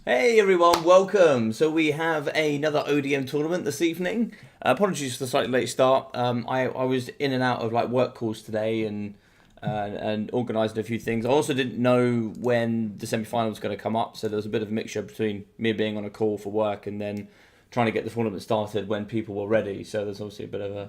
Hey everyone, welcome. So we have another ODM tournament this evening. Apologies for the slightly late start. I was in and out of like work calls today and organising a few things. I also didn't know when the semi-final was going to come up, so there was a bit of a mixture between me being on a call for work and then trying to get the tournament started when people were ready. So there's obviously a bit of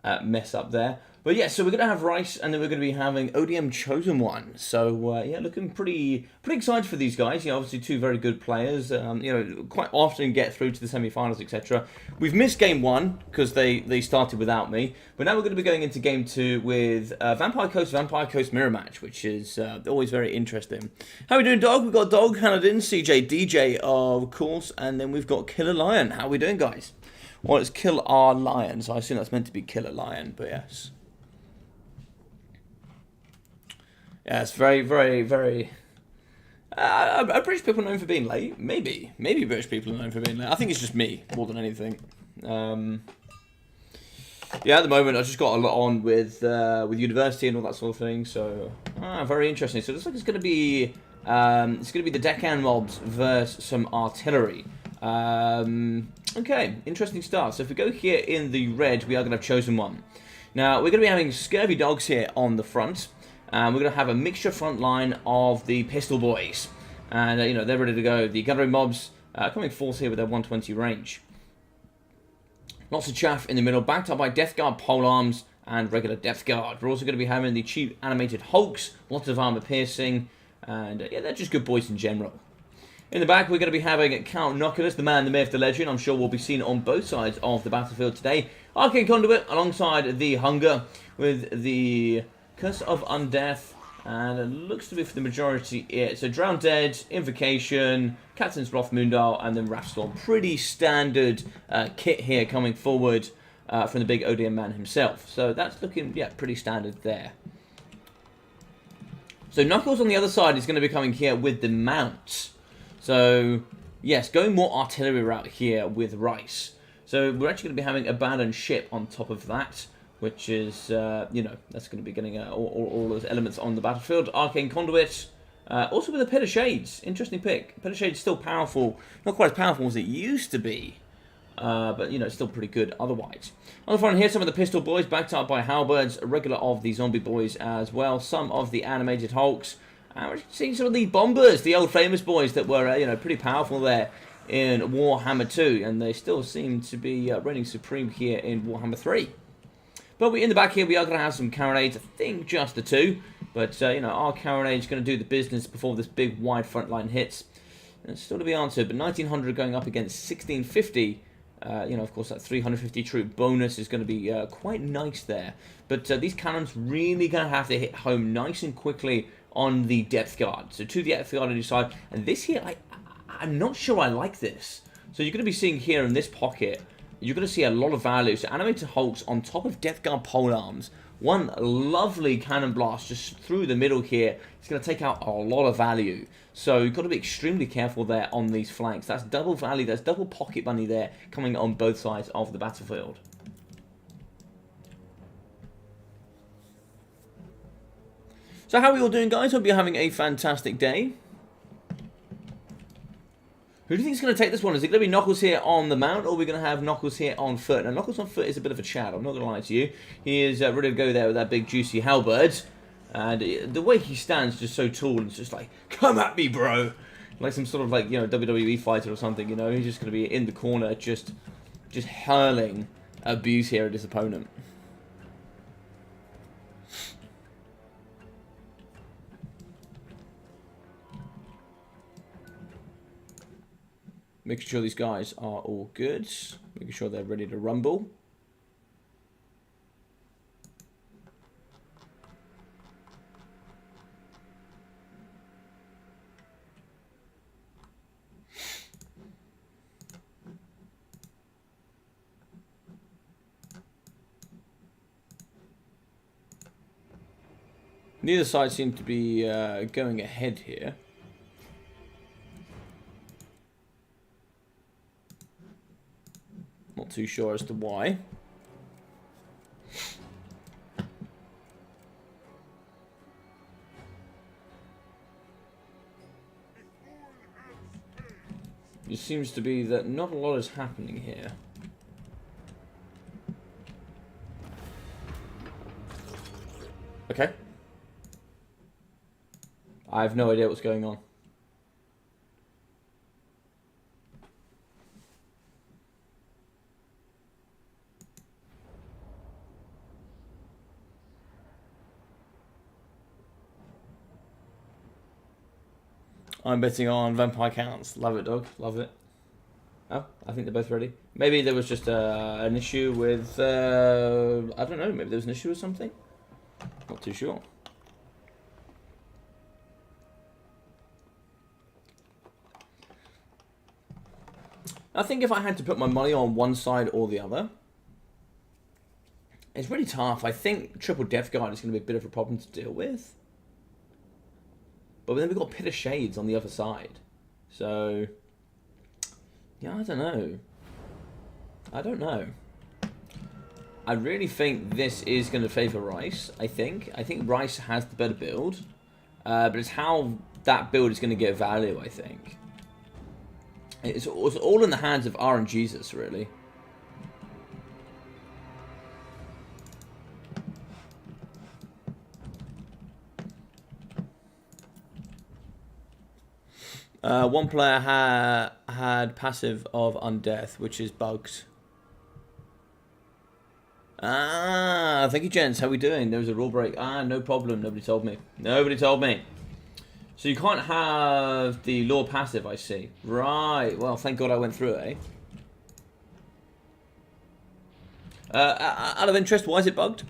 a mess up there. But yeah, so we're going to have Rice, and then we're going to be having ODM Chosen One. So yeah, looking pretty excited for these guys. You know, obviously two very good players. You know, quite often get through to the semi-finals, etc. We've missed game one because they started without me. But now we're going to be going into game two with Vampire Coast mirror match, which is always very interesting. How are we doing, Dog? We've got Dog, Hanadin, CJ, DJ, of course, and then we've got Killer Lion. How are we doing, guys? Well, it's Kill Our Lion, so I assume that's meant to be Killer Lion, but yes. Yeah, it's very... are British people known for being late? Maybe British people are known for being late. I think it's just me, more than anything. Yeah, at the moment, I've just got a lot on with university and all that sort of thing, so... very interesting. So it looks like it's going to be... the deckhand mobs versus some artillery. Okay, interesting start. So if we go here in the red, we are going to have Chosen One. Now, we're going to be having Scurvy Dogs here on the front. And we're going to have a mixture front line of the Pistol Boys. And, you know, they're ready to go. The Gunnery Mobs coming forth here with their 120 range. Lots of chaff in the middle, backed up by Death Guard polearms and regular Depth Guard. We're also going to be having the cheap animated Hulks, lots of armor piercing, and yeah, they're just good boys in general. In the back, we're going to be having Count Noculus, the man, the myth, the legend. I'm sure will be seen on both sides of the battlefield today. Arcane Conduit alongside the Hunger with the Curse of Undeath, and it looks to be for the majority it. So Drowned Dead, Invocation, Captain's Wrath Moondal, and then Wrathstorm. Pretty standard kit here coming forward from the big ODM man himself. So that's looking, yeah, pretty standard there. So Knuckles on the other side is going to be coming here with the mounts. So, yes, going more artillery route here with Rice. So we're actually going to be having Abandoned Ship on top of that, which is, you know, that's going to be getting all those elements on the battlefield. Arcane Conduit, also with a Pit of Shades. Interesting pick. Pit of Shades still powerful. Not quite as powerful as it used to be, but, you know, it's still pretty good otherwise. On the front here, some of the Pistol Boys backed up by Halberds, a regular of the Zombie Boys as well. Some of the animated Hulks. We're seeing some of the Bombers, the old famous boys that were, you know, pretty powerful there in Warhammer 2, and they still seem to be reigning supreme here in Warhammer 3. But in the back here, we are going to have some Carronades, I think just the two, but, you know, our Carronade is going to do the business before this big wide front line hits. And it's still to be answered, but 1900 going up against 1650. You know, of course, that 350 troop bonus is going to be quite nice there. But these cannons really going to have to hit home nice and quickly on the Depth Guard. So two Depth Guard on each side. And this here, I'm not sure I like this. So you're going to be seeing here in this pocket, you're going to see a lot of value. So animated Hulks on top of Depth Guard polearms. One lovely cannon blast just through the middle here. It's going to take out a lot of value. So you've got to be extremely careful there on these flanks. That's double value, that's double pocket money there coming on both sides of the battlefield. So how are we all doing, guys? Hope you're having a fantastic day. Who do you think is going to take this one? Is it going to be Knuckles here on the mount, or are we going to have Knuckles here on foot? Now, Knuckles on foot is a bit of a Chad, I'm not going to lie to you. He is ready to go there with that big, juicy halberd. And the way he stands is just so tall, and it's just like, come at me, bro! Like some sort of, like, you know, WWE fighter or something, you know? He's just going to be in the corner, just hurling abuse here at his opponent. Making sure these guys are all good. Making sure they're ready to rumble. Neither side seem to be going ahead here. Not too sure as to why. seems to be that not a lot is happening here. Okay. I have no idea what's going on. I'm betting on Vampire Counts. Love it, dog. Love it. Oh, I think they're both ready. Maybe there was just an issue with... I don't know. Maybe there was an issue with something? Not too sure. I think if I had to put my money on one side or the other, it's really tough. I think Triple Death Guard is going to be a bit of a problem to deal with. But then we've got Pit of Shades on the other side. So, yeah, I don't know. I don't know. I really think this is going to favour Rice, I think. I think Rice has the better build. But it's how that build is going to get value, I think. It's all in the hands of RNGesus, really. One player had passive of Undeath, which is bugs. Ah, thank you, gents. How we doing? There was a rule break. Ah, no problem. Nobody told me. Nobody told me. So you can't have the law passive, I see. Right. Well, thank God I went through it, out of interest, why is it bugged?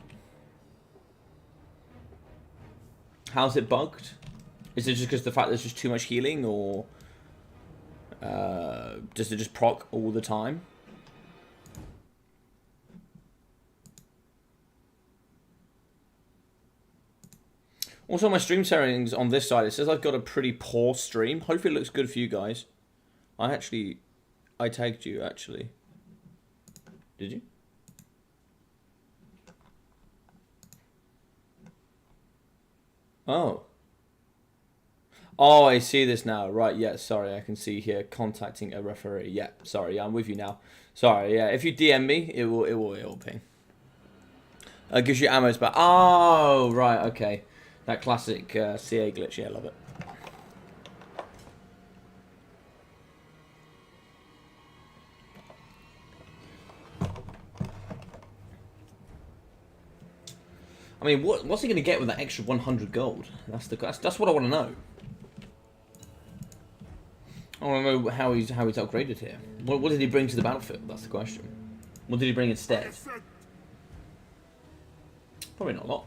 How's it bugged? Is it just because the fact there's just too much healing, or does it just proc all the time? Also, my stream settings on this side, it says I've got a pretty poor stream. Hopefully it looks good for you guys. I tagged you, actually. Did you? Oh. Oh, I see this now. Right, yeah, sorry. I can see here contacting a referee. Yeah, sorry, yeah, I'm with you now. Sorry, yeah. If you DM me, it will ping. Gives you ammo back. Oh, right, okay. That classic CA glitch. Yeah, I love it. I mean, what's he going to get with that extra 100 gold? That's what I want to know. I want to know how he's upgraded here. What did he bring to the battlefield? That's the question. What did he bring instead? Probably not a lot.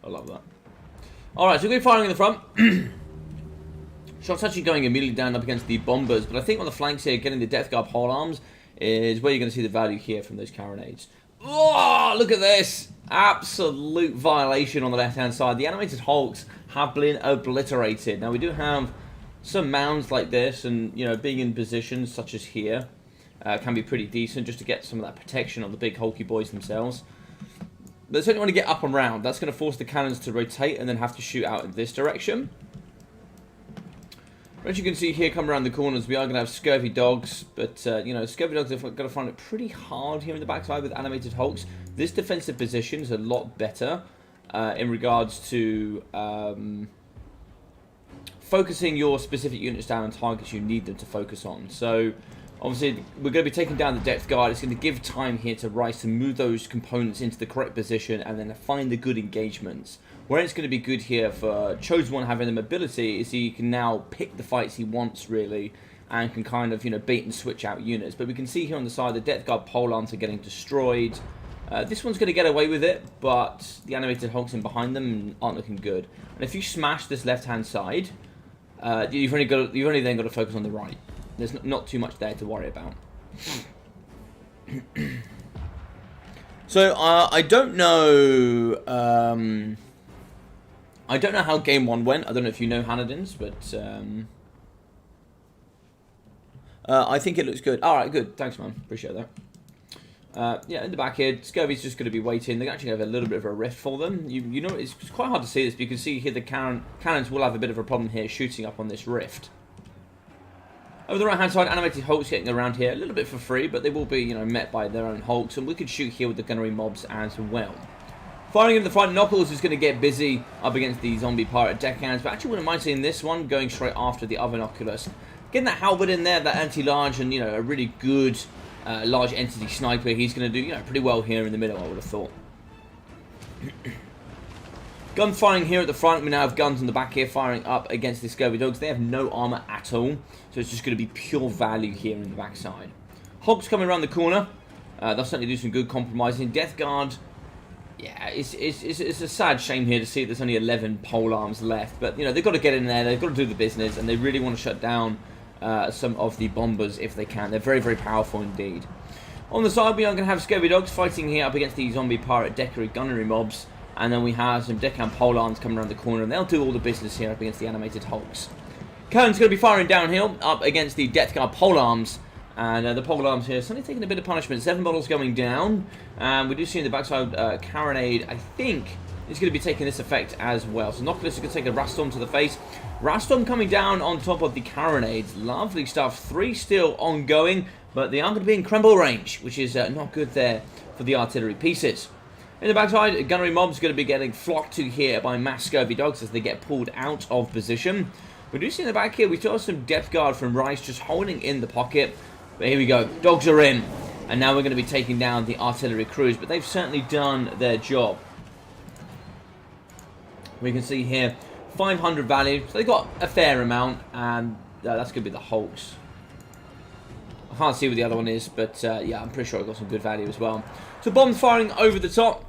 I love that. Alright, so we're firing in the front. Shots actually going immediately down up against the bombers, but I think on the flanks here, getting the Death Guard pole arms is where you're going to see the value here from those carronades. Oh, look at this! Absolute violation on the left-hand side. The animated hulks have been obliterated. Now, we do have some mounds like this, and, you know, being in positions such as here can be pretty decent just to get some of that protection on the big hulky boys themselves. But certainly want to get up and round. That's going to force the cannons to rotate and then have to shoot out in this direction. As you can see here, come around the corners, we are going to have scurvy dogs, but, you know, scurvy dogs are going to find it pretty hard here in the backside with animated hulks. This defensive position is a lot better in regards to focusing your specific units down on targets you need them to focus on. So, obviously, we're going to be taking down the Depth Guard. It's going to give time here to Rice to move those components into the correct position and then find the good engagements. Where it's going to be good here for Chosen One having the mobility is he can now pick the fights he wants, really, and can kind of, you know, bait and switch out units. But we can see here on the side the Depth Guard pole arms are getting destroyed. This one's going to get away with it, but the animated hulks in behind them aren't looking good. And if you smash this left-hand side, you've only then got to focus on the right. There's not too much there to worry about. So, I don't know... I don't know how game 1 went. I don't know if you know Hanadins, but... I think it looks good. Alright, good. Thanks, man. Appreciate that. Yeah, in the back here, Scurvy's just going to be waiting. They actually have a little bit of a rift for them. You know, it's quite hard to see this, but you can see here the cannons will have a bit of a problem here shooting up on this rift. Over the right-hand side, animated hulks getting around here a little bit for free, but they will be, you know, met by their own hulks, and we could shoot here with the gunnery mobs as well. Firing in the front, Knuckles is going to get busy up against the zombie pirate deckhands, but actually wouldn't mind seeing this one going straight after the other Noculus. Getting that halberd in there, that anti-large, and, you know, a really good large entity sniper, he's going to do, you know, pretty well here in the middle, I would have thought. Gun firing here at the front. We now have guns in the back here firing up against the Scurvy Dogs. They have no armor at all, so it's just going to be pure value here in the backside. Hogs coming around the corner. They'll certainly do some good compromising. Death Guard, yeah, it's a sad shame here to see there's only 11 pole arms left, but, you know, they've got to get in there, they've got to do the business, and they really want to shut down some of the bombers if they can. They're very, very powerful indeed. On the side, we are going to have Scurvy Dogs fighting here up against the zombie pirate Deckery gunnery mobs. And then we have some deckhand pole arms coming around the corner, and they'll do all the business here up against the animated hulks. Cannon's going to be firing downhill up against the Death Guard pole arms. And the pole arms here suddenly taking a bit of punishment. 7 models going down. We do see in the backside Carronade, I think, is going to be taking this effect as well. So Noculus is going to take a Rastorm to the face. Rastorm coming down on top of the Carronades. Lovely stuff. 3 still ongoing, but they are going to be in crumble range, which is not good there for the artillery pieces. In the backside, gunnery mobs going to be getting flocked to here by mass Scurvy Dogs as they get pulled out of position. We do see in the back here, we saw some Depth Guard from Rice just holding in the pocket. But here we go, dogs are in. And now we're going to be taking down the artillery crews, but they've certainly done their job. We can see here, 500 value, so they got a fair amount, and that's going to be the hulks. I can't see what the other one is, but yeah, I'm pretty sure I got some good value as well. So bombs firing over the top.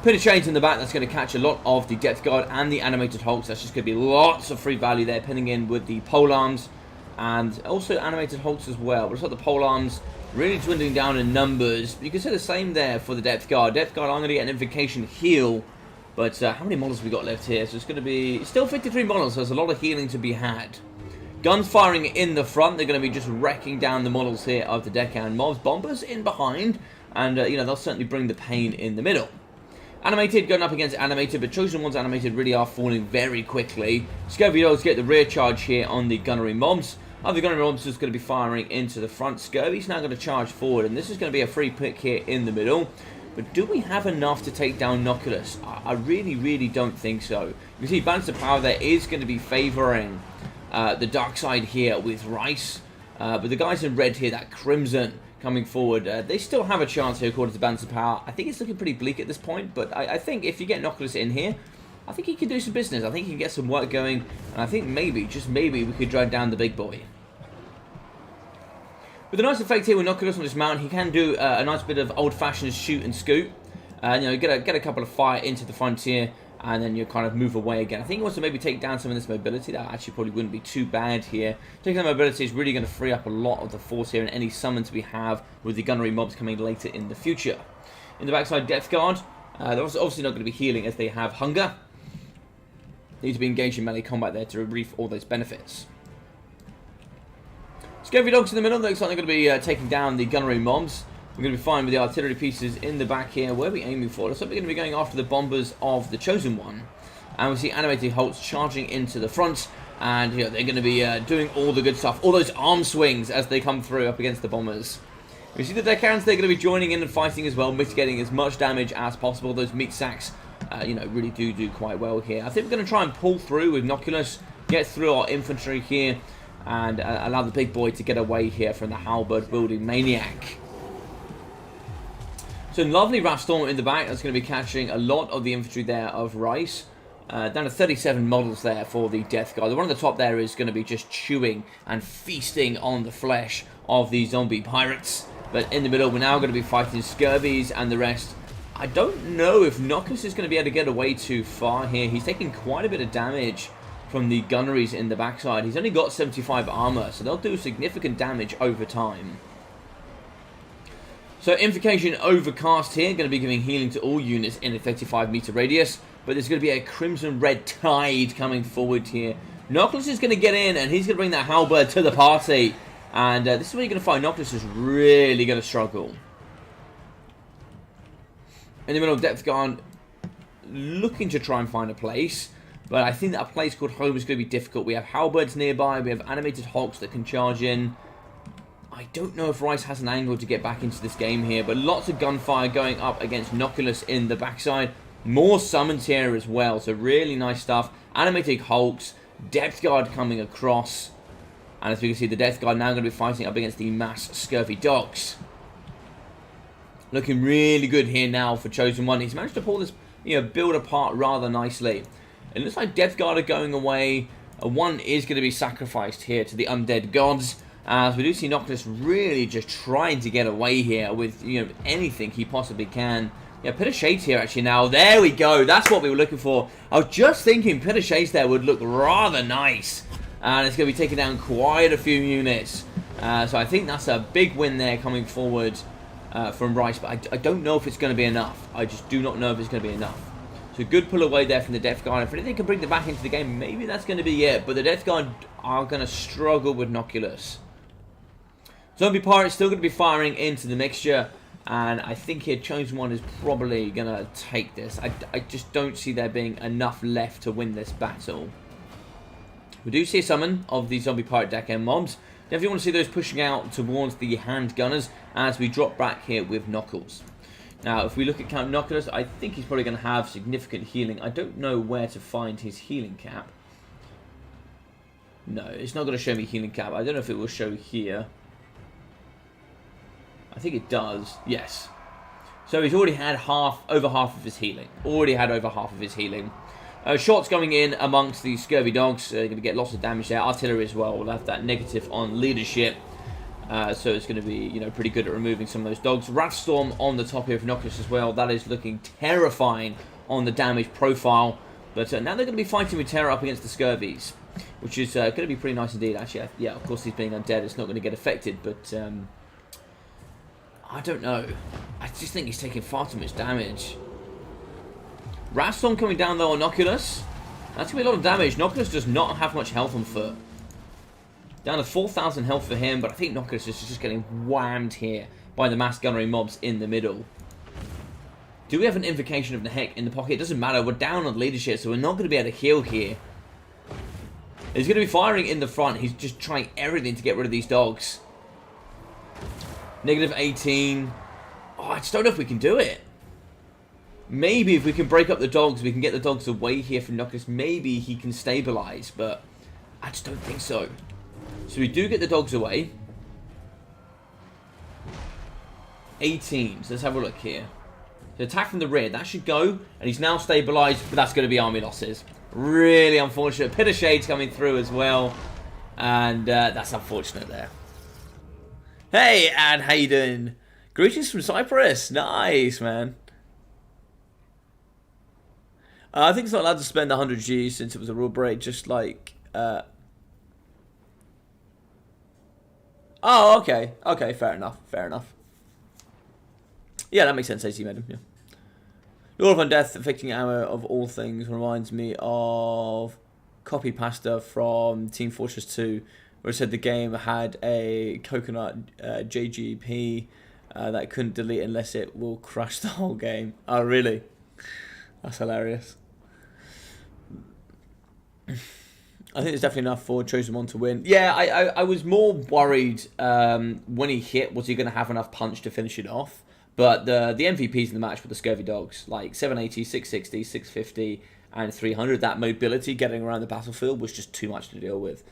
Pin of chains in the back, that's going to catch a lot of the Depth Guard and the animated hulks. That's just going to be lots of free value there, pinning in with the pole arms and also animated hulks as well. But it's like the pole arms really dwindling down in numbers. You can say the same there for the Depth Guard. Depth Guard, I'm going to get an invocation heal, but how many models have we got left here? So it's going to be still 53 models, so there's a lot of healing to be had. Guns firing in the front, they're going to be just wrecking down the models here of the deckhand mobs. Bombers in behind, and you know, they'll certainly bring the pain in the middle. Animated going up against animated, but Chosen Ones animated really are falling very quickly. Scurvy Dogs get the rear charge here on the gunnery mobs. Other gunnery mobs is going to be firing into the front. Scurvy's now going to charge forward, and this is going to be a free pick here in the middle. But do we have enough to take down Noculus? I really, really don't think so. You can see balance of power there is going to be favouring the dark side here with Rice. But the guys in red here, that Crimson coming forward, they still have a chance here according to balance of power. I think it's looking pretty bleak at this point, but I think if you get Noculus in here, I think he can do some business. I think he can get some work going, and I think maybe, just maybe, we could drive down the big boy. With a nice effect here with Noculus on this mount, he can do a nice bit of old-fashioned shoot and scoot. You know, get a couple of fire into the frontier, and then you kind of move away again. I think he wants to maybe take down some of this mobility. That actually probably wouldn't be too bad here. Taking that mobility is really going to free up a lot of the force here and any summons we have with the gunnery mobs coming later in the future. In the backside, Depth Guard. They're obviously not going to be healing as they have hunger. Need to be engaged in melee combat there to reap all those benefits. Scurvy Dogs in the middle. Looks like they're going to be taking down the gunnery mobs. We're going to be fine with the artillery pieces in the back here. Where are we aiming for? Looks like we're going to be going after the bombers of the Chosen One. And we see animated hulks charging into the front. And you know, they're going to be doing all the good stuff. All those arm swings as they come through up against the bombers. We see the deckhands, they're going to be joining in and fighting as well, mitigating as much damage as possible. Those meat sacks, you know, really do quite well here. I think we're going to try and pull through with Noculus, get through our infantry here, and allow the big boy to get away here from the halberd wielding maniac. So lovely Rastorm in the back. That's going to be catching a lot of the infantry there of Rice. Down to 37 models there for the Death Guard. The one on the top there is going to be just chewing and feasting on the flesh of the zombie pirates. But in the middle, we're now going to be fighting Scurvies and the rest. I don't know if Noculus is going to be able to get away too far here. He's taking quite a bit of damage from the gunneries in the backside. He's only got 75 armor, so they'll do significant damage over time. So Invocation Overcast here, going to be giving healing to all units in a 35-meter radius. But there's going to be a Crimson Red Tide coming forward here. Noculus is going to get in, and he's going to bring that halberd to the party. And this is where you're going to find Noctis is really going to struggle. In the middle of Depth Guard, looking to try and find a place. But I think that a place called home is going to be difficult. We have halberds nearby. We have animated hulks that can charge in. I don't know if Rice has an angle to get back into this game here. But lots of gunfire going up against Noculus in the backside. More summons here as well. So really nice stuff. Animated hulks. Depth Guard coming across. And as we can see, the Depth Guard now going to be fighting up against the mass scurvy dogs. Looking really good here now for Chosen One. He's managed to pull this, build apart rather nicely. It looks like Depth Guard are going away. One is going to be sacrificed here to the undead gods. As we do see Noctis really just trying to get away here with, anything he possibly can. Yeah, Pit of Shades here actually now. There we go. That's what we were looking for. I was just thinking Pit of Shades there would look rather nice. And it's going to be taking down quite a few units. So I think that's a big win there coming forward from Rice. But I don't know if it's going to be enough. I just do not know if it's going to be enough. So good pull away there from the Depth Guard. If anything can bring them back into the game, maybe that's going to be it. But the Depth Guard are going to struggle with Noculus. Zombie Pirate's still going to be firing into the mixture. And I think here Chosen One is probably going to take this. I just don't see there being enough left to win this battle. We do see a summon of the Zombie Pirate deck end mobs. Definitely want to see those pushing out towards the hand gunners as we drop back here with Knuckles. Now, if we look at Count Noculus, I think he's probably going to have significant healing. I don't know where to find his healing cap. No, it's not going to show me healing cap. I don't know if it will show here. I think it does. Yes. So he's already had over half of his healing. Shots going in amongst the scurvy dogs. Going to get lots of damage there. Artillery as well. We'll have that negative on leadership. So it's going to be, pretty good at removing some of those dogs. Wrathstorm on the top here of Noctis as well. That is looking terrifying on the damage profile. But now they're going to be fighting with Terror up against the Scurvies, which is going to be pretty nice indeed. Actually, yeah, of course he's being undead. It's not going to get affected, but I don't know. I just think he's taking far too much damage. Wrathstorm coming down though on Noculus. That's going to be a lot of damage. Noculus does not have much health on foot. Down to 4,000 health for him, but I think Noculus is just getting whammed here by the mass gunnery mobs in the middle. Do we have an Invocation of the Heck in the pocket? It doesn't matter. We're down on leadership, so we're not going to be able to heal here. He's going to be firing in the front. He's just trying everything to get rid of these dogs. Negative 18. Oh, I just don't know if we can do it. Maybe if we can break up the dogs, we can get the dogs away here from Noculus. Maybe he can stabilize, but I just don't think so. So we do get the dogs away. 18. So let's have a look here. So attack from the rear. That should go. And he's now stabilized, but that's going to be army losses. Really unfortunate. Pit of Shades coming through as well. And that's unfortunate there. Hey, Ad, how you doing? Greetings from Cyprus. Nice, man. I think it's not allowed to spend 100 G since it was a rule break, just like... Oh, okay. Okay, fair enough. Fair enough. Yeah, that makes sense, AC Madam, yeah. Lord of Undeath, affecting ammo of all things, reminds me of Copy Pasta from Team Fortress 2, where it said the game had a coconut JGP that couldn't delete unless it will crush the whole game. Oh, really? That's hilarious. I think there's definitely enough for Chosen One to win. Yeah, I was more worried when he hit, was he going to have enough punch to finish it off? But the MVPs in the match were the Scurvy Dogs, like 780, 660, 650, and 300. That mobility getting around the battlefield was just too much to deal with.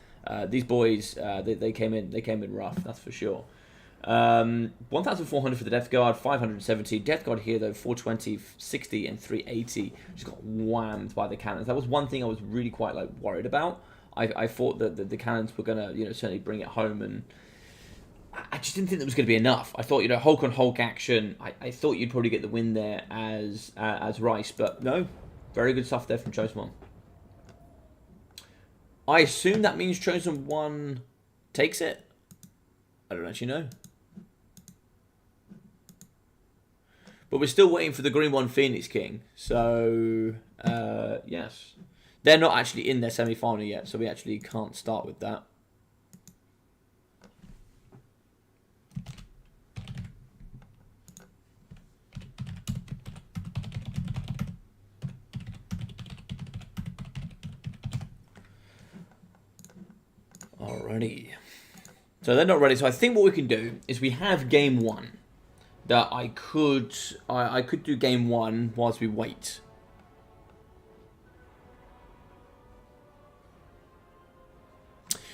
These boys, they came in rough, that's for sure. 1,400 for the Death Guard, 570. Death Guard here though, 420, 60, and 380. Just got whammed by the cannons. That was one thing I was really quite worried about. I thought that the cannons were gonna certainly bring it home, and I just didn't think that was going to be enough. I thought, Hulk on Hulk action. I thought you'd probably get the win there as Rice, but no, very good stuff there from Chosen One. I assume that means Chosen One takes it. I don't actually know. But we're still waiting for the Green One Phoenix King. So, yes. They're not actually in their semi-final yet, so we actually can't start with that. Alrighty. So they're not ready. So I think what we can do is we have game 1. That I could do game 1 whilst we wait.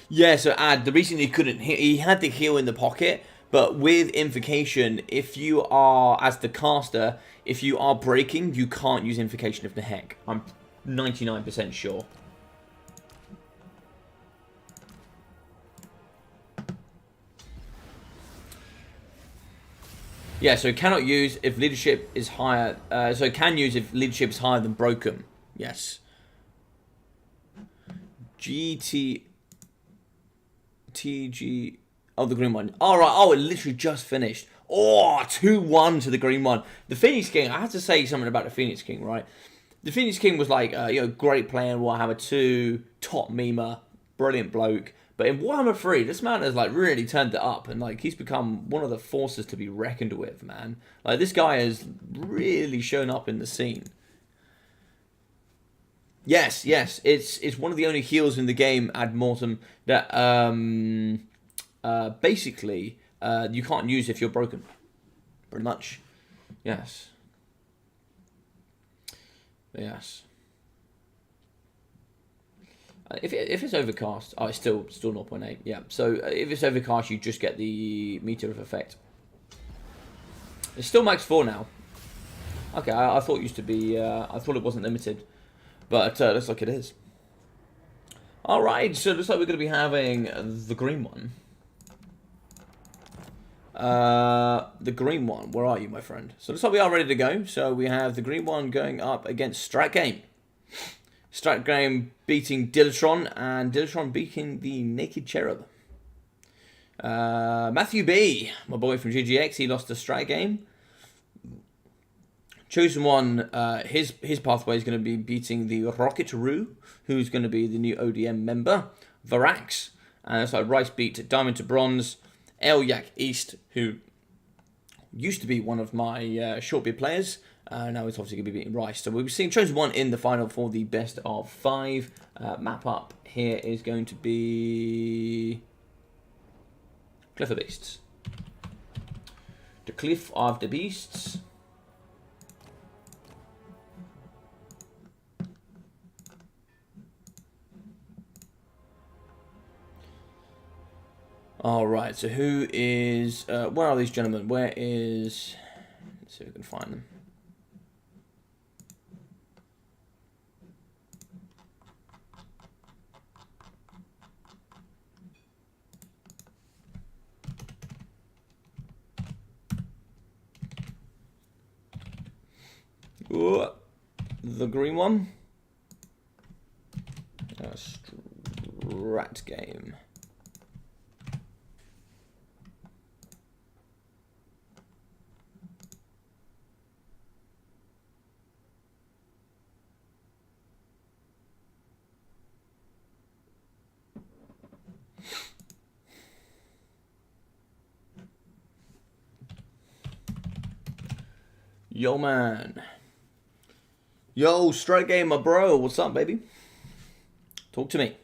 Yeah, so the reason he couldn't, he had the heal in the pocket, but with Invocation, if you are, as the caster, if you are breaking, you can't use Invocation of the Heck. I'm 99% sure. Yeah, so cannot use if leadership is higher. So can use if leadership is higher than broken. Yes. TG. Oh, the green one. All right. Oh, it literally just finished. Oh, 2-1 to the green one. The Phoenix King. I have to say something about the Phoenix King, right? The Phoenix King was like, great player in Warhammer 2, top memer, brilliant bloke. But in Warhammer 3, this man has like really turned it up, and like he's become one of the forces to be reckoned with, man. Like this guy has really shown up in the scene. Yes, it's one of the only heals in the game, ad mortem, that basically you can't use if you're broken. Pretty much. Yes. Yes. If it's overcast, oh, it's still 0.8. Yeah. So if it's overcast, you just get the meter of effect. It's still max 4 now. Okay, I thought it used to be. I thought it wasn't limited, but looks like it is. All right. So it looks like we're going to be having the green one. The green one. Where are you, my friend? So it looks like we are ready to go. So we have the green one going up against Strat Game. Strat Game beating Dilatron, and Dilatron beating the Naked Cherub. Matthew B, my boy from GGX, he lost the Strat Game. Chosen One, his pathway is going to be beating the Rocketaroo, who's going to be the new ODM member. Varax, and so Rice beat Diamond to Bronze. Elyak East, who used to be one of my Shortbeard players. Now it's obviously going to be beating Rice. So we've seen Chosen One in the final for the best of 5. Map up here is going to be Cliff of Beasts. The Cliff of the Beasts. Alright, so who is... where are these gentlemen? Where is... Let's see if we can find them. Ooh, the green one. Strat Game. Yo, man. Yo, Strike Game, my bro. What's up, baby? Talk to me.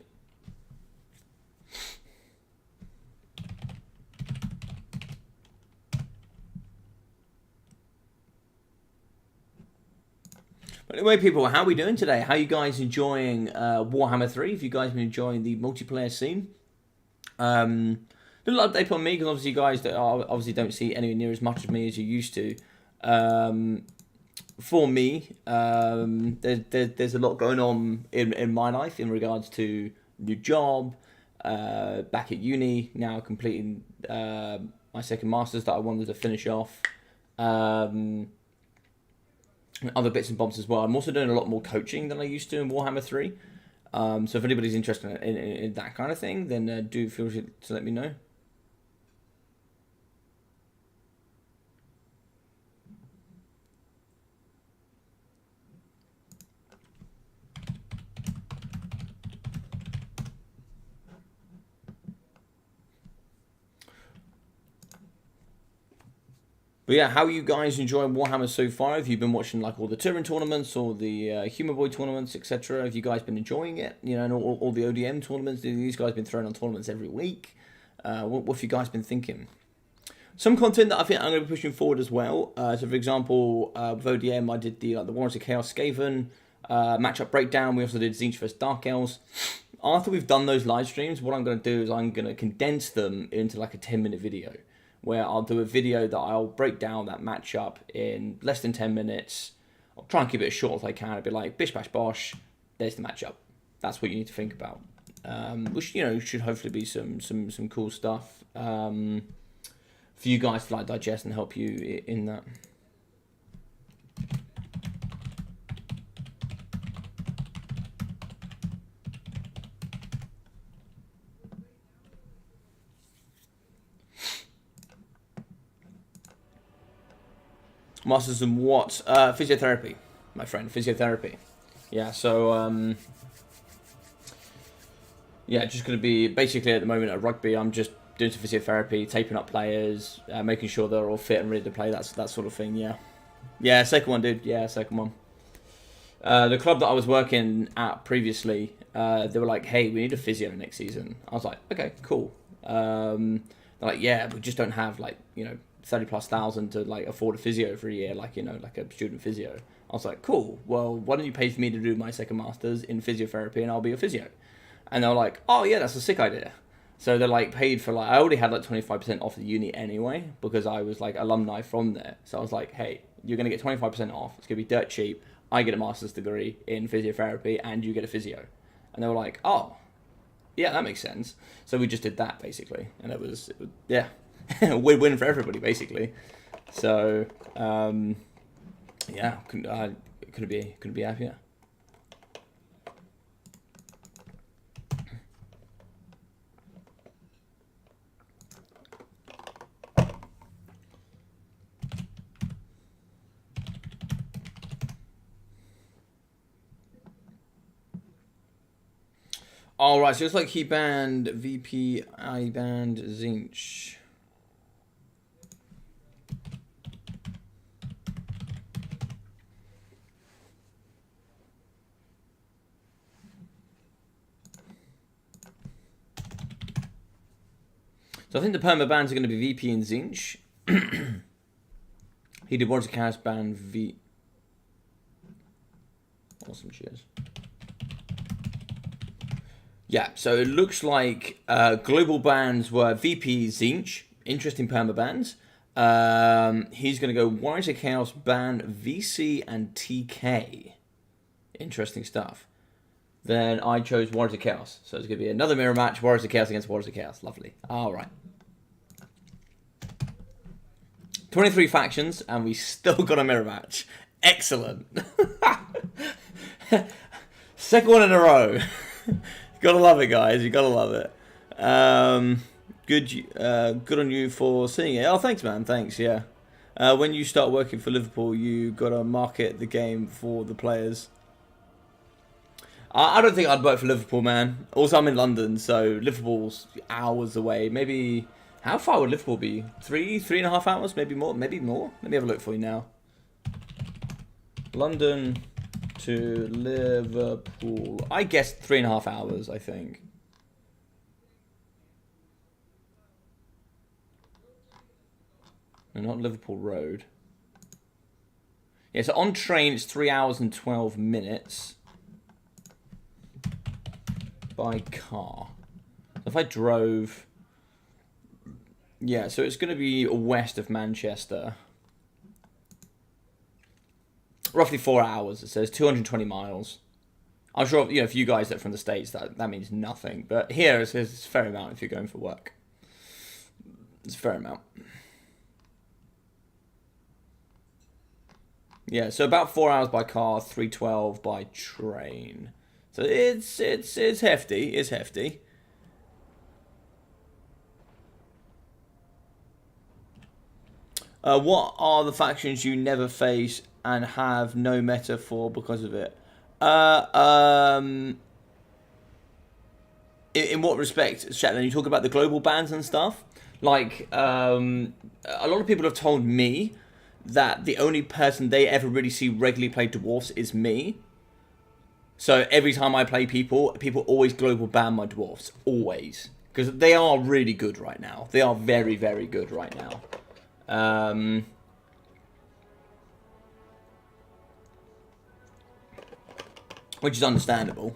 But anyway, people, how are we doing today? How are you guys enjoying Warhammer 3? If you guys have been enjoying the multiplayer scene. Little update on me, because obviously you guys obviously don't see anywhere near as much of me as you used to. For me, there's a lot going on in my life in regards to new job, back at uni, now completing my second master's that I wanted to finish off, and other bits and bobs as well. I'm also doing a lot more coaching than I used to in Warhammer 3. So if anybody's interested in that kind of thing, then do feel free to let me know. But yeah, how you guys enjoying Warhammer so far? Have you been watching like all the Turin tournaments or the Human Boy tournaments, etc.? Have you guys been enjoying it? You know, and all the ODM tournaments. These guys been throwing on tournaments every week. What have you guys been thinking? Some content that I think I'm going to be pushing forward as well. So, for example, with ODM, I did the Warriors of Chaos Skaven matchup breakdown. We also did Tzeentch vs Dark Elves. After we've done those live streams, what I'm going to do is I'm going to condense them into like a 10-minute video, where I'll do a video that I'll break down that matchup in less than 10 minutes. I'll try and keep it as short as I can. It'll be like, bish, bash, bosh, there's the matchup. That's what you need to think about. Which, you know, should hopefully be some cool stuff for you guys to like digest and help you in that. Masters in what? Physiotherapy, my friend. Physiotherapy. Yeah, so, yeah, just going to be, basically at the moment at rugby, I'm just doing some physiotherapy, taping up players, making sure they're all fit and ready to play, that sort of thing, yeah. Yeah, second one, dude. Yeah, second one. The club that I was working at previously, they were like, hey, we need a physio next season. I was like, okay, cool. They're like, yeah, we just don't have, like, you know, 30,000+ to like afford a physio for a year, like, you know, like a student physio. I was like, cool, well, why don't you pay for me to do my second master's in physiotherapy and I'll be a physio? And they were like, oh yeah, that's a sick idea. So they're like paid for, like, I already had like 25% off the uni anyway, because I was like alumni from there. So I was like, hey, you're going to get 25% off, it's going to be dirt cheap, I get a master's degree in physiotherapy and you get a physio. And they were like, oh, yeah, that makes sense. So we just did that basically, and it was yeah. Win-win for everybody, basically. So, yeah, couldn't be happier. All right, so it's like he banned VP, I banned Tzeentch. So I think the perma bans are going to be VP and Tzeentch. He did Warriors of Chaos ban V. Awesome, cheers. Yeah, so it looks like global bans were VP Tzeentch. Interesting perma bans. He's going to go Warriors of Chaos ban VC and TK. Interesting stuff. Then I chose Warriors of Chaos. So it's going to be another mirror match. Warriors of Chaos against Warriors of Chaos. Lovely. All right. 23 factions, and we still got a mirror match. Excellent. Second one in a row. You gotta love it, guys. You gotta love it. Good on you for seeing it. Oh, thanks, man. Thanks, yeah. When you start working for Liverpool, you gotta market the game for the players. I don't think I'd work for Liverpool, man. Also, I'm in London, so Liverpool's hours away. Maybe, how far would Liverpool be? 3.5 hours? Maybe more? Maybe more? Let me have a look for you now. London to Liverpool. I guess 3.5 hours, I think. No, not Liverpool Road. Yeah, so on train it's 3 hours and 12 minutes. By car. So if I drove... Yeah, so it's going to be west of Manchester. Roughly 4 hours, it says. 220 miles. I'm sure, you know, for you guys that are from the States, that means nothing. But here, it's a fair amount if you're going for work. It's a fair amount. Yeah, so about 4 hours by car, 312 by train. So it's hefty. It's hefty. What are the factions you never face and have no meta for because of it? In what respect, Shetland? You talk about the global bans and stuff. Like, a lot of people have told me that the only person they ever really see regularly play Dwarfs is me. So every time I play people always global ban my Dwarfs. Always. Because they are really good right now. They are very, very good right now. Which is understandable.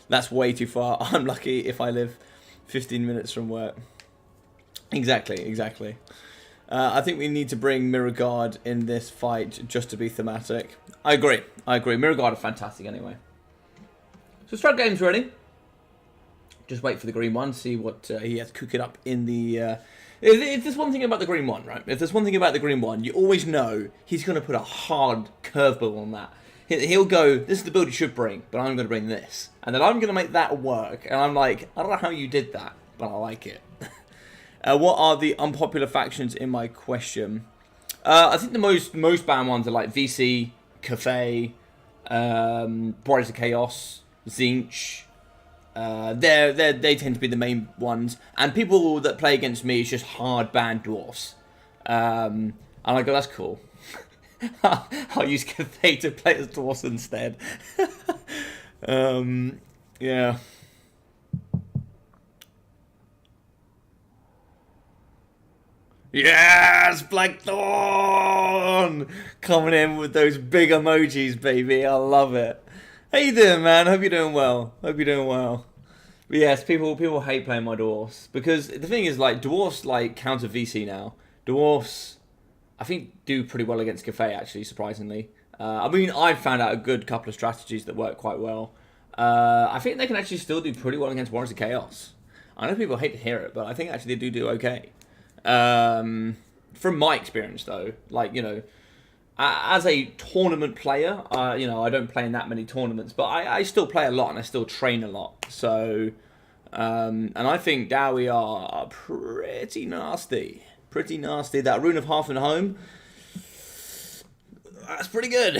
That's way too far. I'm lucky if I live 15 minutes from work. Exactly. I think we need to bring Mirror Guard in this fight just to be thematic. I agree. Mirror Guard are fantastic anyway. So start games ready. Just wait for the green one, see what he has cooking up in the... If there's one thing about the green one, right? If there's one thing about the green one, you always know he's going to put a hard curveball on that. He'll go, this is the build you should bring, but I'm going to bring this. And then I'm going to make that work. And I'm like, I don't know how you did that, but I like it. What are the unpopular factions in my question? I think the most banned ones are like VC, Cafe, Warriors of Chaos, Zinch. They tend to be the main ones. And people that play against me is just hard banned Dwarfs. And I go, that's cool. I'll use Cathay to play as Dwarfs instead. Yeah. Yes! Blackthorn! Coming in with those big emojis, baby. I love it. How you doing, man? Hope you're doing well. But yes, people hate playing my Dwarfs. Because the thing is, like, Dwarfs, like, counter VC now. Dwarfs... I think do pretty well against Cafe, actually, surprisingly. I mean, I've found out a good couple of strategies that work quite well. I think they can actually still do pretty well against Warriors of Chaos. I know people hate to hear it, but I think actually they do okay. From my experience, though, like, you know, as a tournament player, you know, I don't play in that many tournaments, but I still play a lot and I still train a lot. So, and I think Dowie are pretty nasty. That Rune of Half and Home, that's pretty good.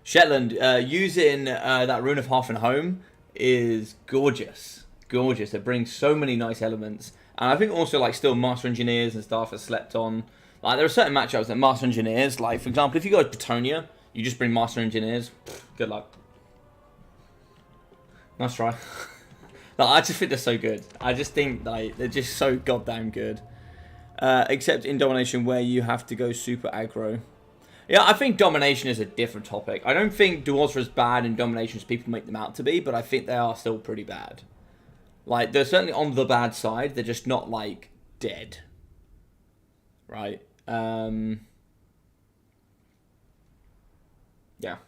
Shetland, using that Rune of Half and Home is gorgeous. It brings so many nice elements. And I think also, like, still Master Engineers and stuff are slept on. Like, there are certain matchups that Master Engineers, like, for example, if you go to Bretonia, you just bring Master Engineers. Good luck. Nice try. Like, I just think they're so good. I just think, like, they're just so goddamn good. Except in Domination, where you have to go super aggro. Yeah, I think Domination is a different topic. I don't think Dwarves are as bad in Domination as people make them out to be, but I think they are still pretty bad. Like, they're certainly on the bad side. They're just not, like, dead. Right? Yeah.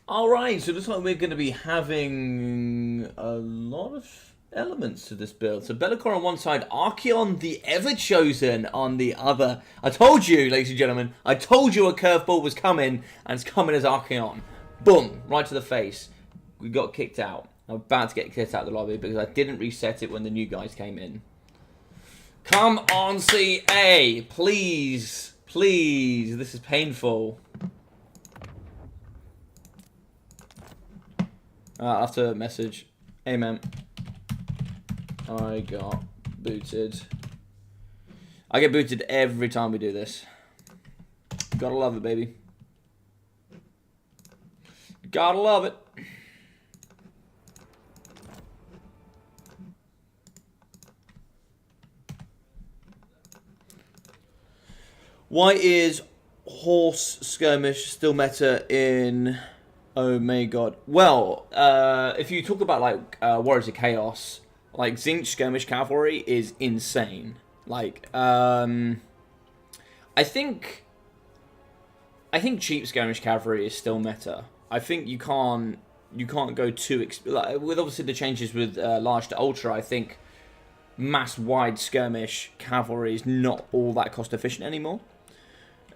Alright, so it looks like we're going to be having a lot of elements to this build. So Be'lakor on one side, Archeon the Ever-Chosen on the other. I told you, ladies and gentlemen, I told you a curveball was coming, and it's coming as Archeon. Boom, right to the face. We got kicked out. I'm about to get kicked out of the lobby because I didn't reset it when the new guys came in. Come on, CA, please, this is painful. I have to message, hey man, I got booted. I get booted every time we do this. Gotta love it, baby. Gotta love it. Why is Horse Skirmish still meta in... Oh my god. Well, if you talk about, like, Warriors of Chaos, like, Zinch Skirmish Cavalry is insane. Like, I think cheap Skirmish Cavalry is still meta. I think you can't go too... Like, with obviously the changes with large to ultra, I think mass wide Skirmish Cavalry is not all that cost efficient anymore.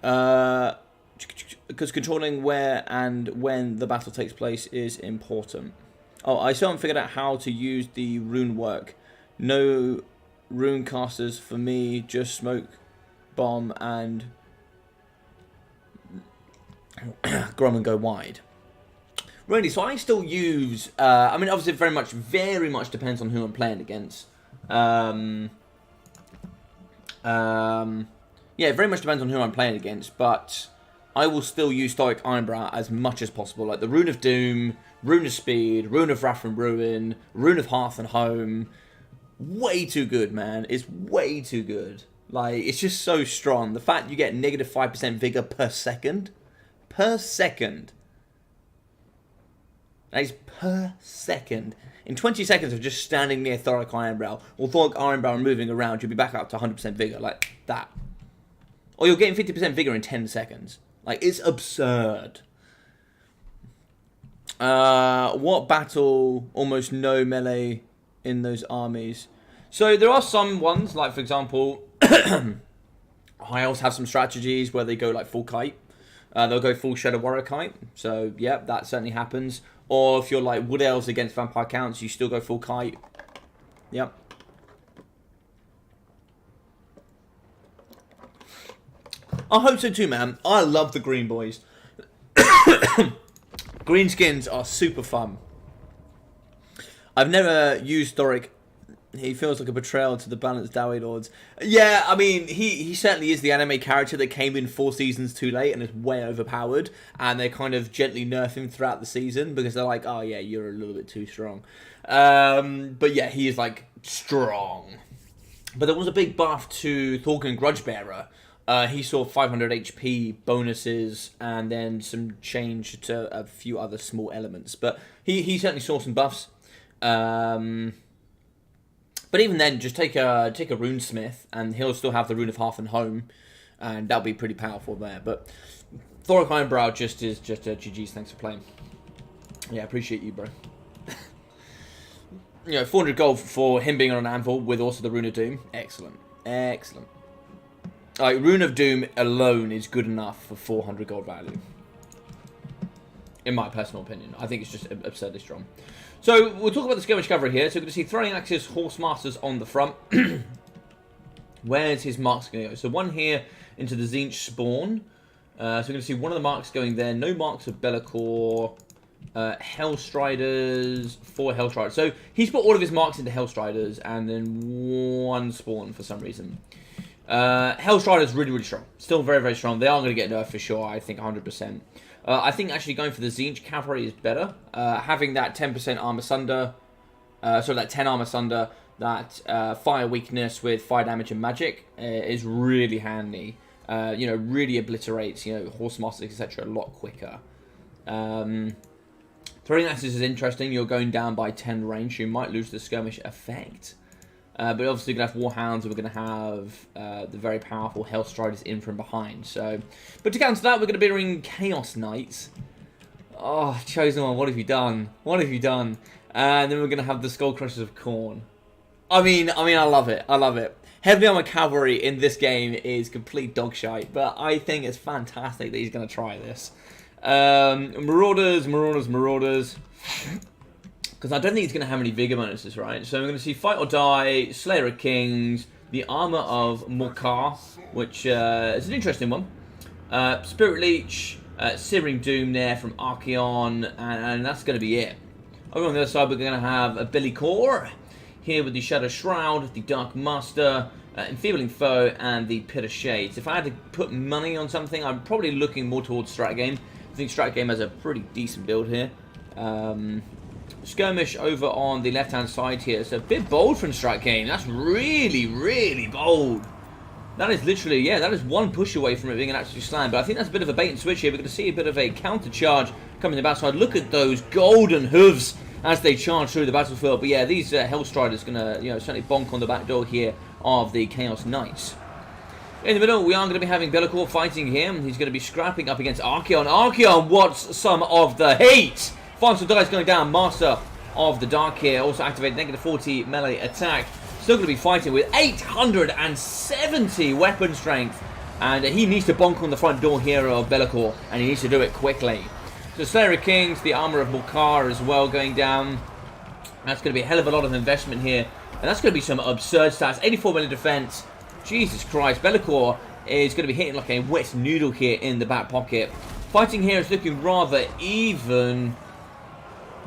Because controlling where and when the battle takes place is important. Oh, I still haven't figured out how to use the rune work. No rune casters for me, just smoke, bomb, and Grom and go wide. Really, so I still use, I mean, obviously very much depends on who I'm playing against. Yeah, very much depends on who I'm playing against, but I will still use Stoic Ironbrow as much as possible. Like the Rune of Doom, Rune of Speed, Rune of Wrath and Ruin, Rune of Hearth and Home. Way too good, man. It's way too good. Like, it's just so strong. The fact you get negative 5% vigor per second. Per second. That is per second. In 20 seconds of just standing near Thoric Ironbrow, or Thoric Ironbrow and moving around, you'll be back up to 100% vigor. Like, that. Or you're getting 50% vigor in 10 seconds. Like, it's absurd. What battle? Almost no melee in those armies. So there are some ones, like for example, High Elves have some strategies where they go like full kite. They'll go full Shadow Warrior kite. So yeah, that certainly happens. Or if you're like Wood Elves against Vampire Counts, you still go full kite. Yep. I hope so too, man. I love the green boys. Green skins are super fun. I've never used Thoric. He feels like a betrayal to the balanced Dowie Lords. Yeah, I mean, he certainly is the anime character that came in 4 seasons too late and is way overpowered. And they kind of gently nerf him throughout the season because they're like, oh yeah, you're a little bit too strong. But yeah, he is like strong. But there was a big buff to Thorgan Grudgebearer. He saw 500 HP bonuses and then some change to a few other small elements. But he certainly saw some buffs. But even then, just take a runesmith, and he'll still have the Rune of Hearth and Home, and that'll be pretty powerful there. But Thoric Ironbrow just is just a GG's. Thanks for playing. Yeah, appreciate you, bro. 400 gold for him being on an anvil with also the Rune of Doom. Excellent, excellent. Like Rune of Doom alone is good enough for 400 gold value. In my personal opinion, I think it's just absurdly strong. So, we'll talk about the skirmish cavalry here. So, we're going to see Throwing Axes, Horse Masters on the front. Where's his marks going to go? So, one here into the Tzeentch spawn. So, we're going to see one of the marks going there. No marks of Be'lakor. Hellstriders. 4 Hellstriders. So, he's put all of his marks into Hellstriders and then 1 spawn for some reason. Hellstriders really, really strong. Still very, very strong. They are going to get nerfed for sure, I think 100%. I think actually going for the Tzeentch Cavalry is better. Having that 10% armor sunder, that 10 armor sunder, that fire weakness with fire damage and magic is really handy. Really obliterates, horse masters, etc. a lot quicker. Throwing axes is interesting. You're going down by 10 range, so you might lose the skirmish effect. But obviously we're going to have Warhounds and we're going to have the very powerful Hellstriders in from behind. So, but to counter that, we're going to be doing Chaos Knights. Oh, Chosen One, what have you done? What have you done? And then we're going to have the Skull Crushers of Khorne. I mean, I love it. I love it. Heavy Armor Cavalry in this game is complete dog shite, but I think it's fantastic that he's going to try this. Marauders. Because I don't think he's going to have any vigor bonuses, right? So we're going to see Fight or Die, Slayer of Kings, the Armor of Morkar, which is an interesting one. Spirit Leech, Searing Doom there from Archaon, and that's going to be it. Over on the other side, we're going to have a Be'lakor, here with the Shadow Shroud, the Dark Master, Enfeebling Foe, and the Pit of Shades. If I had to put money on something, I'm probably looking more towards Strat Game. I think Strat Game has a pretty decent build here. Skirmish over on the left-hand side here. It's a bit bold from Strat Game. That's really, really bold. That is literally, yeah, that is one push away from it being an absolute slam. But I think that's a bit of a bait and switch here. We're going to see a bit of a counter charge coming to the backside. Look at those golden hooves as they charge through the battlefield. But yeah, these Hellstriders going to, certainly bonk on the back door here of the Chaos Knights. In the middle, we are going to be having Be'lakor fighting him. He's going to be scrapping up against Archaon. Archaon wants some of the heat. Final dice going down. Master of the Dark here. Also activated negative 40 melee attack. Still going to be fighting with 870 weapon strength. And he needs to bonk on the front door here of Be'lakor. And he needs to do it quickly. So Slayer of Kings, the Armor of Morkar as well going down. That's going to be a hell of a lot of investment here. And that's going to be some absurd stats. 84 million defense. Jesus Christ. Be'lakor is going to be hitting like a wet noodle here in the back pocket. Fighting here is looking rather even.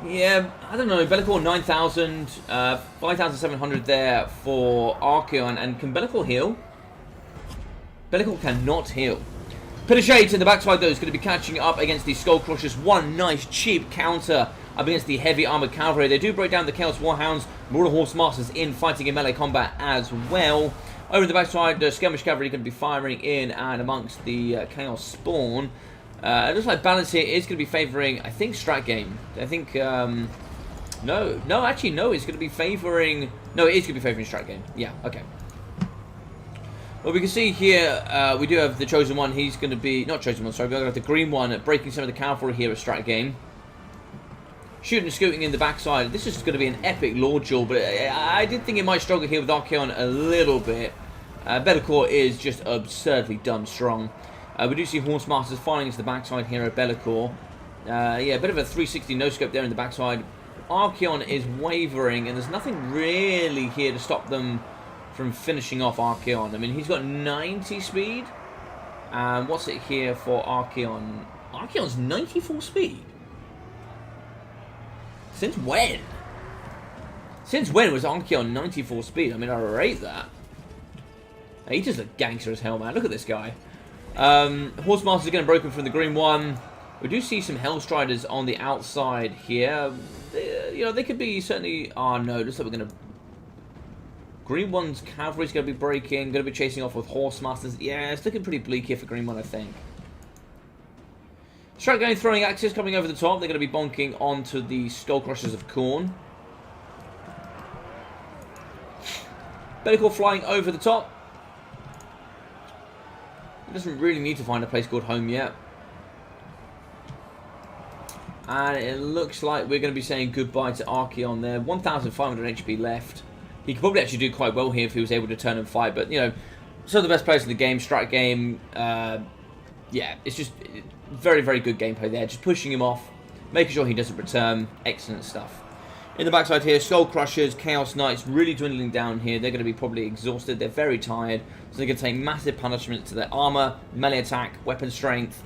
Yeah, I don't know. Be'lakor 9,000. 5,700 there for Archaon. And can Be'lakor heal? Be'lakor cannot heal. Pit of Shades in the backside, though, is going to be catching up against the Skull Crushers. One nice, cheap counter up against the heavy armored cavalry. They do break down the Chaos Warhounds. Marauder Horse Masters in fighting in melee combat as well. Over the backside, the Skirmish Cavalry going to be firing in and amongst the Chaos Spawn. It looks like balance here is going to be favouring, I think, Strat Game. I think, no, actually, no, it's going to be favouring, no, it is going to be favouring Strat Game. Yeah, okay. Well, we can see here, we do have the Chosen One. He's going to be, not Chosen One, sorry, we're going to have the Green One breaking some of the cavalry here at Strat Game. Shooting and scooting in the backside. This is going to be an epic Lord Duel, but I did think it might struggle here with Archaon a little bit. Be'lakor is just absurdly dumb strong. We do see Horse Masters firing into the backside here at Be'lakor. Yeah, a bit of a 360 no-scope there in the backside. Archaon is wavering, and there's nothing really here to stop them from finishing off Archaon. I mean, he's got 90 speed. What's it here for Archaon? Archaon's 94 speed. Since when? Since when was Archaon 94 speed? I mean, I rate that. He's just a gangster as hell, man. Look at this guy. Horse Masters are getting broken from the Green One. We do see some Hellstriders on the outside here. You know, they could be certainly... Oh, no. Looks like we're going to... Green One's cavalry's going to be breaking. Going to be chasing off with Horse Masters. Yeah, it's looking pretty bleak here for Green One, I think. Strat Game throwing axes coming over the top. They're going to be bonking onto the Skull Crushers of Khorne. Be'lakor flying over the top. He doesn't really need to find a place called home yet. And it looks like we're going to be saying goodbye to Archaon there. 1,500 HP left. He could probably actually do quite well here if he was able to turn and fight. But, you know, some of the best players in the game. Strat Game. Yeah, it's just very, very good gameplay there. Just pushing him off. Making sure he doesn't return. Excellent stuff. In the backside here, Skull Crushers, Chaos Knights really dwindling down here. They're going to be probably exhausted. They're very tired. So they're going to take massive punishments to their armor, melee attack, weapon strength,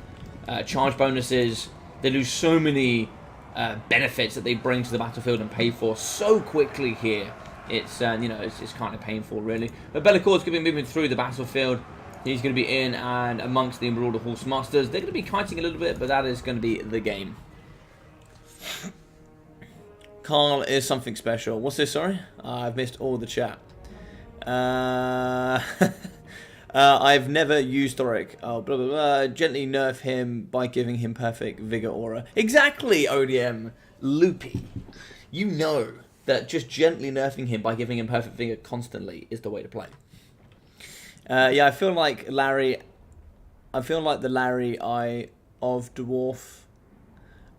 charge bonuses. They lose so many benefits that they bring to the battlefield and pay for so quickly here. It's, you know, it's kind of painful, really. But Be'lakor's going to be moving through the battlefield. He's going to be in and amongst the Marauder Horse Masters. They're going to be kiting a little bit, but that is going to be the game. Carl is something special. What's this, sorry? I've missed all the chat. I've never used Doric. Oh, blah, blah, blah. Gently nerf him by giving him perfect vigor aura. Exactly, ODM. Loopy. You know that just gently nerfing him by giving him perfect vigor constantly is the way to play. Yeah, I feel like Larry... I feel like the Larry I of Dwarf...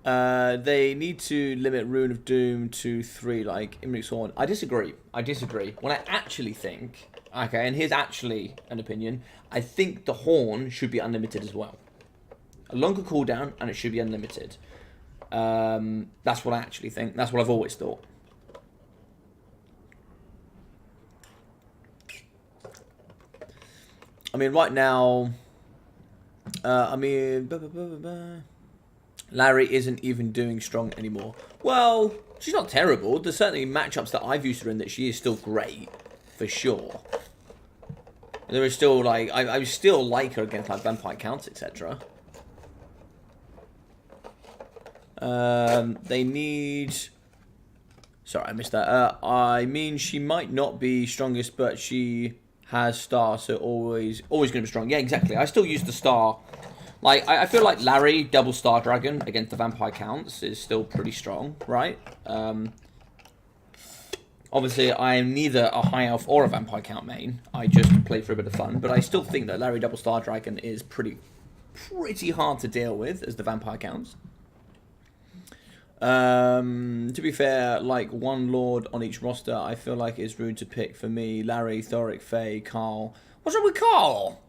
they need to limit Rune of Doom to 3, like Imric's Horn. I disagree. I disagree. When I actually think... Okay, and here's actually an opinion. I think the Horn should be unlimited as well. A longer cooldown, and it should be unlimited. That's what I actually think. That's what I've always thought. I mean, right now... Larry isn't even doing strong anymore. Well, she's not terrible. There's certainly matchups that I've used her in that she is still great, for sure. There is still, like, I still like her against, like, vampire counts, etc. They need... Sorry, I missed that. I mean, she might not be strongest, but she has star, so always going to be strong. Yeah, exactly. I still use the star. Like, I feel like Larry, double Star Dragon against the Vampire Counts is still pretty strong, right? Obviously, I am neither a High Elf or a Vampire Count main. I just play for a bit of fun. But I still think that Larry double Star Dragon is pretty hard to deal with as the Vampire Counts. To be fair, like one Lord on each roster, I feel like it's rude to pick for me. Larry, Thoric, Faye, Carl. What's wrong with Carl?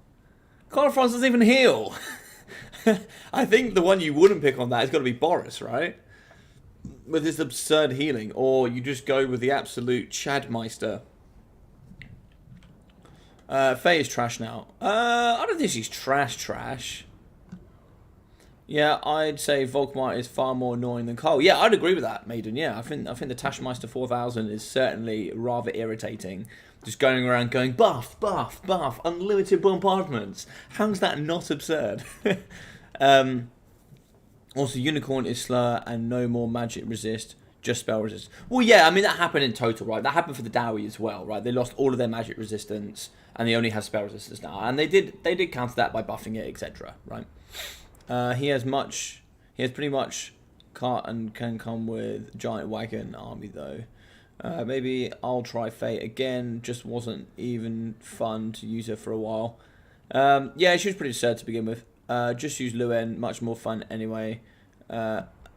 Carl France doesn't even heal. I think the one you wouldn't pick on that has got to be Boris, right? with this absurd healing, or you just go with the absolute Chadmeister. Faye is trash now. I don't think she's trash. Yeah, I'd say Volkmar is far more annoying than Cole. Yeah, I'd agree with that, Maiden. Yeah, I think the Taschmeister 4000 is certainly rather irritating. Just going around going, buff, unlimited bombardments. How's that not absurd? Also, Unicorn is slower and no more magic resist, just spell resist. Well, yeah, I mean, that happened in total, right? That happened for the Dowie as well, right? They lost all of their magic resistance, and they only have spell resistance now. And they did counter that by buffing it, etc., right? He has pretty much cart and can come with giant wagon army, though. Maybe I'll try Faye again, just wasn't even fun to use her for a while. Yeah, she was pretty sad to begin with. Just use Luen, much more fun anyway.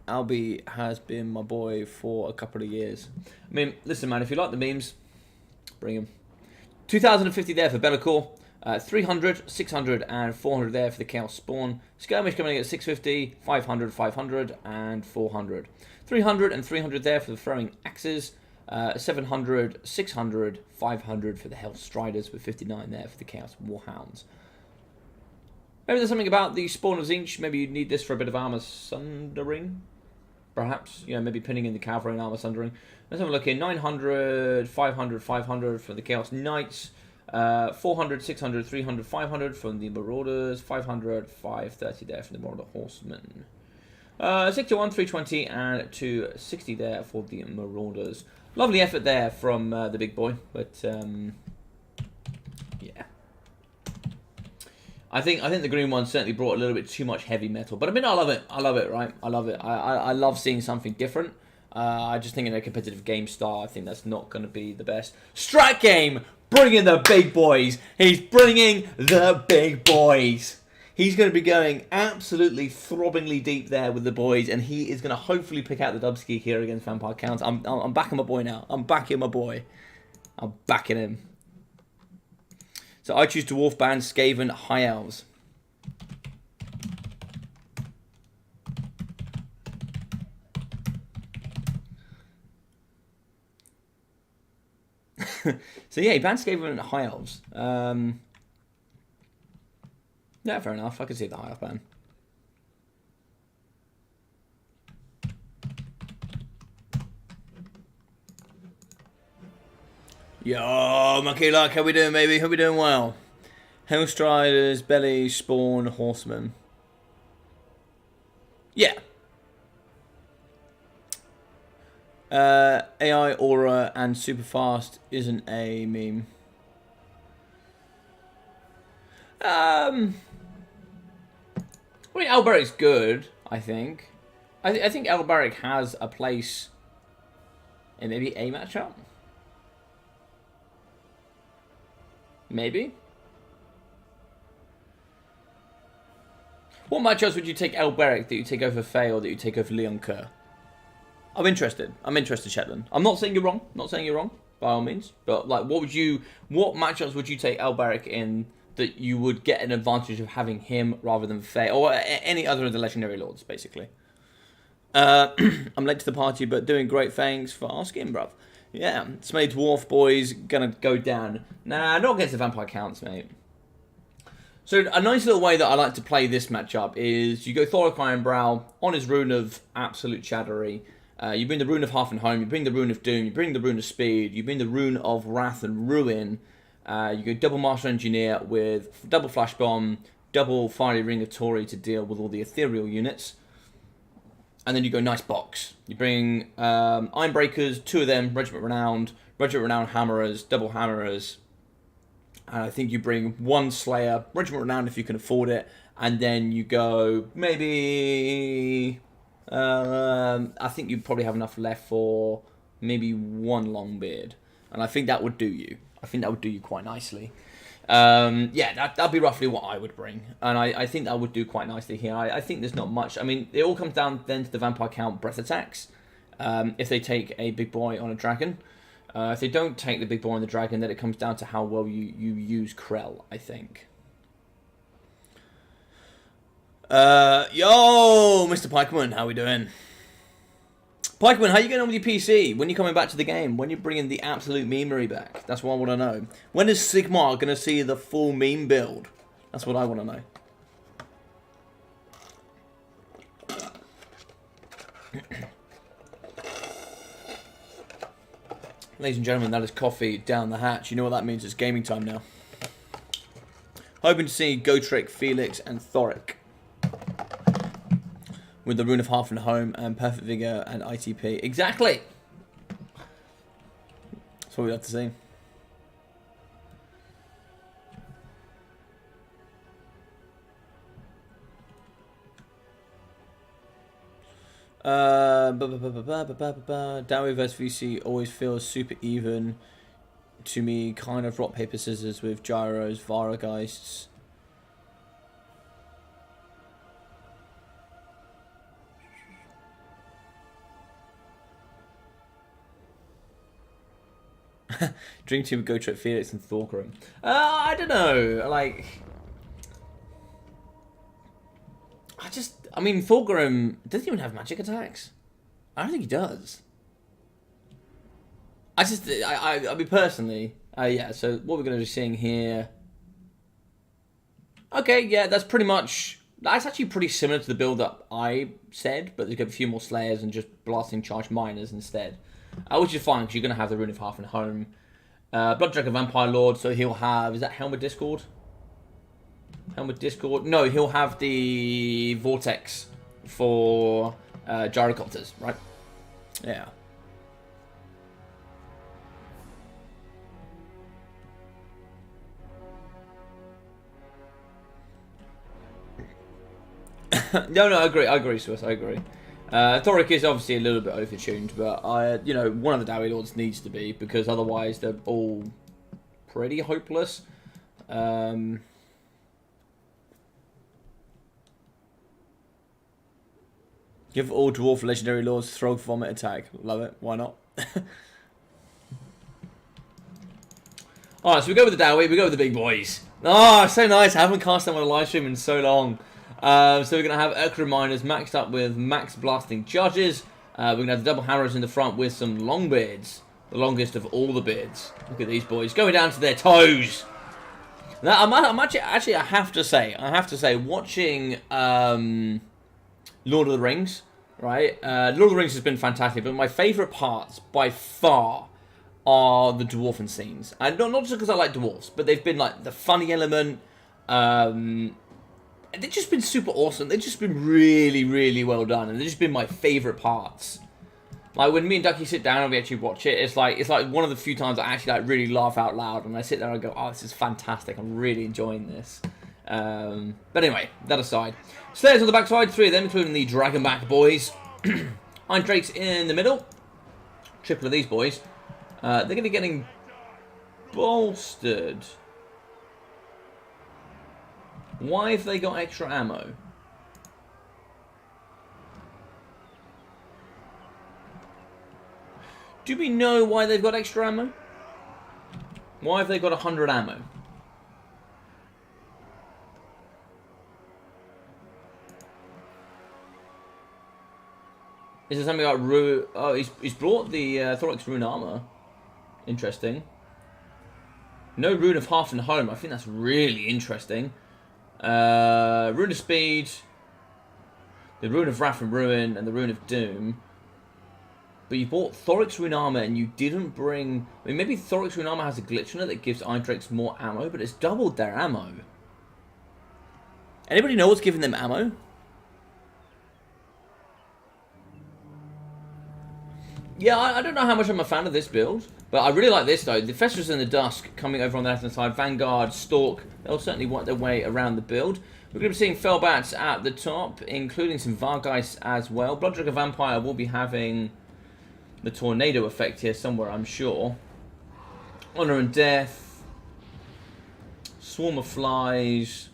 Albie has been my boy for a couple of years. I mean, listen, man, if you like the memes, bring them. 2,050 there for Bellacore. 300, 600, and 400 there for the Chaos Spawn. Skirmish coming in at 650, 500, 500, and 400. 300 and 300 there for the Throwing Axes. 700, 600, 500 for the Hell Striders, with 59 there for the Chaos Warhounds. Maybe there's something about the Spawn of Zinch. Maybe you need this for a bit of armor sundering. Perhaps, you know, maybe pinning in the cavalry and armor sundering. Let's have a look here. 900, 500, 500 for the Chaos Knights. 400, 600, 300, 500 from the Marauders. 500, 530 there from the Marauder Horsemen. 61, 320, and 260 there for the Marauders. Lovely effort there from the big boy, but yeah. I think the green one certainly brought a little bit too much heavy metal, but I mean, I love it, right? I love it. I love seeing something different. I just think in a competitive game style, I think that's not going to be the best. Strat game, bringing the big boys. He's bringing the big boys. He's going to be going absolutely throbbingly deep there with the boys, and he is going to hopefully pick out the Dubski here against Vampire Counts. I'm backing my boy now. I'm backing my boy. I'm backing him. So I choose Dwarf Band, Skaven, High Elves. So yeah, he banned Skaven and High Elves. Yeah, fair enough. I can see the High Elf ban. Yo, Monkey Luck, how we doing, baby? Hope we doing well. Hellstriders, Belly, Spawn, Horsemen. Yeah. AI, Aura, and Super Fast isn't a meme. I mean, Alberic's good, I think. I think Alberic has a place in maybe a matchup. Maybe. What matchups would you take Alberic that you take over Faye or that you take over Leon Kerr? I'm interested. Shetland. I'm not saying you're wrong. By all means. But like, what matchups would you take Alberic in that you would get an advantage of having him rather than Faye or any other of the legendary lords, basically? I'm late to the party, but doing great. Thanks for asking, bruv. Yeah, Smelly Dwarf boys gonna go down. Nah, not against the Vampire Counts, mate. So a nice little way that I like to play this matchup is you go Thoric Ironbrow on his rune of Absolute Chattery. You bring the rune of Hearth and Home, you bring the rune of Doom, you bring the rune of Speed, you bring the rune of Wrath and Ruin. You go double Master Engineer with double Flash Bomb, double Fiery Ring of Tory to deal with all the ethereal units. And then you go nice box. You bring Ironbreakers, 2 of them, Regiment Renowned Hammerers, double Hammerers. And I think you bring 1 Slayer, Regiment Renowned if you can afford it. And then you go maybe... I think you probably have enough left for maybe 1 Longbeard. And I think that would do you. I think that would do you quite nicely. Yeah, that'd be roughly what I would bring. And I think that would do quite nicely here. I think there's not much. I mean, it all comes down then to the Vampire Count breath attacks. If they take a big boy on a dragon. If they don't take the big boy on the dragon, then it comes down to how well you use Krell, I think. Yo, Mr. Pikeman, how we doing? Pikeman, how you getting on with your PC? When you coming back to the game? When you bringing the absolute memery back? That's what I want to know. When is Sigmar going to see the full meme build? That's what I want to know. Ladies and gentlemen, that is coffee down the hatch. You know what that means? It's gaming time now. Hoping to see Gotrek, Felix, and Thoric. With the Rune of Half and Home and Perfect Vigor and ITP. Exactly! That's what we have to see. Dowie vs VC always feels super even to me, kind of rock, paper, scissors with gyros, Varageists. Dream Team would go trip Felix and Thorgrim. I don't know. Like, I mean, Thorgrim doesn't even have magic attacks. I don't think he does. I mean, personally, yeah. So what we're going to be seeing here. Okay, yeah, that's actually pretty similar to the build that I said, but there's going to be a few more Slayers and just blasting charged miners instead. Which is fine, because you're going to have the Rune of Half and Home. Blood Dragon Vampire Lord, so he'll have... Is that Helm of Discord? Helm of Discord? No, he'll have the Vortex for Gyrocopters, right? Yeah. No, I agree, Swiss, I agree. Thoric is obviously a little bit overtuned, but you know, one of the Dowie Lords needs to be, because otherwise they're all pretty hopeless. Give all Dwarf Legendary Lords Throg Vomit attack. Love it. Why not? Alright, so we go with the Dowie, we go with the big boys. Oh, so nice. I haven't cast them on a live stream in so long. So we're going to have Urkra Miners maxed up with max blasting judges. We're going to have the double hammers in the front with some long beards. The longest of all the beards. Look at these boys going down to their toes. Now, I'm actually, I have to say, watching Lord of the Rings, right? Lord of the Rings has been fantastic, but my favourite parts, by far, are the dwarven scenes. And not just because I like dwarves, but they've been like the funny element. They've just been super awesome. They've just been really, really well done, and they've just been my favourite parts. Like when me and Ducky sit down and we actually watch it, it's like one of the few times I actually like really laugh out loud, and I sit there and I go, "Oh, this is fantastic! I'm really enjoying this." But anyway, that aside, Slayers on the backside, 3 of them, including the Dragonback boys. Iron Drakes in the middle. Triple of these boys. They're going to be getting bolstered. Why have they got extra ammo? Do we know why they've got extra ammo? Why have they got 100 ammo? Is there something about Rune? Oh, he's brought the Thoric's Rune Armor. Interesting. No Rune of Half and Home. I think that's really interesting. Rune of Speed, the Rune of Wrath and Ruin, and the Rune of Doom. But you bought Thoric's Rune Armor and you didn't bring... I mean, maybe Thoric's Rune Armor has a glitch in it that gives Iron Drakes more ammo, but it's doubled their ammo. Anybody know what's giving them ammo? Yeah, I don't know how much I'm a fan of this build, but I really like this though. The Festivals in the Dusk coming over on the left-hand side, Vanguard, Stalk, they'll certainly work their way around the build. We're going to be seeing Fellbats at the top, including some Vargeists as well. Blood Dragon Vampire will be having the Tornado effect here somewhere, I'm sure. Honor and Death, Swarm of Flies,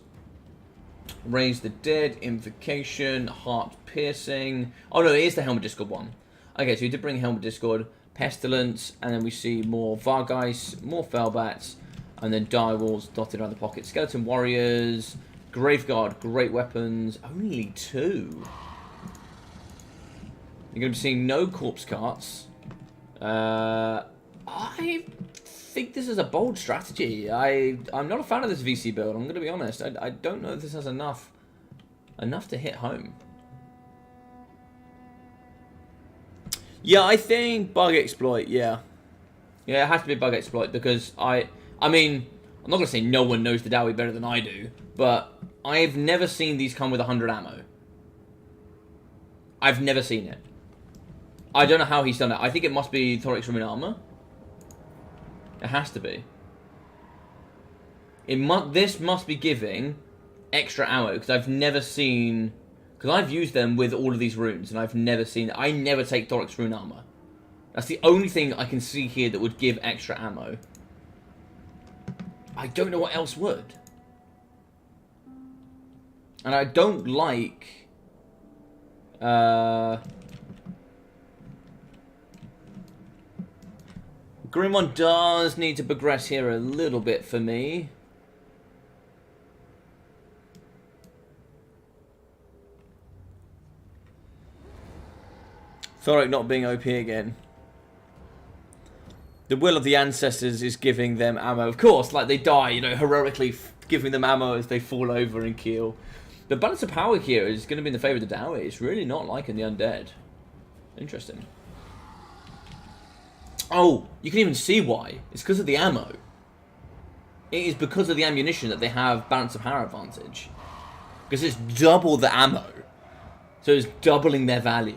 Raise the Dead, Invocation, Heart Piercing. Oh no, it is the Helmet Discord one. Okay, so we did bring Helmet Discord, Pestilence, and then we see more Vargeists, more Fellbats, and then Direwolves dotted around the pocket. Skeleton Warriors, Graveguard, Great Weapons, only 2. You're going to be seeing no corpse carts. I think this is a bold strategy. I'm not a fan of this VC build. I'm going to be honest. I don't know if this has enough to hit home. Yeah, I think bug exploit. Yeah, it has to be bug exploit because I mean, I'm not going to say no one knows the Dowie better than I do, but I've never seen these come with 100 ammo. I've never seen it. I don't know how he's done it. I think it must be Thorax Ruin Armor. It has to be. This must be giving extra ammo, because I've never seen... Because I've used them with all of these runes, and I've never seen... I never take Thorax Ruin Armor. That's the only thing I can see here that would give extra ammo. I don't know what else would. And I don't like... Grimon does need to progress here a little bit for me. Thoric not being OP again. The will of the ancestors is giving them ammo. Of course, like they die, you know, heroically giving them ammo as they fall over and kill. The balance of power here is going to be in the favour of the Dowie. It's really not liking the undead. Interesting. Oh, you can even see why. It's because of the ammo. It is because of the ammunition that they have balance of power advantage. Because it's double the ammo. So it's doubling their value.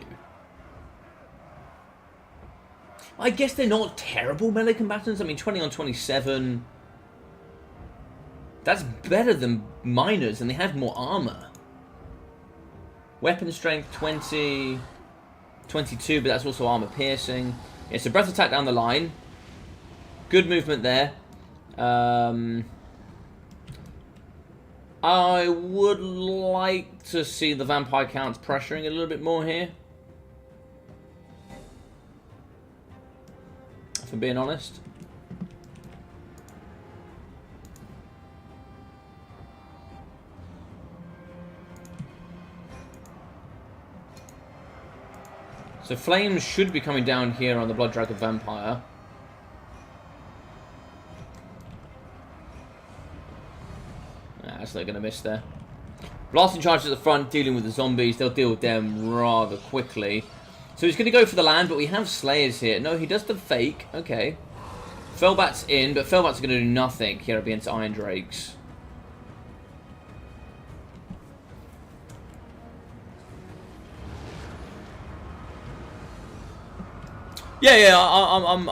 I guess they're not terrible melee combatants. I mean, 20 on 27... That's better than miners, and they have more armor. Weapon strength, 20... 22, but that's also armor piercing. Yeah, so breath attack down the line. Good movement there. I would like to see the vampire counts pressuring a little bit more here. If I'm being honest. So flames should be coming down here on the Blood Dragon Vampire. That's not going to miss there. Blasting charge at the front, dealing with the zombies. They'll deal with them rather quickly. So he's going to go for the land, but we have Slayers here. No, he does the fake. Okay. Fellbat's in, but Fellbat's going to do nothing here against Iron Drakes. Yeah, I'm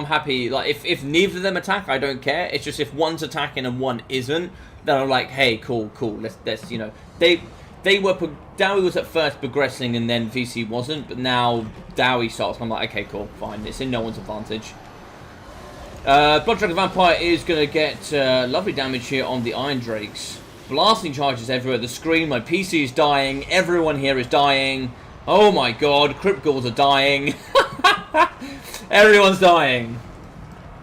happy. Like, if neither of them attack, I don't care. It's just if one's attacking and one isn't, then I'm like, hey, cool. Let's you know, Dowie was at first progressing and then VC wasn't, but now Dowie starts. I'm like, okay, cool, fine. It's in no one's advantage. Blood Dragon Vampire is gonna get lovely damage here on the Iron Drakes. Blasting charges everywhere. The screen, my PC is dying. Everyone here is dying. Oh my god, Crypt Ghouls are dying. Everyone's dying.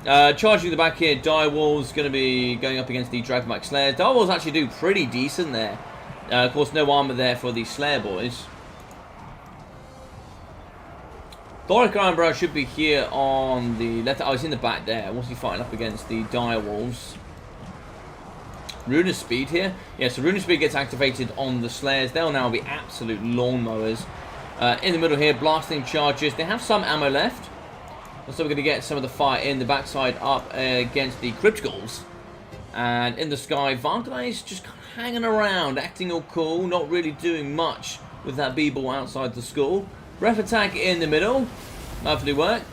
Charging the back here, Direwolf's going to be going up against the Dragonback Slayers. Direwolves actually do pretty decent there. Of course, no armor there for the Slayer boys. Thoric Ironbrow should be here on the left. Oh, he's in the back there. What's he fighting up against? The Direwolves. Ruinous Speed here. Yeah, so Ruinous Speed gets activated on the Slayers. They'll now be absolute lawnmowers. In the middle here, blasting charges. They have some ammo left. So we're going to get some of the fire in the backside up against the Crypt Ghouls. And in the sky, Vargai's just kind of hanging around, acting all cool, not really doing much with that B-ball outside the skull. Ref attack in the middle. Lovely work.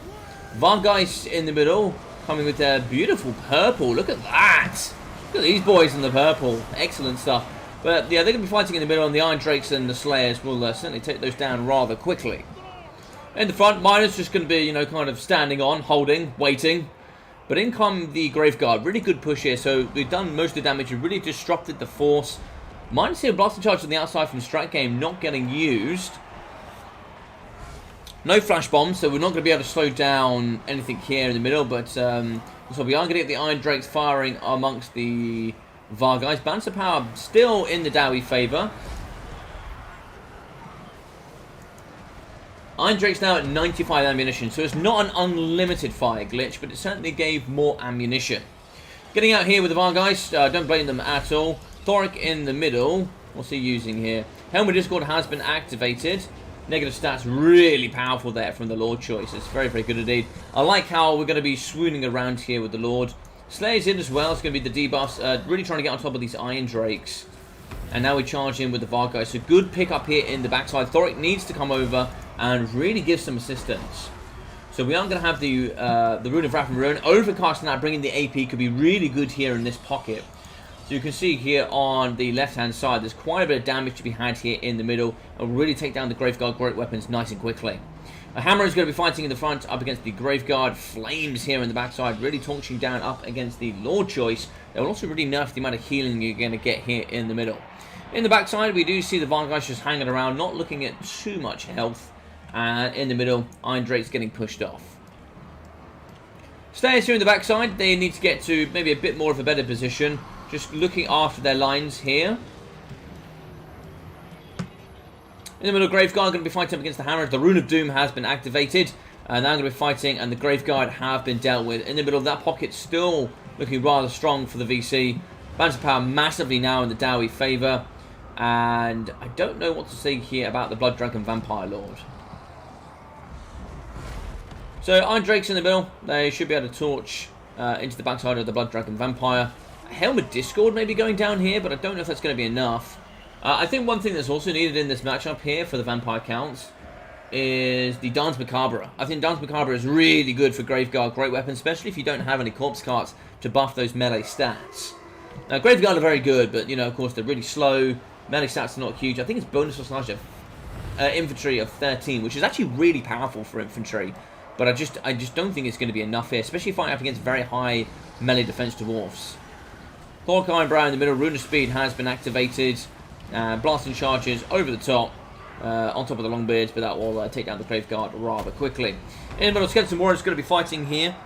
Vargai's in the middle, coming with their beautiful purple. Look at that. Look at these boys in the purple. Excellent stuff. But yeah, they're going to be fighting in the middle, and the Iron Drakes and the Slayers will certainly take those down rather quickly. In the front, Miner's just going to be, you know, kind of standing on, holding, waiting. But in come the Graveguard. Really good push here. So we've done most of the damage. We've really disrupted the force. Miner's here, blasting charge on the outside from Strat Game, not getting used. No flash bombs, so we're not going to be able to slow down anything here in the middle. But so we are going to get the Iron Drakes firing amongst the Vargais. Balance of power still in the Dowie favour. Iron Drake's now at 95 ammunition, so it's not an unlimited fire glitch, but it certainly gave more ammunition. Getting out here with the Vargeist, don't blame them at all. Thoric in the middle. What's he using here? Helmet Discord has been activated. Negative stats really powerful there from the Lord choice. It's very, very good indeed. I like how we're going to be swooning around here with the Lord. Slayer's in as well. It's going to be the debuffs. Really trying to get on top of these Iron Drakes. And now we charge in with the Vargeist. So good pick up here in the backside. Thoric needs to come over and really give some assistance. So we aren't going to have the Rune of Wrath and Ruin. Overcast now bringing the AP could be really good here in this pocket. So you can see here on the left-hand side, there's quite a bit of damage to be had here in the middle. And really take down the Graveguard great weapons nice and quickly. A Hammer is going to be fighting in the front up against the Graveguard. Flames here in the backside, really torching down up against the Lord choice. They will also really nerf the amount of healing you're going to get here in the middle. In the backside, we do see the Vargeist just hanging around, not looking at too much health. And in the middle, Iron Drake's getting pushed off. Stayers here in the backside, they need to get to maybe a bit more of a better position. Just looking after their lines here. In the middle, Graveguard going to be fighting up against the Hammer. The Rune of Doom has been activated. And now going to be fighting, and the Graveguard have been dealt with. In the middle of that pocket, still looking rather strong for the VC. Banter power massively now in the Dowie favour. And I don't know what to say here about the Blood Dragon Vampire Lord. So Iron Drake's in the middle. They should be able to torch into the backside of the Blood Dragon Vampire. Helmet Discord maybe going down here, but I don't know if that's going to be enough. I think one thing that's also needed in this matchup here for the Vampire counts is the Dance Macabre. I think Dance Macabre is really good for Graveguard great weapon, especially if you don't have any corpse carts to buff those melee stats. Now Graveguard are very good, but you know, of course, they're really slow. Melee stats are not huge. I think it's bonus or slash infantry of 13, which is actually really powerful for infantry. But I just don't think it's going to be enough here, especially fighting up against very high melee defense dwarfs. Thoric Ironbrow in the middle. Rune of Speed has been activated. Blasting charges over the top, on top of the Longbeards, but that will take down the Graveguard rather quickly. In the middle, Skeleton Warrior is going to be fighting here.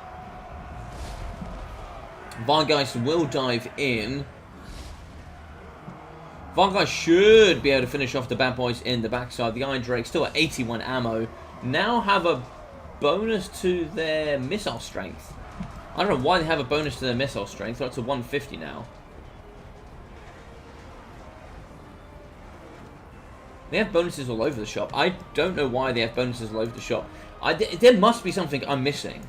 Vargeist will dive in. Vargeist should be able to finish off the bad boys in the backside. The Iron Drake still at 81 ammo. Now have a bonus to their missile strength. I don't know why they have a bonus to their missile strength. They're up to 150 now. They have bonuses all over the shop. I don't know why they have bonuses all over the shop. There must be something I'm missing.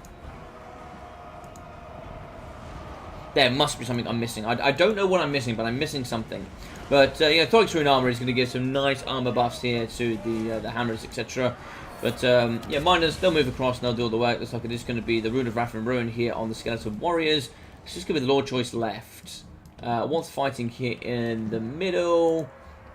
There must be something I'm missing. I don't know what I'm missing, but I'm missing something. But, yeah, Thoric's Rune Armor is going to give some nice armor buffs here to the hammers, etc. But, yeah, miners, they'll move across and they'll do all the work. Looks like it is going to be the Rune of Wrath and Ruin here on the Skeleton Warriors. It's just going to be the Lord Choice left. What's fighting here in the middle?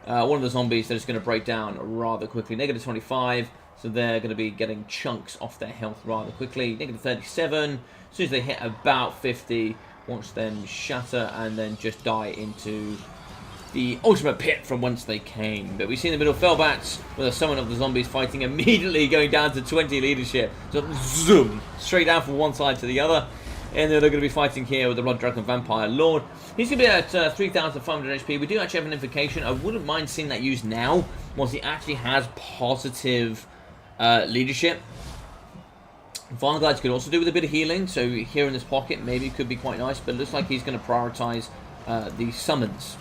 One of the zombies that is going to break down rather quickly. Negative 25, so they're going to be getting chunks off their health rather quickly. Negative 37, as soon as they hit about 50, watch them shatter and then just die into the ultimate pit from whence they came. But we see in the middle Fellbats with a summon of the zombies fighting, immediately going down to 20 leadership. So zoom, straight down from one side to the other. And then they're going to be fighting here with the Blood Dragon Vampire Lord. He's going to be at 3,500 HP. We do actually have an invocation. I wouldn't mind seeing that used now, once he actually has positive leadership. Vanguards could also do with a bit of healing, so here in this pocket maybe it could be quite nice, but it looks like he's going to prioritize the summons.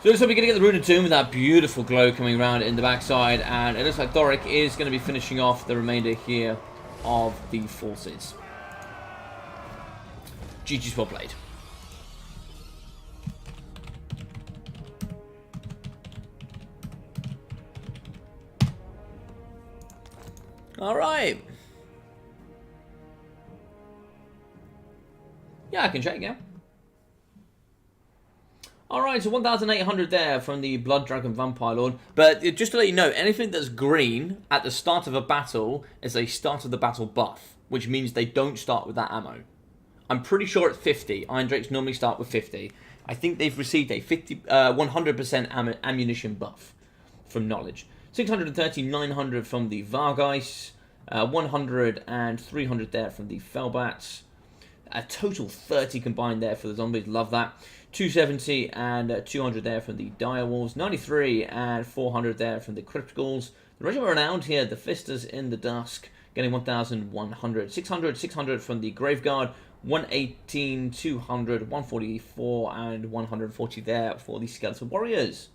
So it looks like we're going to get the Rune of Doom with that beautiful glow coming around in the backside, and it looks like Thoric is going to be finishing off the remainder here of the forces. GG's well played. Alright. Yeah, I can check, yeah. Alright, so 1,800 there from the Blood Dragon Vampire Lord. But just to let you know, anything that's green at the start of a battle is a start of the battle buff, which means they don't start with that ammo. I'm pretty sure it's 50. Iron Drakes normally start with 50. I think they've received a 100% ammunition buff from Knowledge. 630, 900 from the Vargeist. 100 and 300 there from the Fellbats. A total 30 combined there for the zombies. Love that. 270 and 200 there from the Direwolves. 93 and 400 there from the Crypticals. The Regiment Renowned here, the Fisters in the Dusk, getting 1,100. 600, 600 from the Graveguard, 118, 200, 144, and 140 there for the Skeleton Warriors.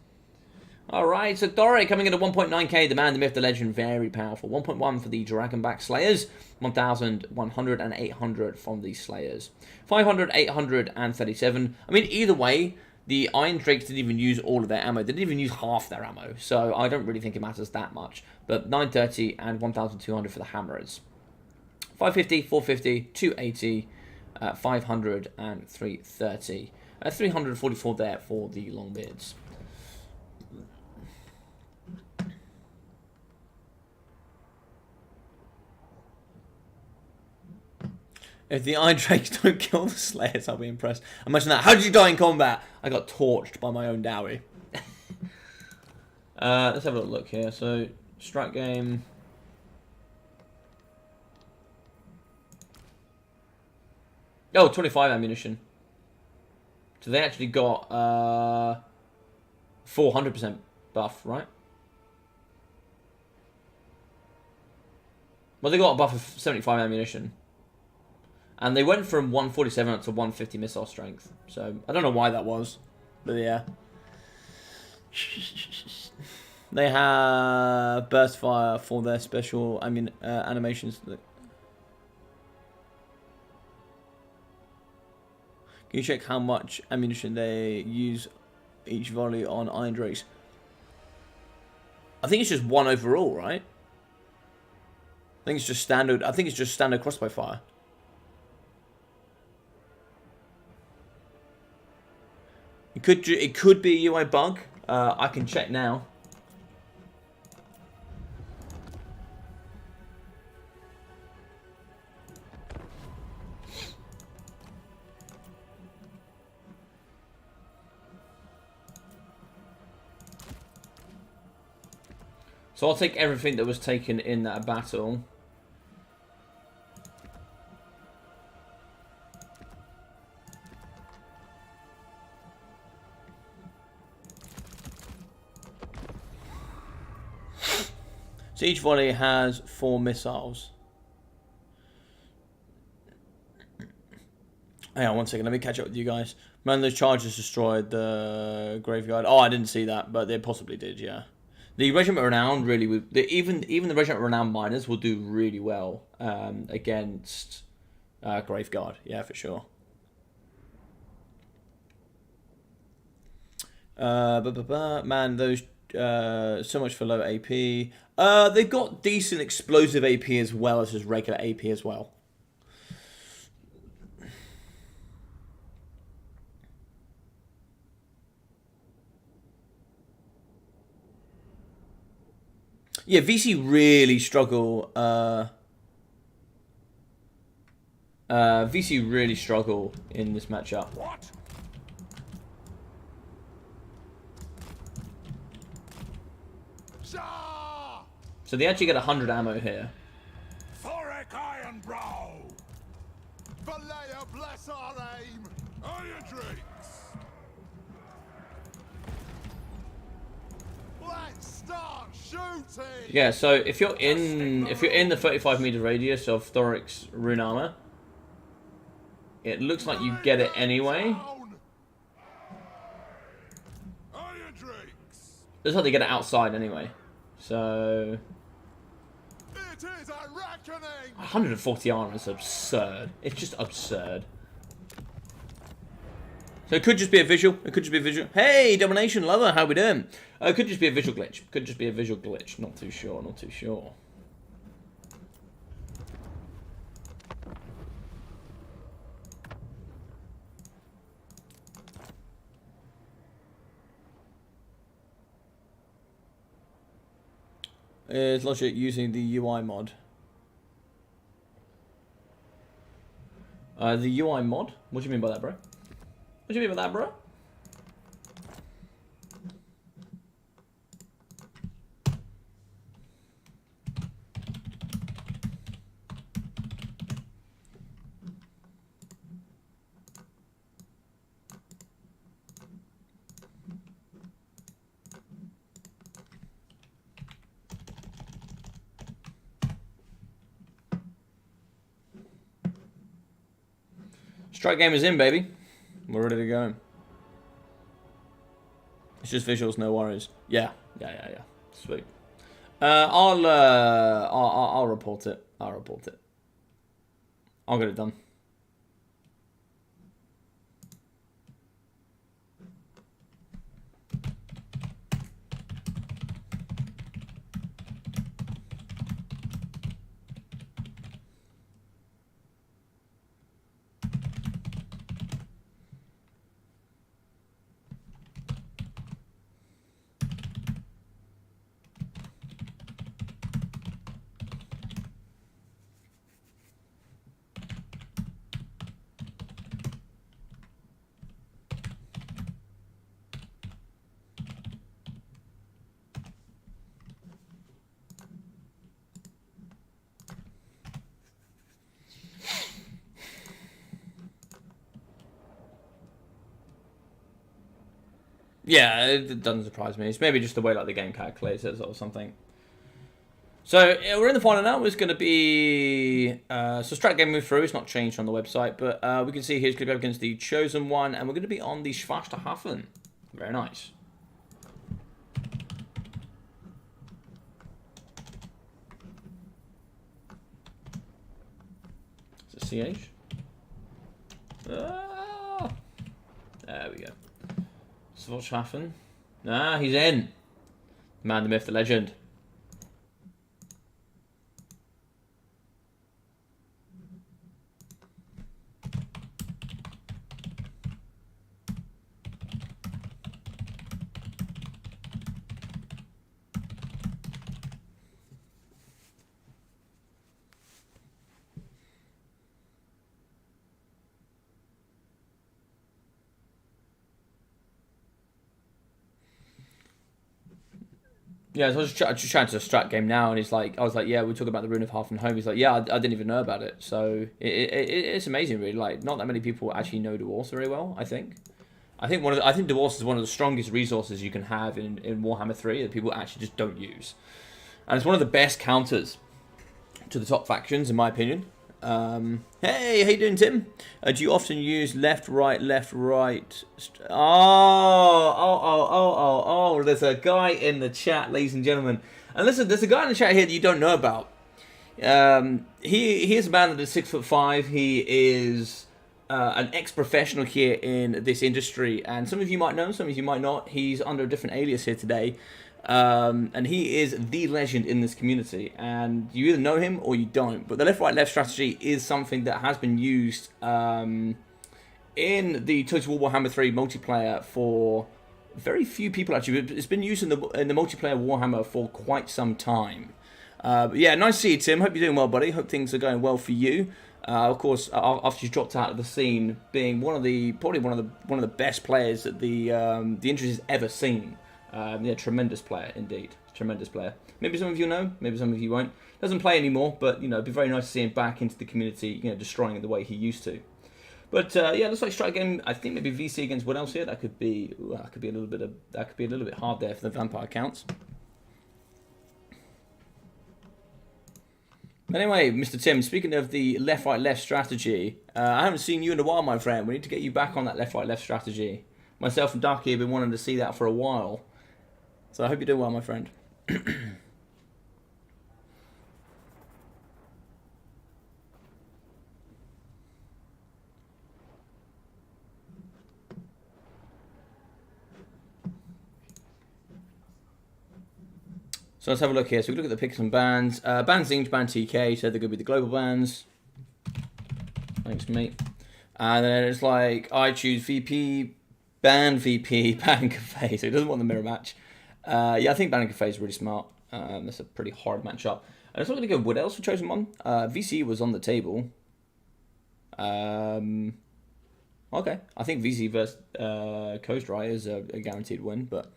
Alright, so Dore coming in at 1.9k, the man, the myth, the legend, very powerful. 1.1 for the Dragonback Slayers, 1,100 and 800 from the Slayers. 500, 800, and 37. I mean, either way, the Iron Drakes didn't even use all of their ammo. They didn't even use half their ammo, so I don't really think it matters that much. But 930 and 1,200 for the Hammerers. 550, 450, 280, 500, and 330. 344 there for the Longbeards. If the Iron Drakes don't kill the Slayers, I'll be impressed. Imagine that. How did you die in combat? I got torched by my own Dowie. Let's have a little look here. So, strat game. Oh, 25 ammunition. So they actually got 400% buff, right? Well, they got a buff of 75 ammunition. And they went from 147 up to 150 missile strength. So, I don't know why that was. But yeah. They have burst fire for their special, animations. Can you check how much ammunition they use each volley on Iron Drakes? I think it's just one overall, right? I think it's just standard crossbow fire. It could be a UI bug. I can check now. So I'll take everything that was taken in that battle. So each volley has 4 missiles. Hang on one second, let me catch up with you guys. Man, those charges destroyed the graveyard. Oh, I didn't see that, but they possibly did, yeah. The Regiment Renowned really would... Even the Regiment Renowned miners will do really well against Graveguard. Yeah, for sure. Man, those... so much for low AP. They've got decent explosive AP as well as just regular AP as well. Yeah, VC really struggle. VC really struggle in this matchup. What? So they actually get 100 ammo here. Thoric Iron Brow! Valleya bless our aim! Iron Drakes! Let's start shooting! Yeah, so if you're in the 35-meter radius of Thoric's rune armor, it looks like you get it anyway. Iron Drakes! Looks like they get it outside anyway. So It is a reckoning! 140 armor is absurd. It's just absurd. So it could just be a visual. It could just be a visual. Hey, Domination Lover, how we doing? It could just be a visual glitch. Could just be a visual glitch. Not too sure. Not too sure. Is Logic using the UI mod? The UI mod? What do you mean by that, bro? What do you mean by that, bro? Strike game is in, baby. We're ready to go. It's just visuals, no worries. Yeah. Sweet. I'll report it. I'll report it. I'll get it done. Yeah, it doesn't surprise me. It's maybe just the way like the game calculates it or something. So we're in the final now. It's going to be so strat game move through. It's not changed on the website, but we can see here it's going to be up against the Chosen One, and we're going to be on the Schwarsterhafen. Very nice. Is it CH? Ah, there we go. Schwarsterhafen. Ah, he's in. Man, the myth, the legend. Yeah, so I was just trying to strat game now, and he's like, I was like, yeah, we're talking about the Rune of Half and Home. He's like, yeah, I didn't even know about it. So it's amazing, really. Like, not that many people actually know Dwarfs very well. I think Dwarfs is one of the strongest resources you can have in Warhammer 3 that people actually just don't use, and it's one of the best counters to the top factions, in my opinion. Hey, how you doing, Tim? Do you often use left, right? Oh, there's a guy in the chat, ladies and gentlemen. And listen, there's a guy in the chat here that you don't know about. He is a man that is 6'5". He is an ex-professional here in this industry, and some of you might know him, some of you might not. He's under a different alias here today. And he is the legend in this community, and you either know him or you don't. But the left strategy is something that has been used in the Total War Warhammer 3 multiplayer for very few people, actually. It's been used in the multiplayer Warhammer for quite some time. But yeah, nice to see you, Tim. Hope you're doing well, buddy. Hope things are going well for you. Of course, after you dropped out of the scene, being probably one of the best players that the industry has ever seen. Yeah, tremendous player indeed. Tremendous player. Maybe some of you know, maybe some of you won't. Doesn't play anymore, but it'd be very nice to see him back into the community, destroying it the way he used to. But yeah, looks like strike game. I think maybe VC against what else here? That could be a little bit hard there for the vampire counts. Anyway, Mr. Tim, speaking of the left strategy, I haven't seen you in a while, my friend. We need to get you back on that left strategy. Myself and Darky have been wanting to see that for a while. So I hope you're doing well, my friend. So let's have a look here. So we look at the picks and bans. Bans Zinch, ban TK, so they're going to be the global bans. Thanks, mate. And then it's like, I choose VP, ban VP, ban Cafe. So he doesn't want the mirror match. Yeah, I think ban Cafe is really smart. That's a pretty hard matchup. And it's not going to go Wood Elves for Chosen One. VC was on the table. Okay. I think VC versus Coast Rider is a guaranteed win, but...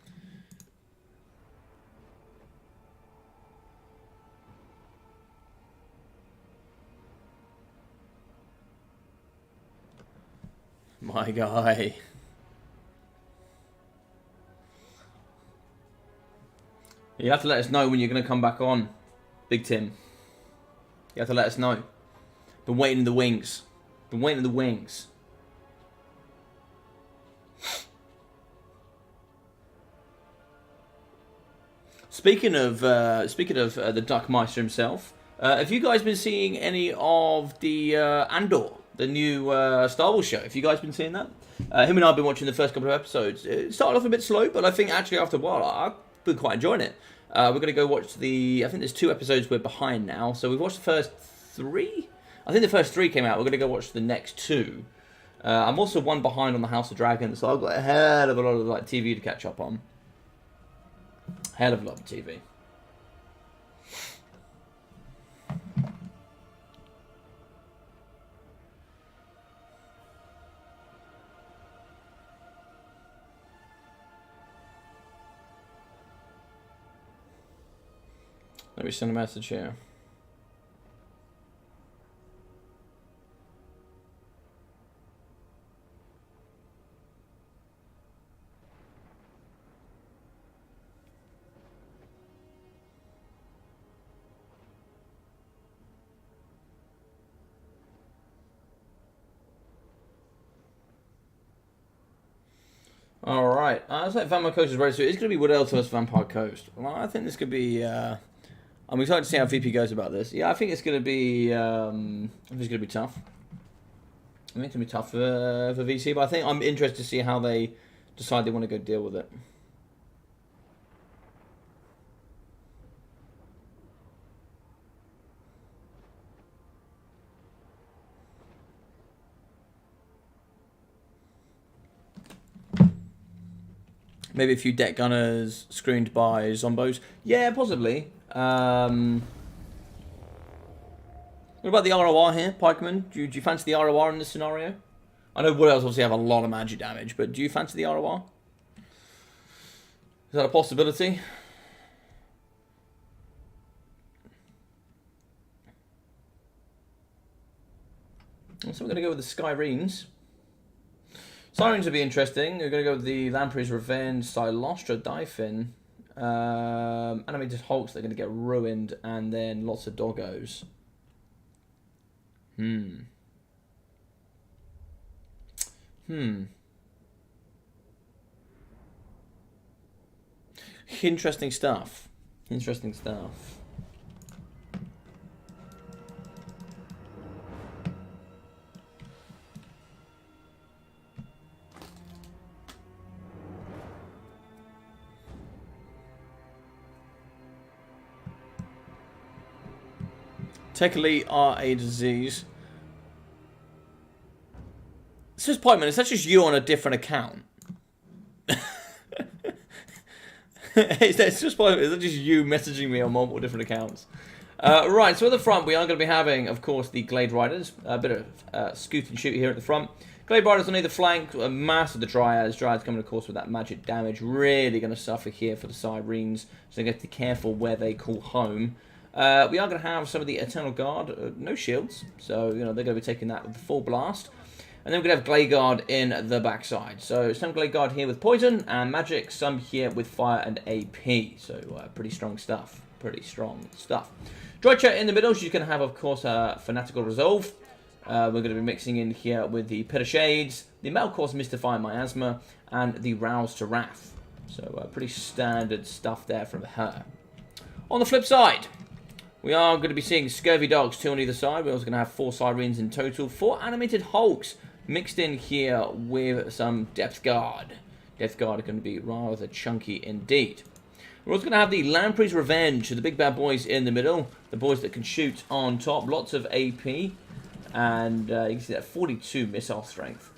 My guy. You have to let us know when you're going to come back on, Big Tim. You have to let us know. Been waiting in the wings. Been waiting in the wings. Speaking of the Duckmeister himself, have you guys been seeing any of the Andor, the new Star Wars show? Have you guys been seeing that? Him and I have been watching the first couple of episodes. It started off a bit slow, but I think actually after a while I've been quite enjoying it. We're going to go watch I think there's 2 episodes we're behind now, so we've watched the first 3? I think the first 3 came out. We're going to go watch the next 2. I'm also 1 behind on the House of Dragons, so I've got a hell of a lot of like TV to catch up on. Hell of a lot of TV. Let me send a message here. Alright, it's like Vampire Coast is ready, so it's going to be Wood Elves vs Vampire Coast. Well, I think this could be, I'm excited to see how VP goes about this. Yeah, I think it's going to be, I think it's going to be tough. I think it's going to be tough for VC, but I think I'm interested to see how they decide they want to go deal with it. Maybe a few deck gunners screened by zombos. Yeah, possibly. What about the ROR here, Pikeman? Do you fancy the ROR in this scenario? I know Wood Elves obviously have a lot of magic damage, but do you fancy the ROR? Is that a possibility? So we're going to go with the Skyrenes. Sirens would be interesting. We're going to go with the Lamprey's Revenge, Silostra, Dyfin, Animated Hulks, they're going to get ruined, and then lots of doggos. Interesting stuff. Interesting stuff. Technically are a disease. This is Pikeman, is that just you on a different account? Is that just you messaging me on multiple different accounts? Right, so at the front we are going to be having, of course, the Glade Riders. A bit of scoot and shoot here at the front. Glade Riders on either flank, a mass of the Dryads. Dryads coming, of course, with that magic damage. Really going to suffer here for the Sirens, so you have to be careful where they call home. We are going to have some of the Eternal Guard, no shields, so you know they're going to be taking that with the full blast. And then we're going to have Glade Guard in the backside. So some Glade Guard here with poison and magic, some here with fire and AP. So pretty strong stuff. Pretty strong stuff. Droidchat in the middle, she's going to have, of course, Fanatical Resolve. We're going to be mixing in here with the Pit of Shades, the Metal Course Mystify Miasma, and the Rouse to Wrath. So pretty standard stuff there from her. On the flip side, we are going to be seeing Scurvy Dogs, 2 on either side. We're also going to have 4 Sirens in total. 4 Animated Hulks mixed in here with some Depth Guard. Depth Guard are going to be rather chunky indeed. We're also going to have the Lamprey's Revenge, the big bad boys in the middle. The boys that can shoot on top. Lots of AP. And you can see that 42 missile strength.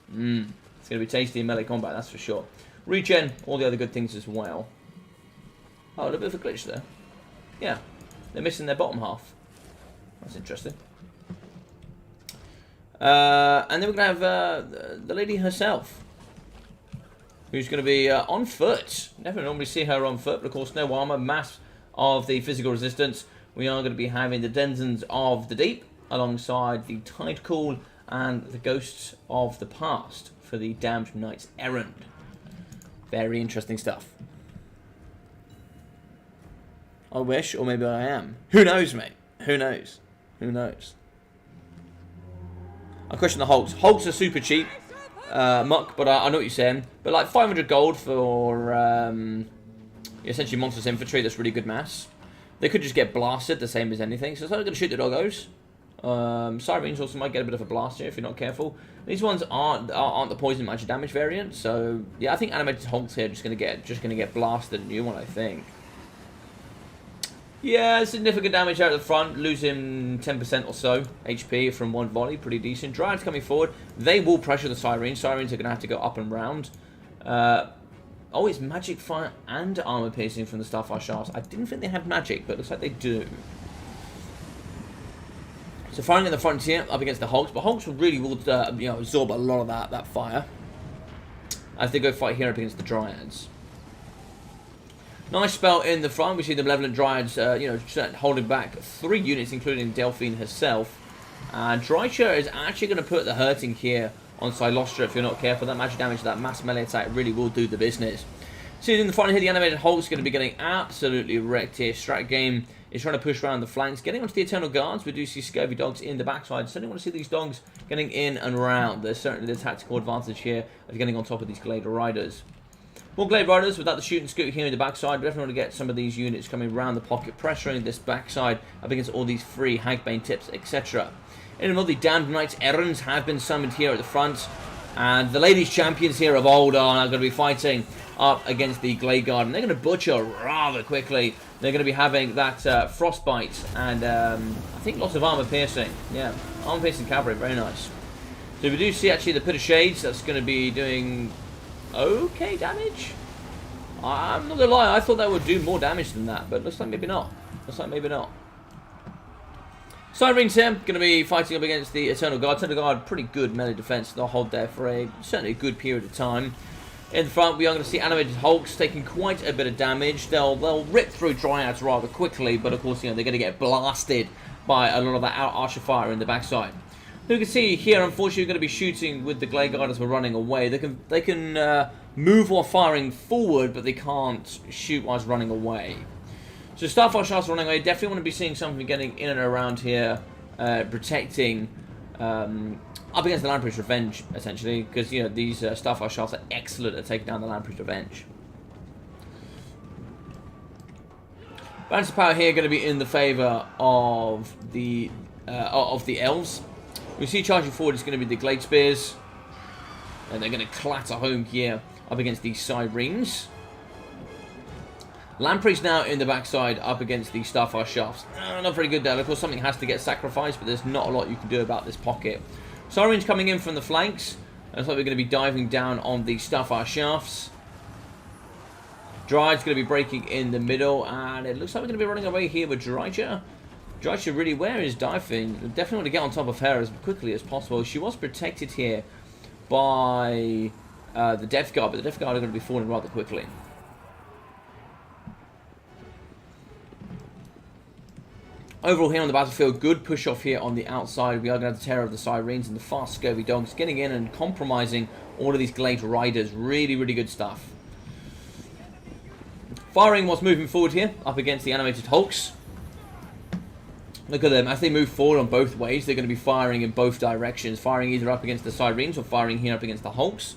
It's going to be tasty in melee combat, that's for sure. Regen, all the other good things as well. Oh, a little bit of a glitch there. Yeah. They're missing their bottom half. That's interesting. And then we're going to have the lady herself, who's going to be on foot. Never normally see her on foot, but of course no armor, mass of the physical resistance. We are going to be having the Denizens of the Deep, alongside the Tidecool and the Ghosts of the Past for the Damned Knight's Errand. Very interesting stuff. I wish, or maybe I am. Who knows, mate? Who knows? Who knows? I question the Hulks. Hulks are super cheap, Muck, but I know what you're saying. But like 500 gold for, essentially monstrous infantry that's really good mass. They could just get blasted the same as anything, so it's not going to shoot the doggos. Sirens also might get a bit of a blast here if you're not careful. These ones aren't the poison magic damage variant, so yeah, I think animated hulks here are just gonna get blasted. A new one, I think. Yeah, significant damage out of the front, losing 10% or so HP from one volley, pretty decent. Dryads coming forward, they will pressure the Sirens. Sirens are gonna have to go up and round. Oh, it's magic fire and armor piercing from the Starfire Shafts. I didn't think they had magic, but it looks like they do. So firing in the frontier up against the Hulks, but Hulks really will absorb a lot of that fire as they go fight here up against the Dryads. Nice spell in the front. We see the Malevolent Dryads, holding back 3 units, including Delphine herself. And Drycha is actually going to put the hurting here on Silostra if you're not careful. That magic damage, that mass melee attack really will do the business. See in the front here, the animated Hulk's going to be getting absolutely wrecked here. Strat Game is trying to push around the flanks, getting onto the Eternal Guards. We do see scurvy dogs in the backside. Certainly want to see these dogs getting in and around. There's certainly the tactical advantage here of getting on top of these Glade Riders. More Glade Riders without the shoot and scoot here in the backside. Definitely want to get some of these units coming around the pocket, pressuring this backside up against all these free Hagbane tips, etc. In the middle, the Damned Knights Errands have been summoned here at the front. And the ladies champions here of old are now going to be fighting up against the Glade Guard. And they're going to butcher rather quickly. They're going to be having that Frostbite and I think lots of armor piercing. Yeah, armor piercing cavalry, very nice. So we do see actually the Pit of Shades. That's going to be doing okay damage. I'm not going to lie, I thought that would do more damage than that. But looks like maybe not. Looks like maybe not. Sirens here, going to be fighting up against the Eternal Guard. Eternal Guard, pretty good melee defense. They'll hold there for certainly a good period of time. In the front, we are going to see animated Hulks taking quite a bit of damage. They'll rip through Dryads rather quickly, but of course, they're going to get blasted by a lot of that archer fire in the backside. You can see here, unfortunately, we're going to be shooting with the Glade Guard as we're running away. They can move while firing forward, but they can't shoot whilst running away. So Starfire Shafts running away. Definitely want to be seeing something getting in and around here, protecting up against the Lamprey's Revenge, essentially, because these Starfire Shafts are excellent at taking down the Lamprey's Revenge. Balance of power here going to be in the favour of the Elves. We see charging forward is going to be the Glade Spears, and they're going to clatter home here up against these Sirens. Lampreys now in the backside up against the Starfire Shafts. Not very good there. Of course, something has to get sacrificed, but there's not a lot you can do about this pocket. Sirens coming in from the flanks. Looks like we're going to be diving down on the Starfire Shafts. Dryad's going to be breaking in the middle, and it looks like we're going to be running away here with Drycha. Drycha really, where is diving? Definitely want to get on top of her as quickly as possible. She was protected here by the Death Guard, but the Death Guard are going to be falling rather quickly. Overall here on the battlefield, good push off here on the outside. We are going to have the terror of the Sirens and the fast scurvy dogs getting in and compromising all of these Glade Riders. Really, really good stuff. Firing was moving forward here up against the animated Hulks. Look at them. As they move forward on both ways, they're going to be firing in both directions. Firing either up against the Sirens or firing here up against the Hulks.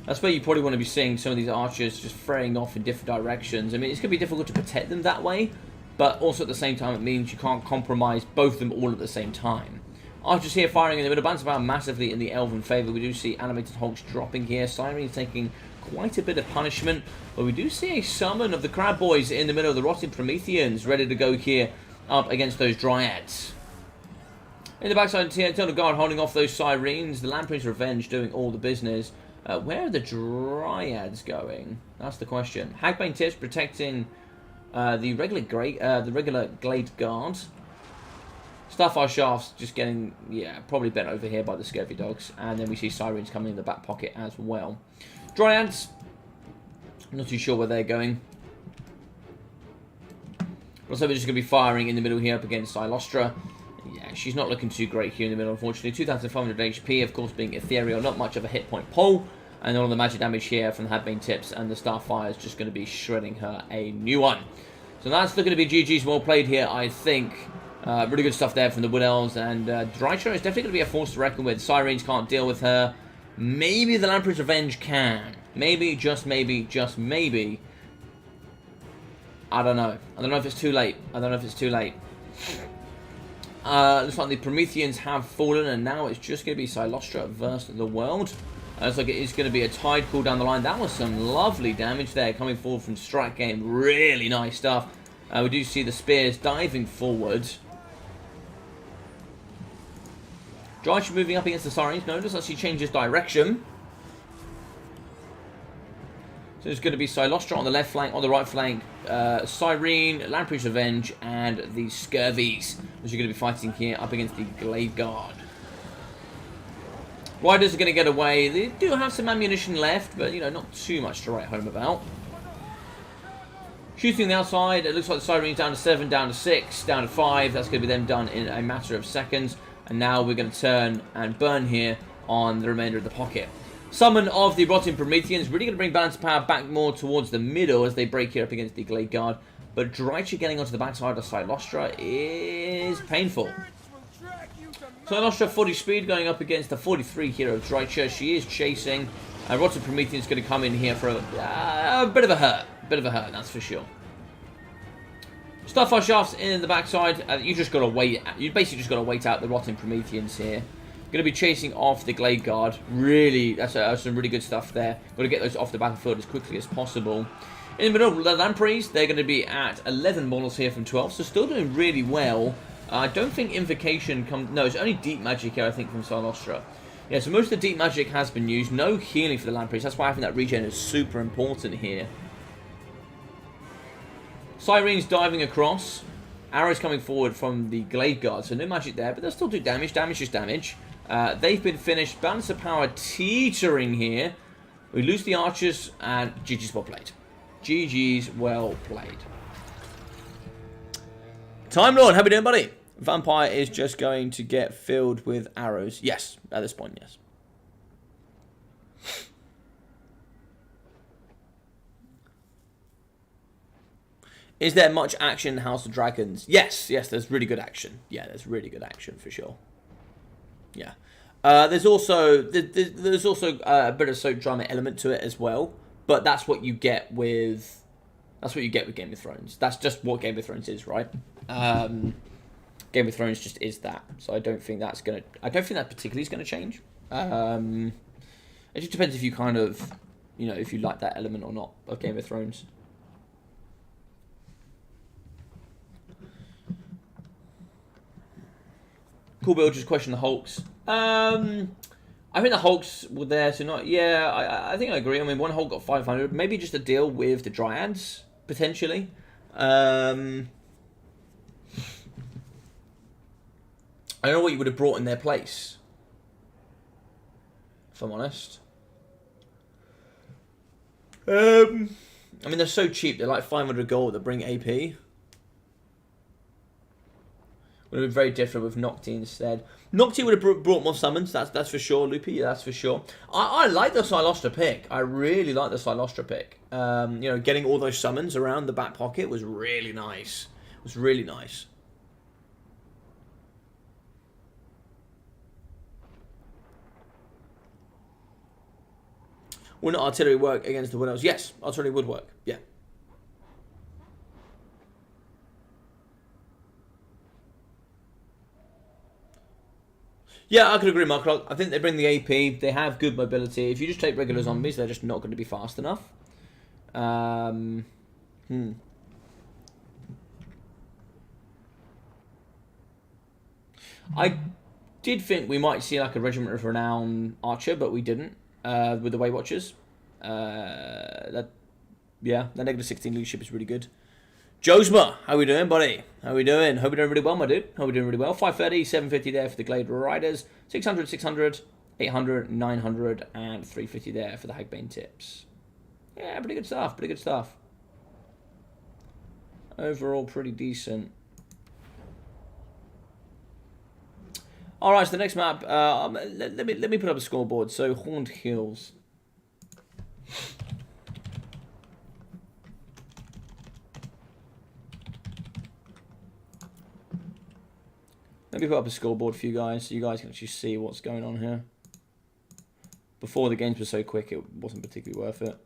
That's where you probably want to be seeing some of these archers just fraying off in different directions. I mean, it's going to be difficult to protect them that way. But also at the same time, it means you can't compromise both of them all at the same time. Archers here firing in the middle, bouncing about massively in the Elven favour. We do see animated Hulks dropping here. Sirens taking quite a bit of punishment. But we do see a summon of the Crab Boys in the middle of the Rotting Prometheans, ready to go here up against those Dryads. In the backside here, Eternal Guard holding off those Sirens. The Lamprey's Revenge doing all the business. Where are the Dryads going? That's the question. Hagbane Tips protecting the regular Glade Guard. Starfire Shafts just getting, probably bent over here by the Scurvy Dogs. And then we see Sirens coming in the back pocket as well. Dryads, not too sure where they're going. Also, we're just going to be firing in the middle here up against Silostra. Yeah, she's not looking too great here in the middle, unfortunately. 2,500 HP, of course, being ethereal, not much of a hit point pull. And all the magic damage here from the Hagbane Tips, and the Starfire is just going to be shredding her a new one. So that's looking to be GG's well played here, I think. Really good stuff there from the Wood Elves, and Drycha is definitely going to be a force to reckon with. Sirens can't deal with her. Maybe the Lamprey's Revenge can. Maybe, just maybe, just maybe. I don't know. I don't know if it's too late. I don't know if it's too late. Looks like the Prometheans have fallen, and now it's just going to be Silostra versus the world. Looks like it is going to be a tide call down the line. That was some lovely damage there coming forward from Strike Game. Really nice stuff. We do see the spears diving forward. Drycha moving up against the Sirens. No, looks like she changes direction. So it's going to be Silostra on the left flank, on the right flank, Cyrene, Lamprey's Revenge, and the Scurvies, which are going to be fighting here up against the Glade Guard. Riders are going to get away. They do have some ammunition left, but, you know, not too much to write home about. Shooting the outside, it looks like the Cyrene's down to 7, down to 6, down to 5. That's going to be them done in a matter of seconds. And now we're going to turn and burn here on the remainder of the pocket. Summon of the Rotting Prometheans, really going to bring balance of power back more towards the middle as they break here up against the Glade Guard. But Drycha getting onto the backside of Silostra is painful. Silostra 40 speed going up against the 43 here of Drycha. She is chasing. Rotting Prometheans going to come in here for a bit of a hurt. Bit of a hurt, that's for sure. Starfire Shafts in the backside. You just got to wait. You basically just got to wait out the Rotting Prometheans here. Going to be chasing off the Glade Guard. Really, that's some really good stuff there. Got to get those off the battlefield as quickly as possible. In the middle, the Lampreys, they're going to be at 11 models here from 12, so still doing really well. I don't think Invocation comes... No, it's only Deep Magic here, I think, from Silostra. Yeah, so most of the Deep Magic has been used. No healing for the Lampreys. That's why having that regen is super important here. Sirene's diving across. Arrows coming forward from the Glade Guard, so no magic there, but they'll still do damage. Damage is damage. They've been finished. Balance of power teetering here. We lose the archers, and GG's well played. GG's well played. Time Lord, how we doing, buddy? Vampire is just going to get filled with arrows. Yes, at this point, yes. Is there much action in House of Dragons? Yes, yes, there's really good action. Yeah, there's really good action for sure. Yeah. There's also a bit of soap drama element to it as well, but that's what you get with Game of Thrones. That's just what Game of Thrones is, right? Game of Thrones just is that. So I don't think that particularly is gonna change. It just depends if you kind of, you know, if you like that element or not of Game of Thrones. Cool Bill just questioned the Hulks. I think the Hulks were there to not... Yeah, I think I agree. I mean, one Hulk got 500. Maybe just a deal with the Dryads, potentially. I don't know what you would have brought in their place, if I'm honest. I mean, they're so cheap. They're like 500 gold that bring AP. Would have been very different with Nocti instead. Nocti would have brought more summons, that's for sure, Loopy, yeah, that's for sure. I like the Silostra pick. I really like the Silostra pick. You know, getting all those summons around the back pocket was really nice. It was really nice. Wouldn't artillery work against the Wood Elves? Yes, artillery would work, yeah. Yeah, I could agree, Mark. I think they bring the AP. They have good mobility. If you just take regular zombies, they're just not going to be fast enough. I did think we might see like a Regiment of Renown Archer, but we didn't with the Way Watchers. The negative 16 leadership is really good. Josma, how we doing, buddy? How we doing? Hope you're doing really well, my dude. Hope you're doing really well. 530, 750 there for the Glade Riders. 600, 600, 800, 900, and 350 there for the Hagbane Tips. Yeah, pretty good stuff. Pretty good stuff. Overall, pretty decent. All right, so the next map. Let me put up a scoreboard. So Horned Hills. Let me put up a scoreboard for you guys so you guys can actually see what's going on here. before the games were so quick, it wasn't particularly worth it.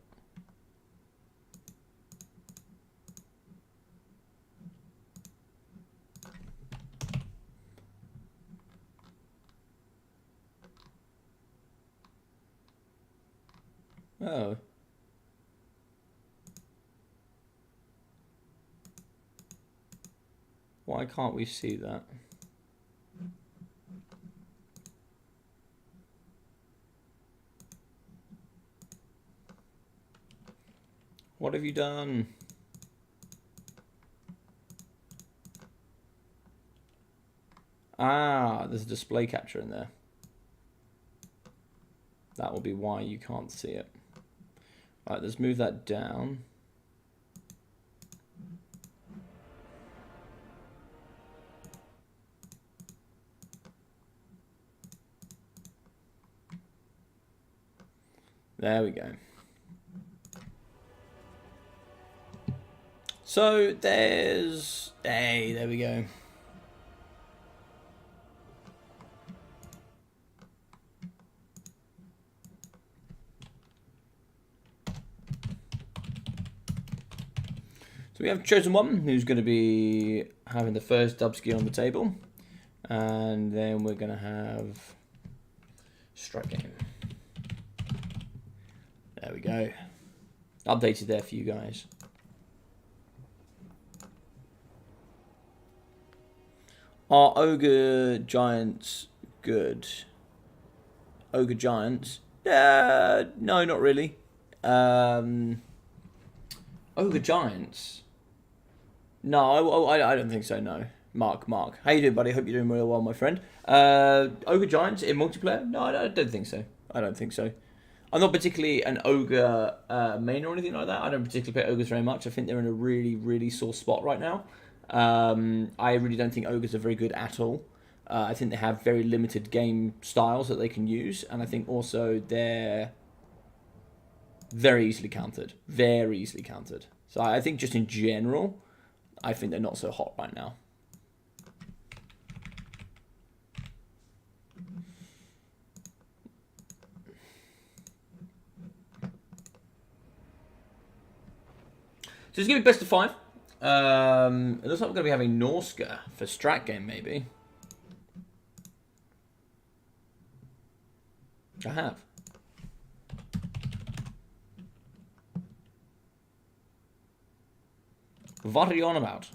Oh. Why can't we see that? What have you done? Ah, there's a display capture in there. That will be why you can't see it. Alright, let's move that down. There we go. So there's... Hey, there we go. So we have chosen one who's going to be having the first dubski on the table. And then we're going to have strike game. There we go. Updated there for you guys. Are Ogre Giants good? Ogre Giants? No, not really. Ogre Giants? No, I don't think so, no. Mark. How you doing, buddy? Hope you're doing real well, my friend. Ogre Giants in multiplayer? No, I don't think so. I don't think so. I'm not particularly an Ogre main or anything like that. I don't particularly play Ogres very much. I think they're in a really, really sore spot right now. I really don't think Ogres are very good at all. I think they have very limited game styles that they can use. And I think also they're very easily countered. Very easily countered. So I think just in general, I think they're not so hot right now. So it's going to be best of 5. It looks like we're going to be having Norska for strat game, maybe. I have. What are you on about?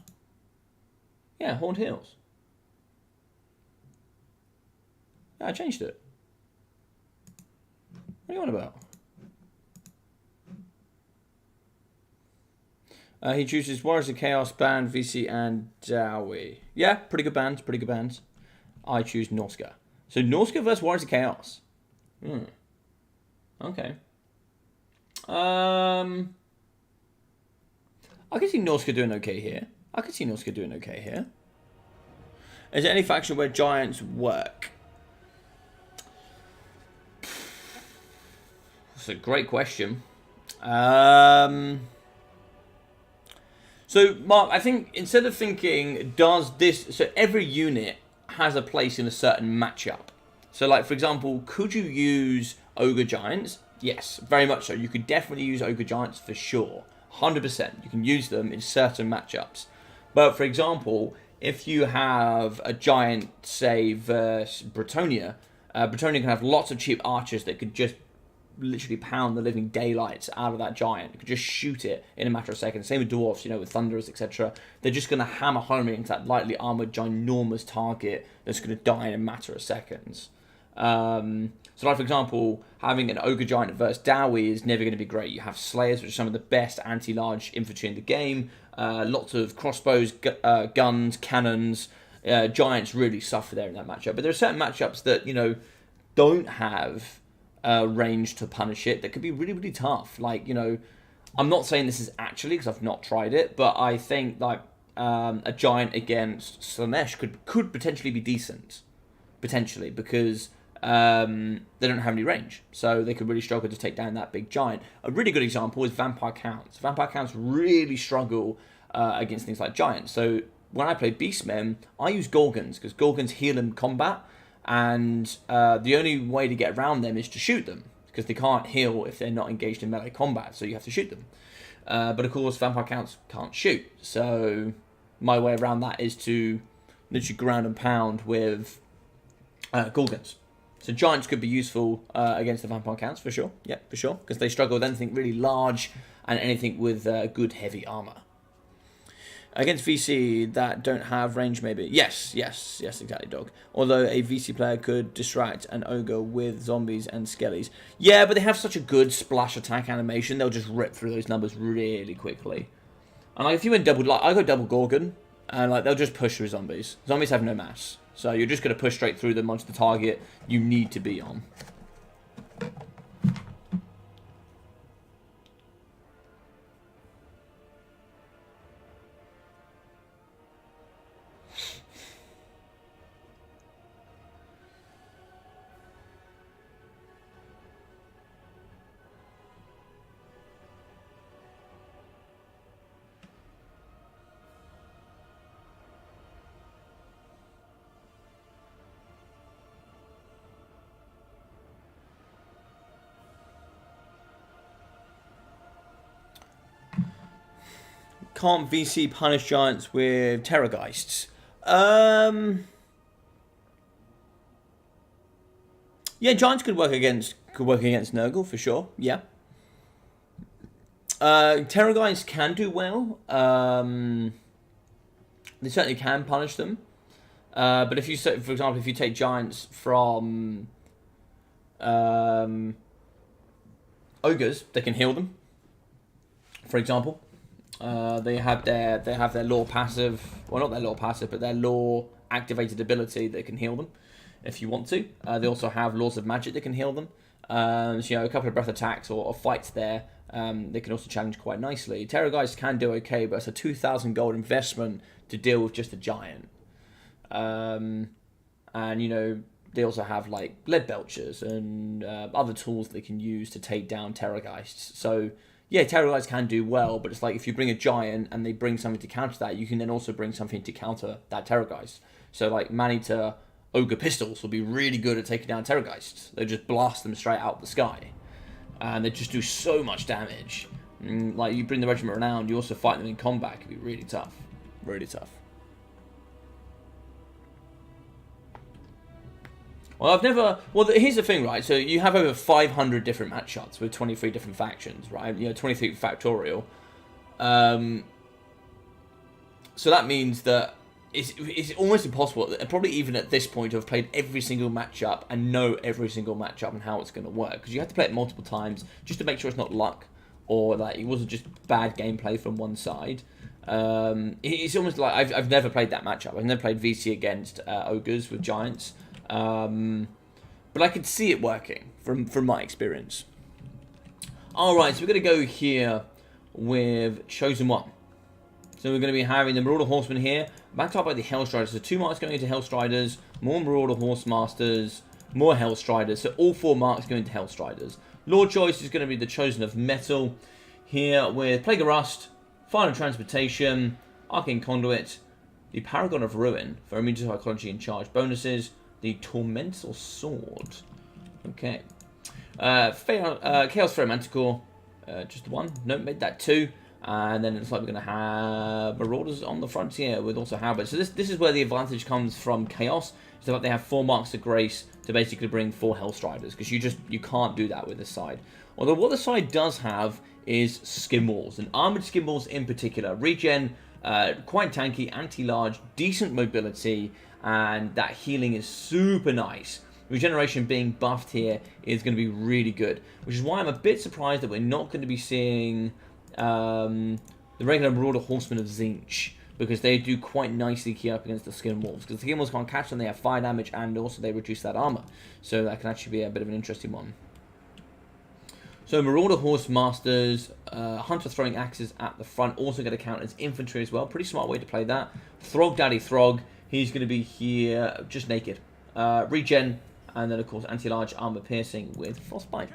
Yeah, Horned Hills. Yeah, I changed it. What are you on about? He chooses Warriors of Chaos, Band, VC, and Dowie. Yeah, pretty good bands, pretty good bands. I choose Norska. So Norska versus Warriors of Chaos. Okay. I can see Norska doing okay here. Is there any faction where Giants work? That's a great question. So, Mark, I think instead of thinking, does this... So, every unit has a place in a certain matchup. So, like, for example, could you use Ogre Giants? Yes, very much so. You could definitely use Ogre Giants for sure. 100%. You can use them in certain matchups. But, for example, if you have a Giant, say, versus Bretonia, Bretonia can have lots of cheap archers that could just literally pound the living daylights out of that giant. You could just shoot it in a matter of seconds. Same with Dwarfs, you know, with Thunderers, etc. They're just going to hammer home into that lightly armored, ginormous target that's going to die in a matter of seconds. So, like, for example, having an Ogre Giant versus Dowie is never going to be great. You have Slayers, which are some of the best anti-large infantry in the game. Lots of crossbows, guns, cannons. Giants really suffer there in that matchup. But there are certain matchups that, you know, don't have range to punish it that could be really, really tough. Like, you know, I'm not saying this is actually, because I've not tried it, but I think, like, a Giant against Slanesh could potentially be decent. Potentially, because they don't have any range. So they could really struggle to take down that big Giant. A really good example is Vampire Counts. Vampire Counts really struggle against things like Giants. So when I play Beastmen, I use Gorgons, because Gorgons heal in combat. And the only way to get around them is to shoot them. because they can't heal if they're not engaged in melee combat, so you have to shoot them. But of course, vampire counts can't shoot, so my way around that is to literally ground and pound with Gorgons. So giants could be useful against the vampire counts, for sure. Yeah, for sure, because they struggle with anything really large and anything with good heavy armor. Against VC that don't have range, maybe. Yes, exactly, dog. Although a VC player could distract an ogre with zombies and skellies. Yeah, but they have such a good splash attack animation, they'll just rip through those numbers really quickly. And like, if you went double, like I go double Gorgon, and like they'll just push through zombies. Zombies have no mass, so you're just going to push straight through them onto the target you need to be on. Can't VC punish giants with Terrorgeists? Yeah, giants could work against Nurgle for sure. Yeah. Terrorgeists can do well. They certainly can punish them. But if you, for example, if you take giants from ogres, they can heal them. For example. They have their law passive, well not their law passive, but their law activated ability that can heal them, if you want to. They also have laws of magic that can heal them. So you know, a couple of breath attacks or fights there, they can also challenge quite nicely. Terrorgeists can do okay, but it's a 2,000 gold investment to deal with just a giant. And you know, they also have like lead belchers and other tools they can use to take down Terrorgeists. So yeah, Terrorgeists can do well, but it's like if you bring a giant and they bring something to counter that, you can then also bring something to counter that Terrorgeist. So like Manita Ogre Pistols will be really good at taking down Terrorgeists. They just blast them straight out the sky. And they just do so much damage. Like you bring the Regiment Renowned, you also fight them in combat, it can be really tough. Really tough. Well, here's the thing, right? So you have over 500 different matchups with 23 different factions, right? You know, 23 factorial. So that means that it's almost impossible, probably even at this point, to have played every single matchup and know every single matchup and how it's going to work. Because you have to play it multiple times just to make sure it's not luck or that it wasn't just bad gameplay from one side. It's almost like I've never played that matchup. I've never played VC against ogres with giants. But I could see it working from my experience. Alright, so we're going to go here with Chosen One. So we're going to be having the Marauder Horsemen here, backed up by the Hellstriders. So 2 marks going into Hellstriders, more Marauder Horsemasters, more Hellstriders. So all 4 marks going to Hellstriders. Lord choice is going to be the Chosen of Metal here with Plague of Rust, Final Transportation, Arcane Conduit, the Paragon of Ruin for immune to Psychology and Charge bonuses, the Tormental Sword. Okay. Chaos Fair Manticore. Just 1. Nope, made that 2. And then it looks like we're going to have Marauders on the frontier with also Halberds. So this is where the advantage comes from Chaos. Is that they have 4 marks of grace to basically bring 4 Hellstriders. Because you can't do that with this side. Although what the side does have is Skin Walls. And Armoured Skin Walls in particular. Regen, quite tanky, anti-large, decent mobility. And that healing is super nice. Regeneration being buffed here is going to be really good. Which is why I'm a bit surprised that we're not going to be seeing the regular Marauder Horsemen of Tzeentch. Because they do quite nicely key up against the Skin Wolves. Because the Skin Wolves can't catch them, they have fire damage and also they reduce that armor. So that can actually be a bit of an interesting one. So Marauder Horsemasters, Hunter throwing axes at the front, also going to count as infantry as well. Pretty smart way to play that. Throg Daddy Throg. He's going to be here just naked. Regen, and then, of course, anti-large armor piercing with Frostbite.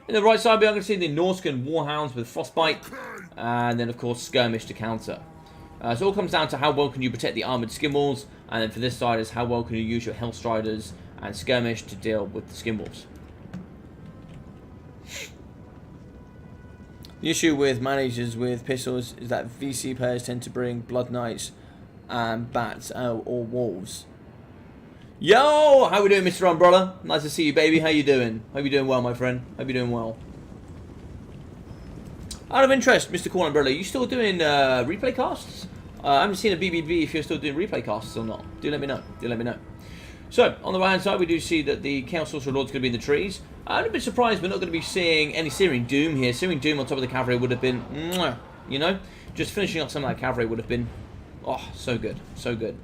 In the right side, we're going to see the Norskan Warhounds with Frostbite, and then, of course, Skirmish to counter. So it all comes down to how well can you protect the armored skin walls, and then for this side is how well can you use your Hellstriders and Skirmish to deal with the skin walls. The issue with managers with pistols is that VC players tend to bring Blood Knights and Bats or Wolves. Yo! How we doing, Mr. Umbrella? Nice to see you, baby. How you doing? Hope you're doing well, my friend. Hope you're doing well. Out of interest, Mr. Corn Umbrella, are you still doing replay casts? I haven't seen a BBB if you're still doing replay casts or not. Do let me know. Do let me know. So, on the right hand side, we do see that the Chaos Sorcerer Lord's going to be in the trees. I'm a bit surprised we're not going to be seeing any Searing Doom here. Searing Doom on top of the cavalry would have been, you know, just finishing off some of that cavalry would have been, oh, so good, so good.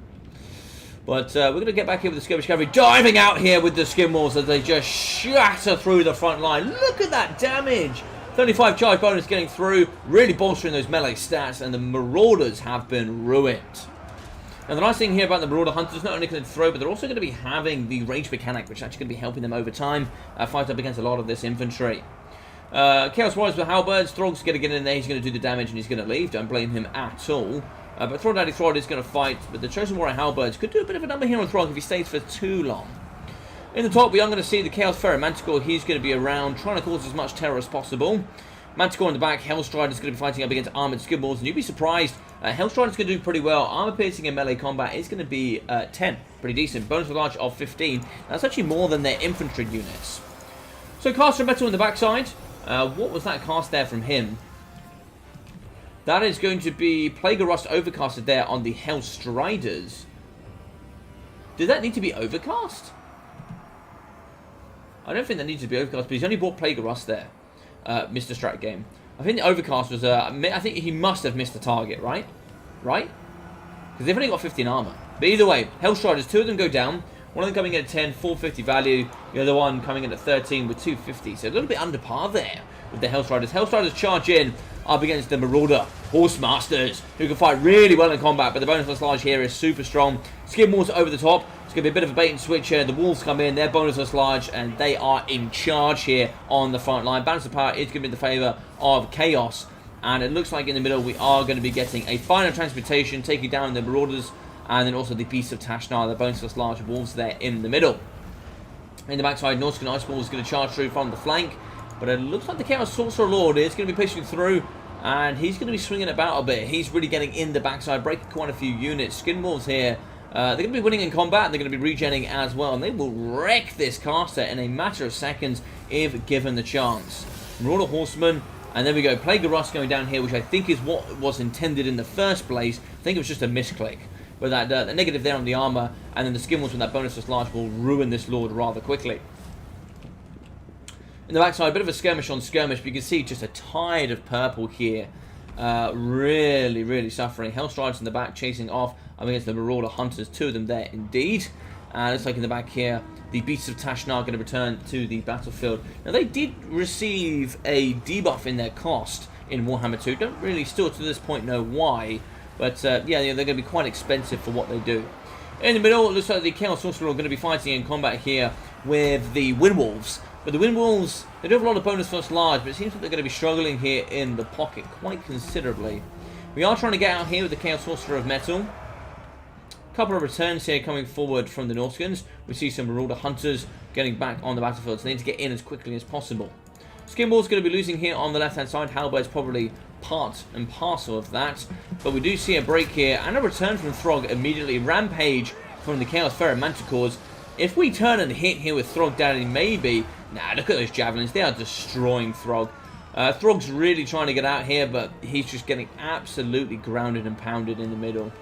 But we're going to get back here with the Skirmish Cavalry, diving out here with the Skin Walls as they just shatter through the front line. Look at that damage! 35 charge bonus getting through, really bolstering those melee stats, and the Marauders have been ruined. Now the nice thing here about the Marauder Hunters, not only can they throw, but they're also going to be having the range mechanic, which is actually going to be helping them over time fight up against a lot of this infantry. Chaos Warriors with Halberds, Throg's going to get in there, he's going to do the damage and he's going to leave, don't blame him at all. But Throg Daddy Throg is going to fight, but the Chosen Warrior Halberds could do a bit of a number here on Throg if he stays for too long. In the top, we are going to see the Chaos Pharaoh Manticore. He's going to be around, trying to cause as much terror as possible. Manticore in the back, Hellstride is going to be fighting up against Armored Skibbles, and you'd be surprised, Hellstride is going to do pretty well. Armor Piercing in melee combat is going to be 10, pretty decent. Bonus for large of 15, that's actually more than their infantry units. So Caster Metal in the backside, what was that cast there from him? That is going to be Plague of Rust overcasted there on the Hellstriders. Did that need to be overcast? I don't think that needs to be overcast, but he's only bought Plague of Rust there, Mr. Strat Game. I think the overcast was, I think he must have missed the target, right? Right? Because they've only got 15 armor. But either way, Hellstriders, 2 of them go down. One of them coming in at 10, 450 value. The other one coming in at 13 with 250. So a little bit under par there with the Hellstriders. Hellstriders charge in up against the Marauder Horsemasters, who can fight really well in combat, but the bonus plus large here is super strong. Skin Walls over the top. It's going to be a bit of a bait and switch here. The Wolves come in, they're bonus plus large, and they are in charge here on the front line. Balance of power is going to be in the favour of Chaos, and it looks like in the middle we are going to be getting a final transmutation, taking down the Marauders, and then also the Beasts of Tashnar, the bonus plus large Wolves there in the middle. In the backside, Norska Iceball is going to charge through from the flank, but it looks like the Chaos Sorcerer Lord is going to be pushing through, and he's going to be swinging about a bit. He's really getting in the backside, breaking quite a few units. Skin Wolves here, they're going to be winning in combat, and they're going to be regenning as well, and they will wreck this caster in a matter of seconds if given the chance. Marauder Horseman, and then we go Plague of Rust going down here, which I think is what was intended in the first place. I think it was just a misclick. But that the negative there on the armor, and then the Skin Wolves with that bonus plus large will ruin this Lord rather quickly. In the backside, a bit of a skirmish on skirmish, but you can see just a tide of purple here. Really, really suffering. Hellstriders in the back chasing off up against the Marauder Hunters. 2 of them there indeed. And looks like in the back here, the Beasts of Tashnar are going to return to the battlefield. Now, they did receive a debuff in their cost in Warhammer 2. Don't really still to this point know why. But yeah, they're going to be quite expensive for what they do. In the middle, it looks like the Chaos Sorcerer are going to be fighting in combat here with the Windwolves. But the Windwolves, they do have a lot of bonus plus large, but it seems like they're going to be struggling here in the pocket quite considerably. We are trying to get out here with the Chaos Sorcerer of Metal. A couple of returns here coming forward from the Norskans. We see some Marauder Hunters getting back on the battlefield, so they need to get in as quickly as possible. Skinball's going to be losing here on the left-hand side. Halberd's probably part and parcel of that. But we do see a break here and a return from Throg immediately. Rampage from the Chaos Pharaoh Manticores. If we turn and hit here with Throg Daddy, maybe... Nah, look at those javelins. They are destroying Throg. Throg's really trying to get out here, but he's just getting absolutely grounded and pounded in the middle.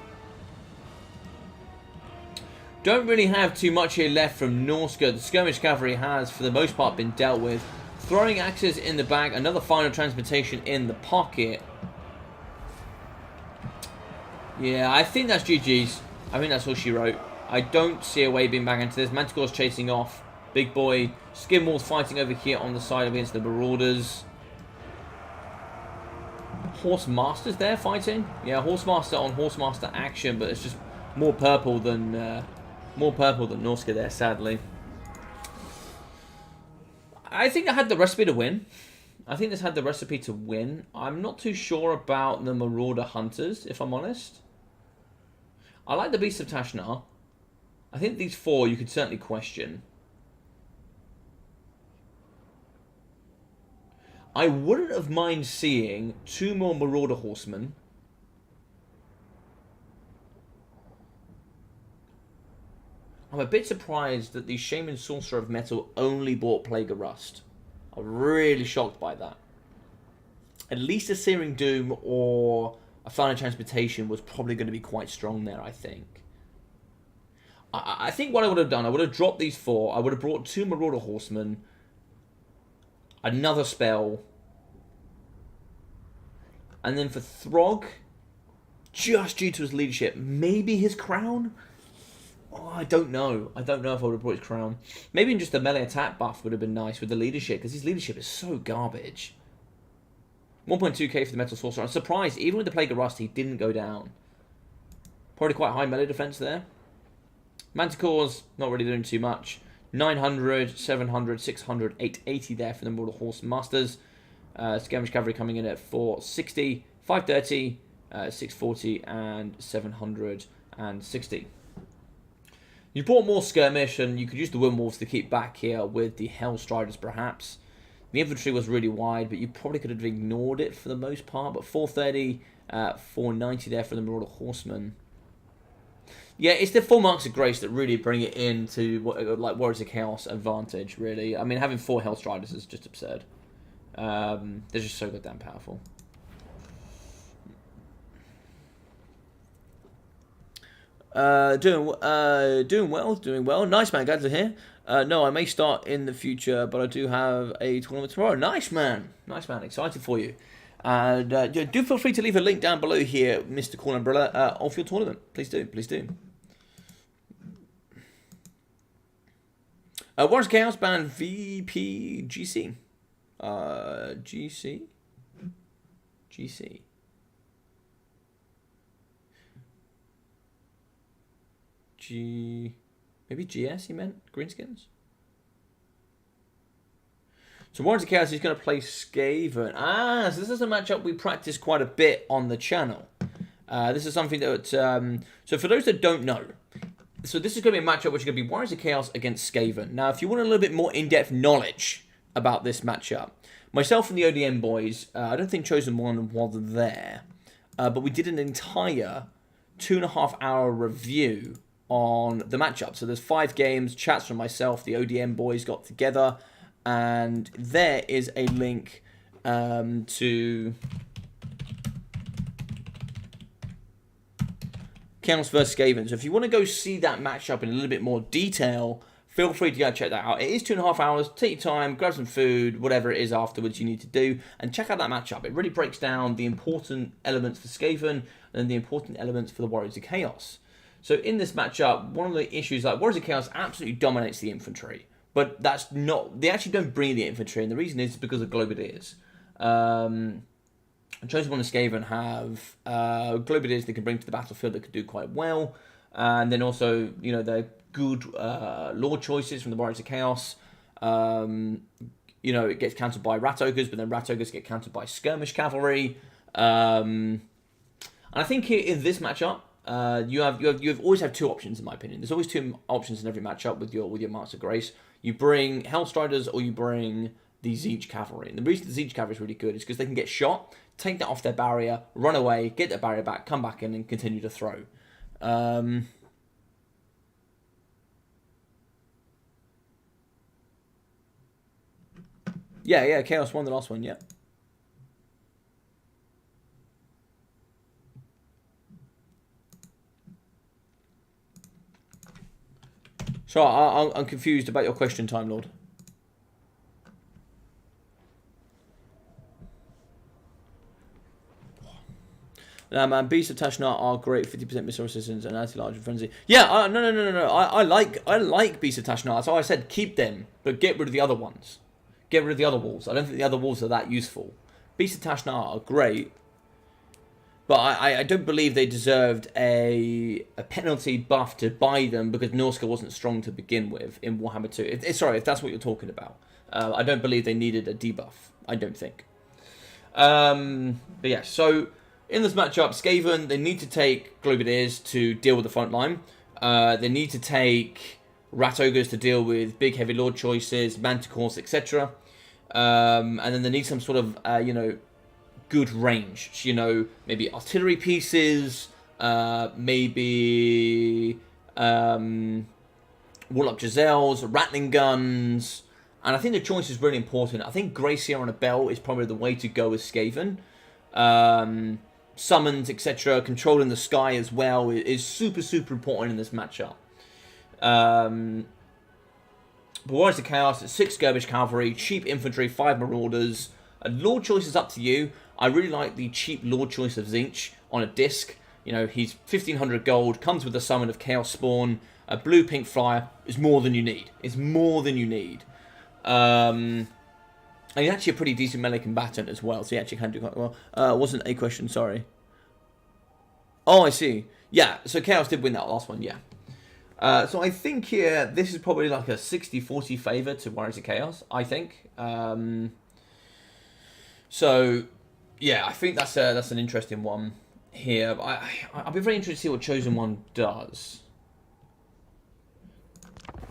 Don't really have too much here left from Norska. The skirmish cavalry has, for the most part, been dealt with. Throwing axes in the back. Another final transmutation in the pocket. Yeah, I think that's GG's. I think that's all she wrote. I don't see a way being back into this. Manticore's chasing off. Big boy. Skinwall's fighting over here on the side against the Marauders. Horsemaster's there fighting. Yeah, Horsemaster on Horsemaster action, but it's just more purple than Norska there, sadly. I think I had the recipe to win. I think this had the recipe to win. I'm not too sure about the Marauder Hunters, if I'm honest. I like the Beasts of Tashnar. I think these 4 you could certainly question. I wouldn't have mind seeing 2 more Marauder Horsemen. I'm a bit surprised that the Shaman Sorcerer of Metal only bought Plague of Rust. I'm really shocked by that. At least a Searing Doom or a Final Transportation was probably going to be quite strong there, I think. I think what I would have done, I would have dropped these 4. I would have brought 2 Marauder Horsemen. Another spell. And then for Throg, just due to his leadership, maybe his crown? Oh, I don't know. I don't know if I would have brought his crown. Maybe just the melee attack buff would have been nice with the leadership, because his leadership is so garbage. 1.2k for the Metal Sorcerer. I'm surprised, even with the Plague of Rust, he didn't go down. Probably quite high melee defense there. Manticores, not really doing too much. 900, 700, 600, 880 there for the Mortal Horse Masters. Skirmish Cavalry coming in at 460, 530, 640, and 760. You brought more Skirmish, and you could use the Windwolves to keep back here with the Hellstriders, perhaps. The infantry was really wide, but you probably could have ignored it for the most part. But 430, 490 there for the Marauder Horsemen. Yeah, it's the 4 Marks of Grace that really bring it into like Warriors of Chaos advantage, really. I mean, having 4 Hellstriders is just absurd. They're just so goddamn powerful. Doing well. Nice, man. Glad to hear. No, I may start in the future, but I do have a tournament tomorrow. Nice, man. Nice, man. Excited for you. And do feel free to leave a link down below here, Mr. Corn Umbrella, of your tournament. Please do. Please do. Warriors of Chaos ban VPGC. GC? GC. Maybe GS he meant? Greenskins? So Warriors of Chaos, he's going to play Skaven. Ah, so this is a matchup we practice quite a bit on the channel. This is something that... so for those that don't know, so this is going to be a matchup which is going to be Warriors of Chaos against Skaven. Now, if you want a little bit more in-depth knowledge about this matchup, myself and the ODM boys, I don't think Chosen One was there, but we did an entire 2.5-hour review on the matchup. So there's 5 games, chats from myself, the ODM boys got together, and there is a link to Chaos vs Skaven. So if you want to go see that matchup in a little bit more detail, feel free to go check that out. It is 2.5 hours. Take your time, grab some food, whatever it is afterwards you need to do, and check out that matchup. It really breaks down the important elements for Skaven and the important elements for the Warriors of Chaos. So in this matchup, one of the issues, like Warriors of Chaos absolutely dominates the infantry, but that's not, they actually don't bring the infantry, and the reason is because of Globadiers. Chosen One and Skaven have Globadiers they can bring to the battlefield that could do quite well, and then also, you know, they're good lord choices from the Warriors of Chaos. You know, it gets countered by Rat Ogres, but then Rat Ogres get countered by Skirmish Cavalry. And I think in this matchup, you always have 2 options, in my opinion. There's always 2 options in every matchup with your Marks of Grace. You bring Hellstriders or you bring the Siege Cavalry. And the reason the Siege Cavalry is really good is because they can get shot, take that off their barrier, run away, get their barrier back, come back in, and continue to throw. Yeah, Chaos won the last one, yeah. So I'm confused about your question, Time Lord. Nah, man, Beasts of Tashnar are great. 50% missile resistance and anti-large frenzy. Yeah, no. I like Beasts of Tashnar. That's why I said keep them, but get rid of the other ones. Get rid of the other wolves. I don't think the other wolves are that useful. Beasts of Tashnar are great, but I don't believe they deserved a penalty buff to buy them because Norska wasn't strong to begin with in Warhammer 2. Sorry, if that's what you're talking about. I don't believe they needed a debuff. I don't think. But yeah, so in this matchup, Skaven, they need to take Globadiers to deal with the front line. They need to take Rat Ogres to deal with big heavy lord choices, Manticores, etc. And then they need some sort of, you know, good range. You know, maybe artillery pieces, maybe Warlock Giselles, Rattling guns. And I think the choice is really important. I think Gracier on a bell is probably the way to go with Skaven. Summons, etc., controlling the sky as well is super, super important in this matchup. But Warriors of Chaos, 6 Skirmish Cavalry, cheap infantry, 5 Marauders. Lord choice is up to you. I really like the cheap Lord choice of Tzeentch on a disc. You know, he's 1500 gold, comes with the summon of Chaos Spawn. A blue-pink flyer is more than you need. It's more than you need. And he's actually a pretty decent melee combatant as well, so he actually can do quite well. Wasn't a question, sorry. Oh, I see. Yeah, so Chaos did win that last one, yeah. So I think here, this is probably like a 60-40 favour to Warriors of Chaos, I think. So, yeah, I think that's an interesting one here. I'll be very interested to see what Chosen One does.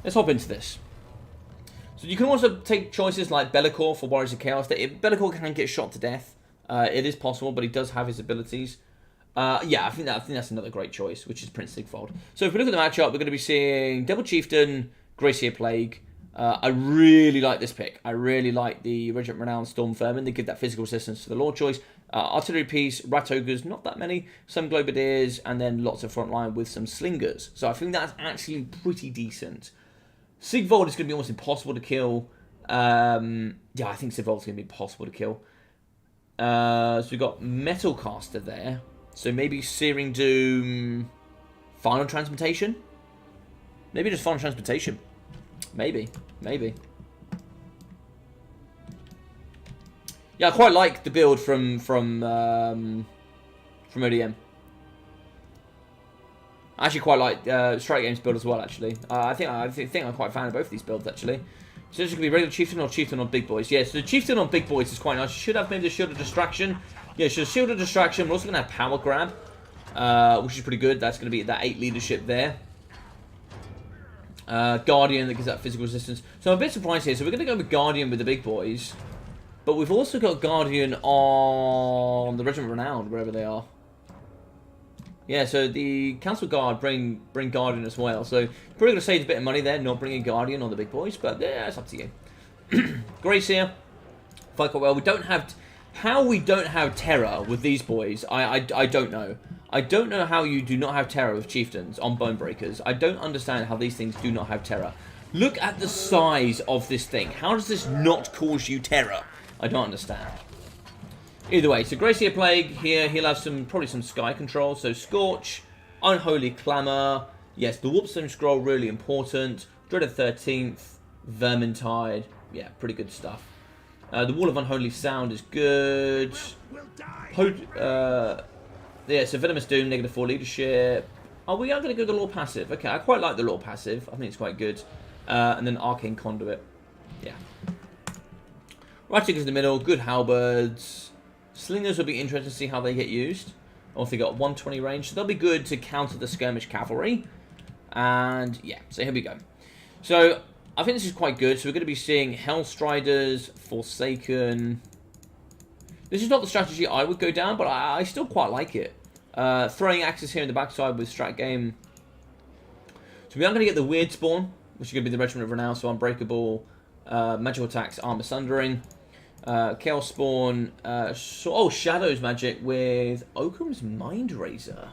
Let's hop into this. So you can also take choices like Bellicor for Warriors of Chaos. Bellicor can get shot to death. It is possible, but he does have his abilities. Yeah, I think that's another great choice, which is Prince Sigvald. So if we look at the matchup, we're going to be seeing Devil Chieftain, Gracier Plague. I really like this pick. I really like the Regiment Renowned Storm Vermin. They give that physical resistance to the Lord choice. Artillery piece, Rat Ogres, not that many. Some Globadiers, and then lots of frontline with some Slingers. So I think that's actually pretty decent. Sigvald is going to be almost impossible to kill. Yeah, I think Sigvald's going to be impossible to kill. So we've got Metalcaster there. So maybe Searing Doom, Final Transmutation? Maybe just Final Transmutation. Maybe. Yeah, I quite like the build from ODM. I actually quite like Strike Games build as well, actually. I think I'm quite a fan of both of these builds, actually. So this is going to be regular Chieftain or Chieftain on Big Boys. Yeah, so the Chieftain on Big Boys is quite nice. You should have maybe the Shield of Distraction. Yeah, so Shield of Distraction. We're also going to have Power Grab, which is pretty good. That's going to be that 8 leadership there. Guardian that gives that physical resistance. So I'm a bit surprised here. So we're going to go with Guardian with the Big Boys. But we've also got Guardian on the Regiment Renowned, wherever they are. Yeah, so the Council Guard bring Guardian as well. So probably going to save a bit of money there, not bringing Guardian on the Big Boys. But yeah, it's up to you. Gracier, fight quite well. We don't have... How we don't have Terror with these boys, I don't know. I don't know how you do not have Terror with Chieftains on Bonebreakers. I don't understand how these things do not have Terror. Look at the size of this thing. How does this not cause you Terror? I don't understand. Either way, so Gracier Plague here, he'll have probably some Sky Control. So Scorch, Unholy Clamour. Yes, the Warpstone Scroll, really important. Dreaded 13th, Vermintide. Yeah, pretty good stuff. The Wall of Unholy Sound is good. Yeah, so Venomous Doom, -4 leadership. Oh, we are going to go the Law passive. Okay, I quite like the Law passive. I think it's quite good. And then Arcane Conduit. Yeah. Ratchet is in the middle. Good halberds. Slingers will be interesting to see how they get used. Also, they got 120 range, so they'll be good to counter the Skirmish Cavalry. And yeah, so here we go. So I think this is quite good. So we're going to be seeing Hellstriders, Forsaken. This is not the strategy I would go down, but I still quite like it. Throwing axes here in the backside with Strat Game. So we are going to get the Weird Spawn, which is going to be the Regiment of Renown, so Unbreakable, Magical Attacks, Armor Sundering. Chaos Spawn, Shadows Magic with Oakham's Mind Razor.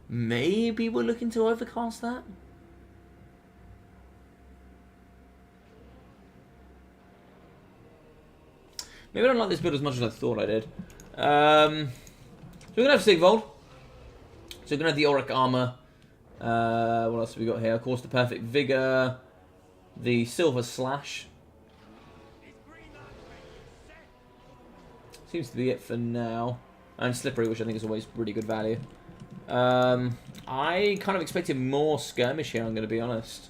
Maybe we're looking to overcast that? Maybe I don't like this build as much as I thought I did. So we're going to have Sigvald. So we're going to have the Auric Armor. What else have we got here? Of course, the Perfect Vigor. The Silver Slash. Seems to be it for now. And Slippery, which I think is always really good value. I kind of expected more skirmish here, I'm going to be honest.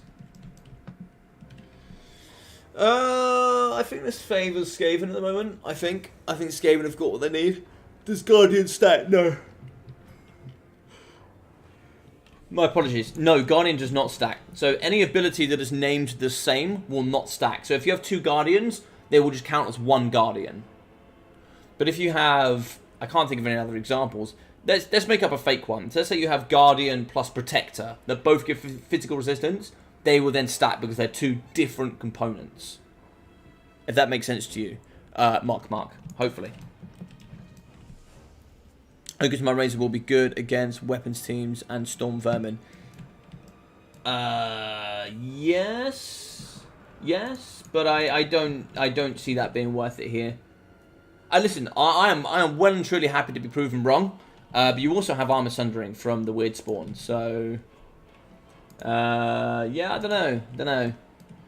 I think this favours Skaven at the moment, I think. I think Skaven have got what they need. Does Guardian stack? No. My apologies. No, Guardian does not stack. So any ability that is named the same will not stack. So if you have 2 Guardians, they will just count as 1 Guardian. But if you have... I can't think of any other examples. Let's make up a fake one. So let's say you have Guardian plus Protector that both give physical resistance. They will then stack because they're 2 different components. If that makes sense to you. Mark. Hopefully. Ogre's Mind Razor will be good against weapons teams and Storm Vermin. Yes, but I don't see that being worth it here. Listen, I am well and truly happy to be proven wrong. But you also have Armor Sundering from the Weird Spawn, so yeah, I don't know.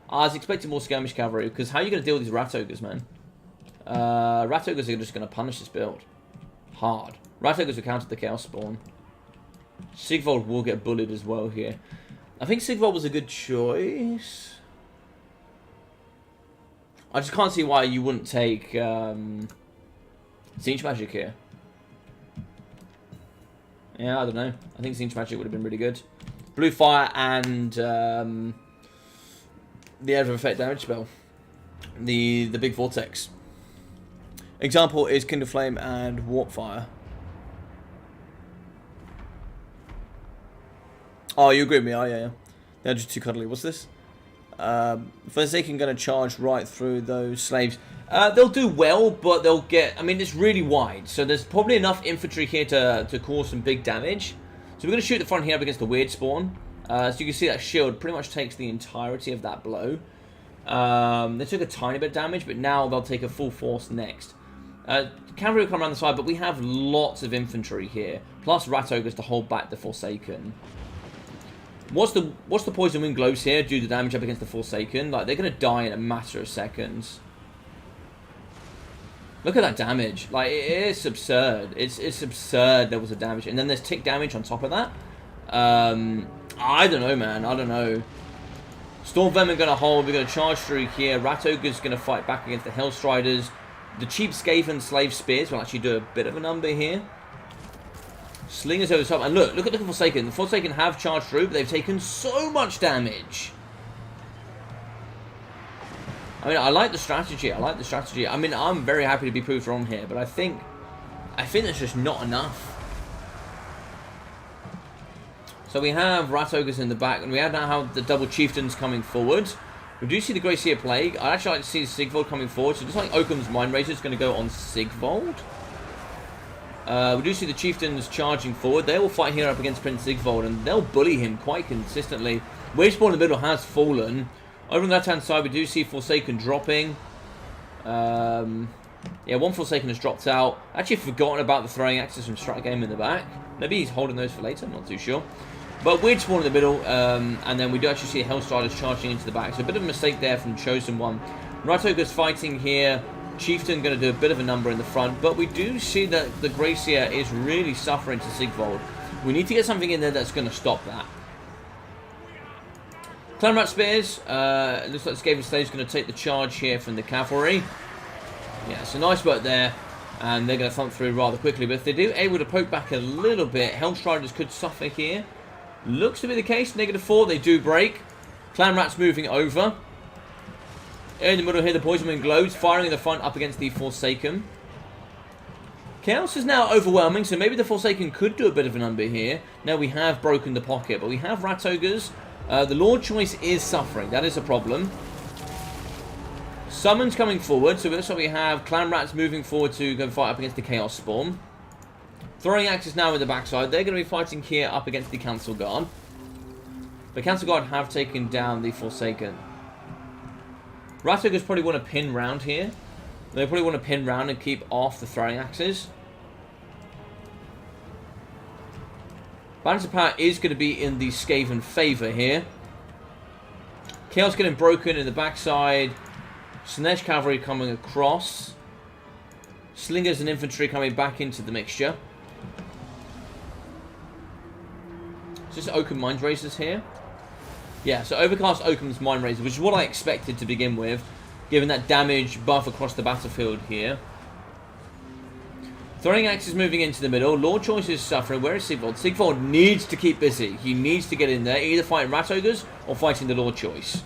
I was expecting more Skirmish Cavalry because how are you going to deal with these Rat Ogres, man? Rat Ogres are just going to punish this build hard. Rat Ogres will counter the Chaos Spawn. Sigvold will get bullied as well here. I think Sigvold was a good choice. I just can't see why you wouldn't take Siege Magic here. Yeah, I don't know. I think Siege Magic would have been really good. Blue Fire and the Area of Effect damage spell. The big Vortex. Example is Kindle Flame and Warp Fire. Oh, you agree with me? Oh, yeah. They're just too cuddly. What's this? Forsaken going to charge right through those slaves. They'll do well, but they'll get... I mean, it's really wide, so there's probably enough infantry here to cause some big damage. So we're going to shoot the front here up against the Weird Spawn. So you can see that shield pretty much takes the entirety of that blow. They took a tiny bit of damage, but now they'll take a full force next. Cavalry will come around the side, but we have lots of infantry here. Plus Rat Ogres to hold back the Forsaken. What's the Poison Wind Gloves here due to damage up against the Forsaken? Like, they're going to die in a matter of seconds. Look at that damage. Like, it's absurd. It's absurd levels of damage. And then there's tick damage on top of that. I don't know, man. I don't know. Storm Vermin going to hold. We're going to charge through here. Rat Ogre's going to fight back against the Hellstriders. The cheap Skaven Slave Spears will actually do a bit of a number here. Slingers over the top. And look at the Forsaken. The Forsaken have charged through, but they've taken so much damage. I mean, I like the strategy. I mean, I'm very happy to be proved wrong here, but I think there's just not enough. So we have Rat Ogres in the back, and we now have the double Chieftains coming forward. We do see the Grey Seer Plague. I'd actually like to see Sigvold coming forward. So just like Oakham's Mind Razor is going to go on Sigvold. We do see the Chieftains charging forward. They will fight here up against Prince Sigvold, and they'll bully him quite consistently. Wage Spawn in the middle has fallen. Over on the left-hand side, we do see Forsaken dropping. Yeah, one Forsaken has dropped out. Actually forgotten about the throwing axes from Strat Game in the back. Maybe he's holding those for later, I'm not too sure. But Weird Spawn in the middle, and then we do actually see Hellstriders charging into the back. So a bit of a mistake there from Chosen One. Rat Ogre's fighting here. Chieftain going to do a bit of a number in the front, but we do see that the Grey Seer is really suffering to Sigvold. We need to get something in there that's going to stop that. Clan Rat Spears, looks like Skaven Slave's going to take the charge here from the cavalry. Yeah, so nice work there, and they're going to thump through rather quickly, but if they do able to poke back a little bit, Hellstriders could suffer here. Looks to be the case, -4, they do break. Clan Rat's moving over. In the middle here, the Poison Wind Globes firing in the front up against the Forsaken. Chaos is now overwhelming, so maybe the Forsaken could do a bit of a number here. Now we have broken the pocket, but we have Rat Ogres. The Lord Choice is suffering. That is a problem. Summons coming forward, so it looks like we have Clan Rats moving forward to go fight up against the Chaos Spawn. Throwing Axes now in the backside. They're going to be fighting here up against the Council Guard. The Council Guard have taken down the Forsaken. Rat Ogres probably want to pin round here. They probably want to pin round and keep off the throwing axes. Balance of power is going to be in the Skaven favour here. Chaos getting broken in the backside. Slanesh Cavalry coming across. Slingers and infantry coming back into the mixture. Just Oakham Mind Razors here. Yeah, so Overcast Oakham's Mind Razor, which is what I expected to begin with, given that damage buff across the battlefield here. Throwing axes moving into the middle. Lord Choice is suffering. Where is Sigvald? Sigvald needs to keep busy. He needs to get in there, either fighting Rat Ogres or fighting the Lord Choice.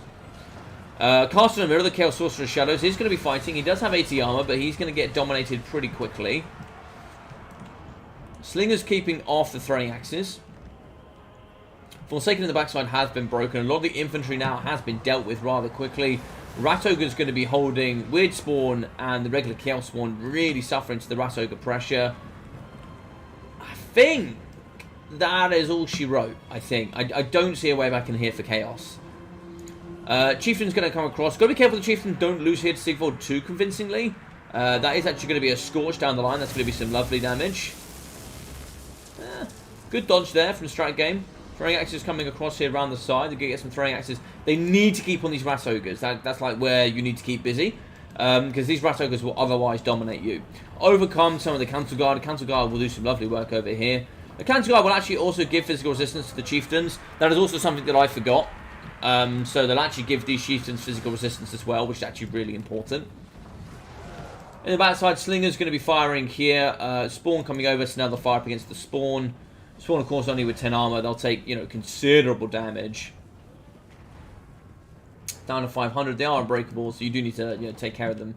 Caster in the middle, the Chaos Sorcerer Shadows. He's going to be fighting. He does have 80 armor, but he's going to get dominated pretty quickly. Slinger's keeping off the throwing axes. Forsaken in the backside has been broken. A lot of the infantry now has been dealt with rather quickly. Rat Ogre's going to be holding Weird Spawn and the regular Chaos Spawn really suffering to the Rat Ogre pressure. I think that is all she wrote, I think. I don't see a way back in here for Chaos. Chieftain's going to come across. Got to be careful the Chieftain don't lose here to Sigvald too convincingly. That is actually going to be a Scorch down the line. That's going to be some lovely damage. Good dodge there from Strat Game. Throwing axes coming across here around the side. They're going to get some throwing axes. They need to keep on these Rat Ogres. That's like where you need to keep busy. Because these Rat Ogres will otherwise dominate you. Overcome some of the Council Guard. The Council Guard will do some lovely work over here. The Council Guard will actually also give physical resistance to the Chieftains. That is also something that I forgot. So they'll actually give these Chieftains physical resistance as well, which is actually really important. In the backside, Slinger's going to be firing here. Spawn coming over, so now they'll fire up against the Spawn. Spawn, of course, only with 10 armor. They'll take, considerable damage. Down to 500. They are unbreakable, so you do need to, take care of them.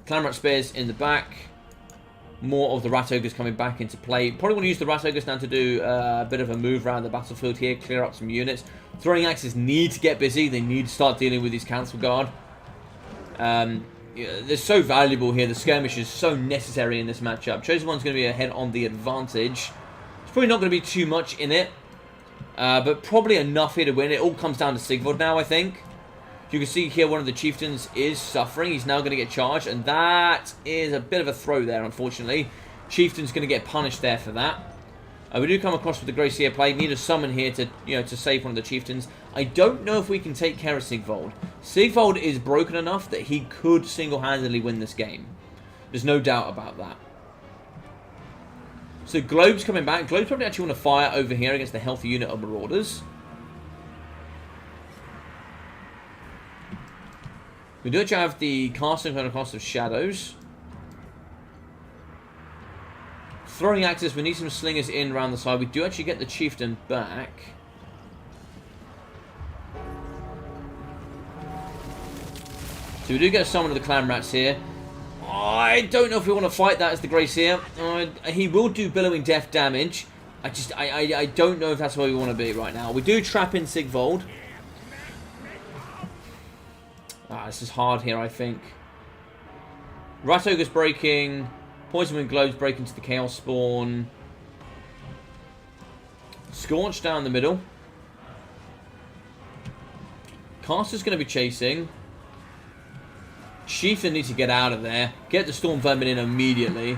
Clamrat Spears in the back. More of the Rat Ogres coming back into play. Probably want to use the Rat Ogres now to do a bit of a move around the battlefield here. Clear up some units. Throwing Axes need to get busy. They need to start dealing with these Council Guard. They're so valuable here. The skirmish is so necessary in this matchup. Chosen One's going to be ahead on the advantage. It's probably not going to be too much in it. But probably enough here to win. It all comes down to Sigvald now, I think. You can see here one of the Chieftains is suffering. He's now going to get charged. And that is a bit of a throw there, unfortunately. Chieftain's going to get punished there for that. We do come across with the Grey Seer Plague. Need a summon here to, to save one of the Chieftains. I don't know if we can take care of Sigvald. Sigvald is broken enough that he could single-handedly win this game. There's no doubt about that. So Globe's coming back. Globe's probably actually want to fire over here against the healthy unit of Marauders. We do actually have the casting on across of Shadows. Throwing axes, we need some slingers in around the side. We do actually get the Chieftain back. So we do get a summon of the Clan Rats here. I don't know if we want to fight that as the Grey Seer. He will do Billowing Death damage. I don't know if that's where we want to be right now. We do trap in Sigvald. This is hard here, I think. Rat Ogre's breaking. Poison Wind Globes breaking to the Chaos Spawn. Scorch down the middle. Caster's going to be chasing. Chieftain needs to get out of there. Get the Storm Vermin in immediately.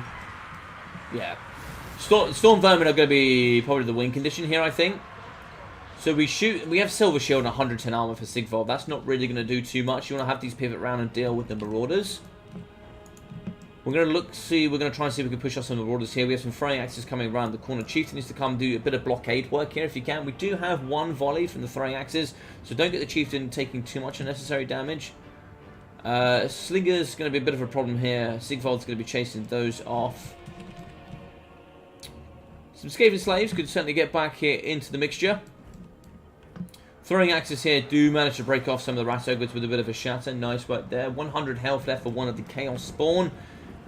Yeah. Storm Vermin are going to be probably the win condition here, I think. So we have Silver Shield and 110 armor for Sigvald. That's not really going to do too much. You want to have these pivot round and deal with the Marauders. We're going to try and see if we can push off some Marauders here. We have some throwing axes coming around the corner. Chieftain needs to come do a bit of blockade work here if you can. We do have one volley from the throwing axes, so don't get the Chieftain taking too much unnecessary damage. Slinger's going to be a bit of a problem here. Sigvald's going to be chasing those off. Some Skaven slaves could certainly get back here into the mixture. Throwing axes here do manage to break off some of the Rat Ogres with a bit of a shatter. Nice work there. 100 health left for one of the Chaos Spawn.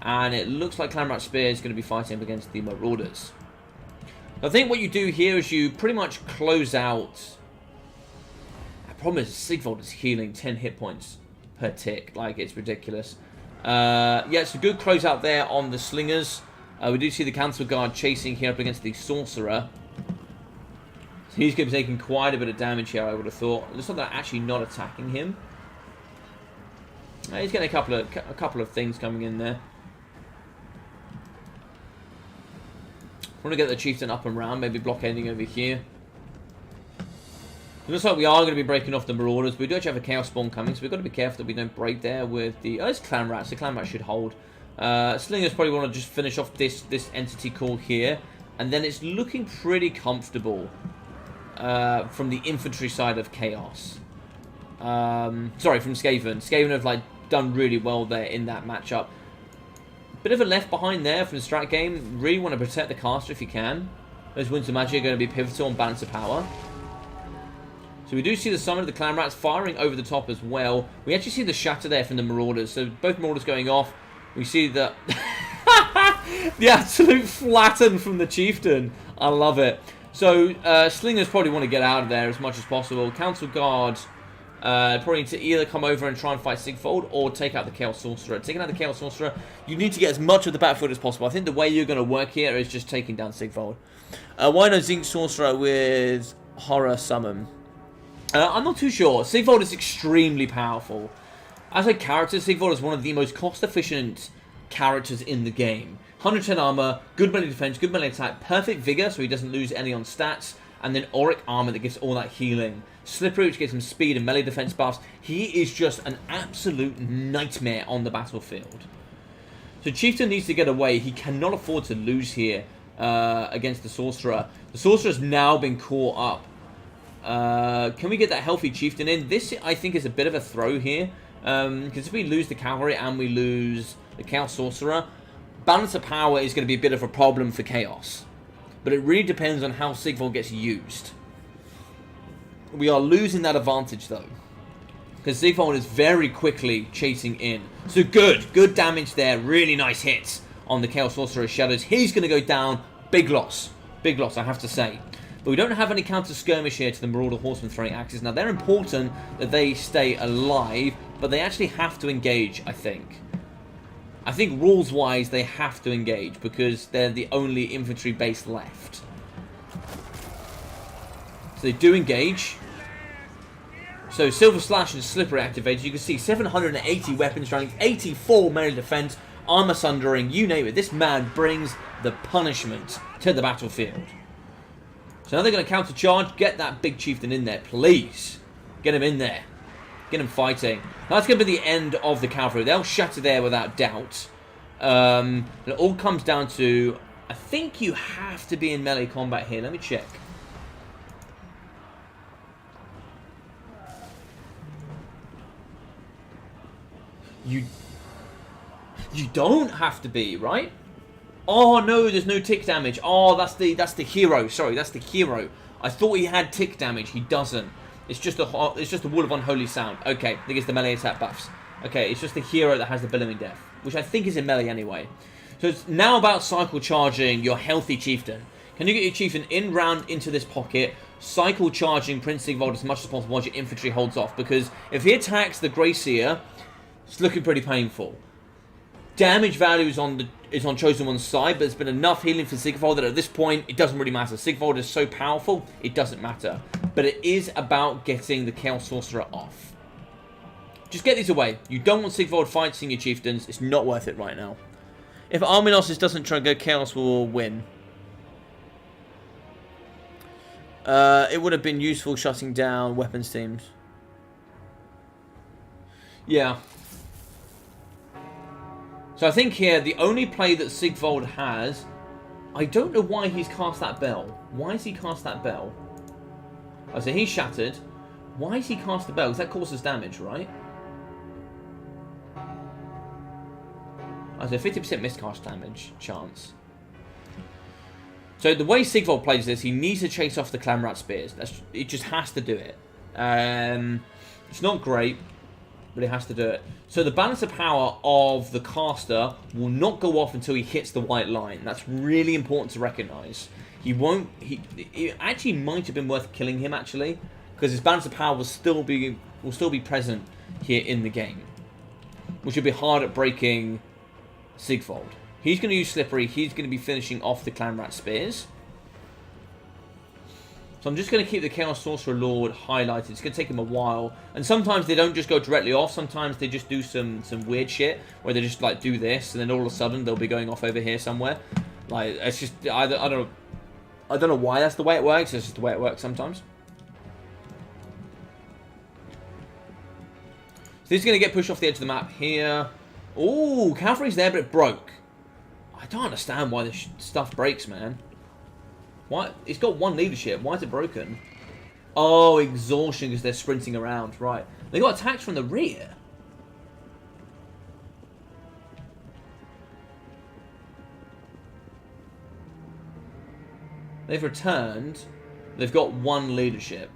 And it looks like Clanrat Spear is going to be fighting up against the Marauders. I think what you do here is you pretty much close out. The problem is Sigvald is healing 10 hit points per tick. Like, it's ridiculous. Yeah, it's a good closeout there on the Slingers. We do see the Council Guard chasing here up against the Sorcerer. So he's going to be taking quite a bit of damage here, I would have thought. It looks like they're actually not attacking him. He's getting a couple of things coming in there. Want to get the Chieftain up and round, maybe blockading over here. It looks like we are going to be breaking off the Marauders, but we do actually have a Chaos Spawn coming, so we've got to be careful that we don't break there with the... Oh, it's Clan Rats. The Clan Rats should hold. Slingers probably want to just finish off this entity call here, and then it's looking pretty comfortable from the infantry side of Chaos. Sorry, from Skaven. Skaven have done really well there in that matchup. Bit of a left behind there from the strat game. Really want to protect the caster if you can. Those Winds of Magic are going to be pivotal on balance of power. So we do see the summon of the Clan Rats firing over the top as well. We actually see the shatter there from the Marauders. So both Marauders going off. We see the the absolute flatten from the Chieftain. I love it. So Slingers probably want to get out of there as much as possible. Council Guards probably need to either come over and try and fight Sigfold or take out the Chaos Sorcerer. Taking out the Chaos Sorcerer, you need to get as much of the battlefield as possible. I think the way you're going to work here is just taking down Sigfold. Why no Zinc Sorcerer with Horror Summon? I'm not too sure. Sigfold is extremely powerful. As a character, Sigfold is one of the most cost-efficient characters in the game. 110 armor, good melee defense, good melee attack, perfect vigor so he doesn't lose any on stats, and then auric armor that gives all that healing. Slippery, which gives him speed and melee defense buffs. He is just an absolute nightmare on the battlefield. So Chieftain needs to get away. He cannot afford to lose here against the Sorcerer. The Sorcerer's now been caught up. Can we get that healthy Chieftain in? This, I think, is a bit of a throw here. Because if we lose the Cavalry and we lose the Chaos Sorcerer, balance of power is going to be a bit of a problem for Chaos. But it really depends on how Sigfold gets used. We are losing that advantage, though. Because Sigfold is very quickly chasing in. So good damage there. Really nice hits on the Chaos Sorcerer's Shadows. He's going to go down. Big loss, I have to say. But we don't have any counter skirmish here to the Marauder Horsemen throwing axes. Now, they're important that they stay alive, but they actually have to engage, I think. I think rules-wise, they have to engage because they're the only infantry base left. So they do engage. So Silver Slash and Slippery activated. You can see 780 weapon strength, 84 melee defense, armor sundering, you name it. This man brings the punishment to the battlefield. So now they're going to counter-charge. Get that big Chieftain in there, please. Get him in there. Get him fighting. Now that's going to be the end of the cavalry. They'll shatter there without doubt. It all comes down to... I think you have to be in melee combat here. Let me check. You don't have to be, right? Oh no, there's no tick damage. Oh, that's the hero. Sorry, that's the hero. I thought he had tick damage. He doesn't. It's just a wall of unholy sound. Okay, I think it's the melee attack buffs. Okay, it's just the hero that has the billowing death, which I think is in melee anyway. So it's now about cycle charging your healthy chieftain. Can you get your chieftain in round into this pocket, cycle charging Prince Sigvold as much as possible while your infantry holds off? Because if he attacks the Grey Seer, it's looking pretty painful. Damage value is on Chosen One's side, but there's been enough healing for Sigvold that at this point, it doesn't really matter. Sigvold is so powerful, it doesn't matter. But it is about getting the Chaos Sorcerer off. Just get these away. You don't want Sigvold fighting your chieftains. It's not worth it right now. If Arminos doesn't trigger, Chaos will win. It would have been useful shutting down weapons teams. Yeah. So I think here, the only play that Sigvold has... I don't know why he's cast that bell. Why has he cast that bell? Oh, so he's shattered. Why has he cast the bell? Because that causes damage, right? Oh, so 50% miscast damage chance. So the way Sigvold plays this, he needs to chase off the Clanrat Spears. He just has to do it. It's not great, but he has to do it. So the balance of power of the caster will not go off until he hits the white line. That's really important to recognise. It actually might have been worth killing him, actually, because his balance of power will still be present here in the game, which will be hard at breaking Sigvold. He's going to use Slippery. He's going to be finishing off the Clanrat Spears. So I'm just going to keep the Chaos Sorcerer Lord highlighted. It's going to take him a while. And sometimes they don't just go directly off. Sometimes they just do some weird shit where they just like do this and then all of a sudden they'll be going off over here somewhere. Like, it's just, I don't know why that's the way it works. It's just the way it works sometimes. So he's going to get pushed off the edge of the map here. Ooh, cavalry's there, but it broke. I don't understand why this stuff breaks, man. Why? It's got one leadership. Why is it broken? Oh, exhaustion because they're sprinting around. Right. They got attacked from the rear. They've returned. They've got 1 leadership.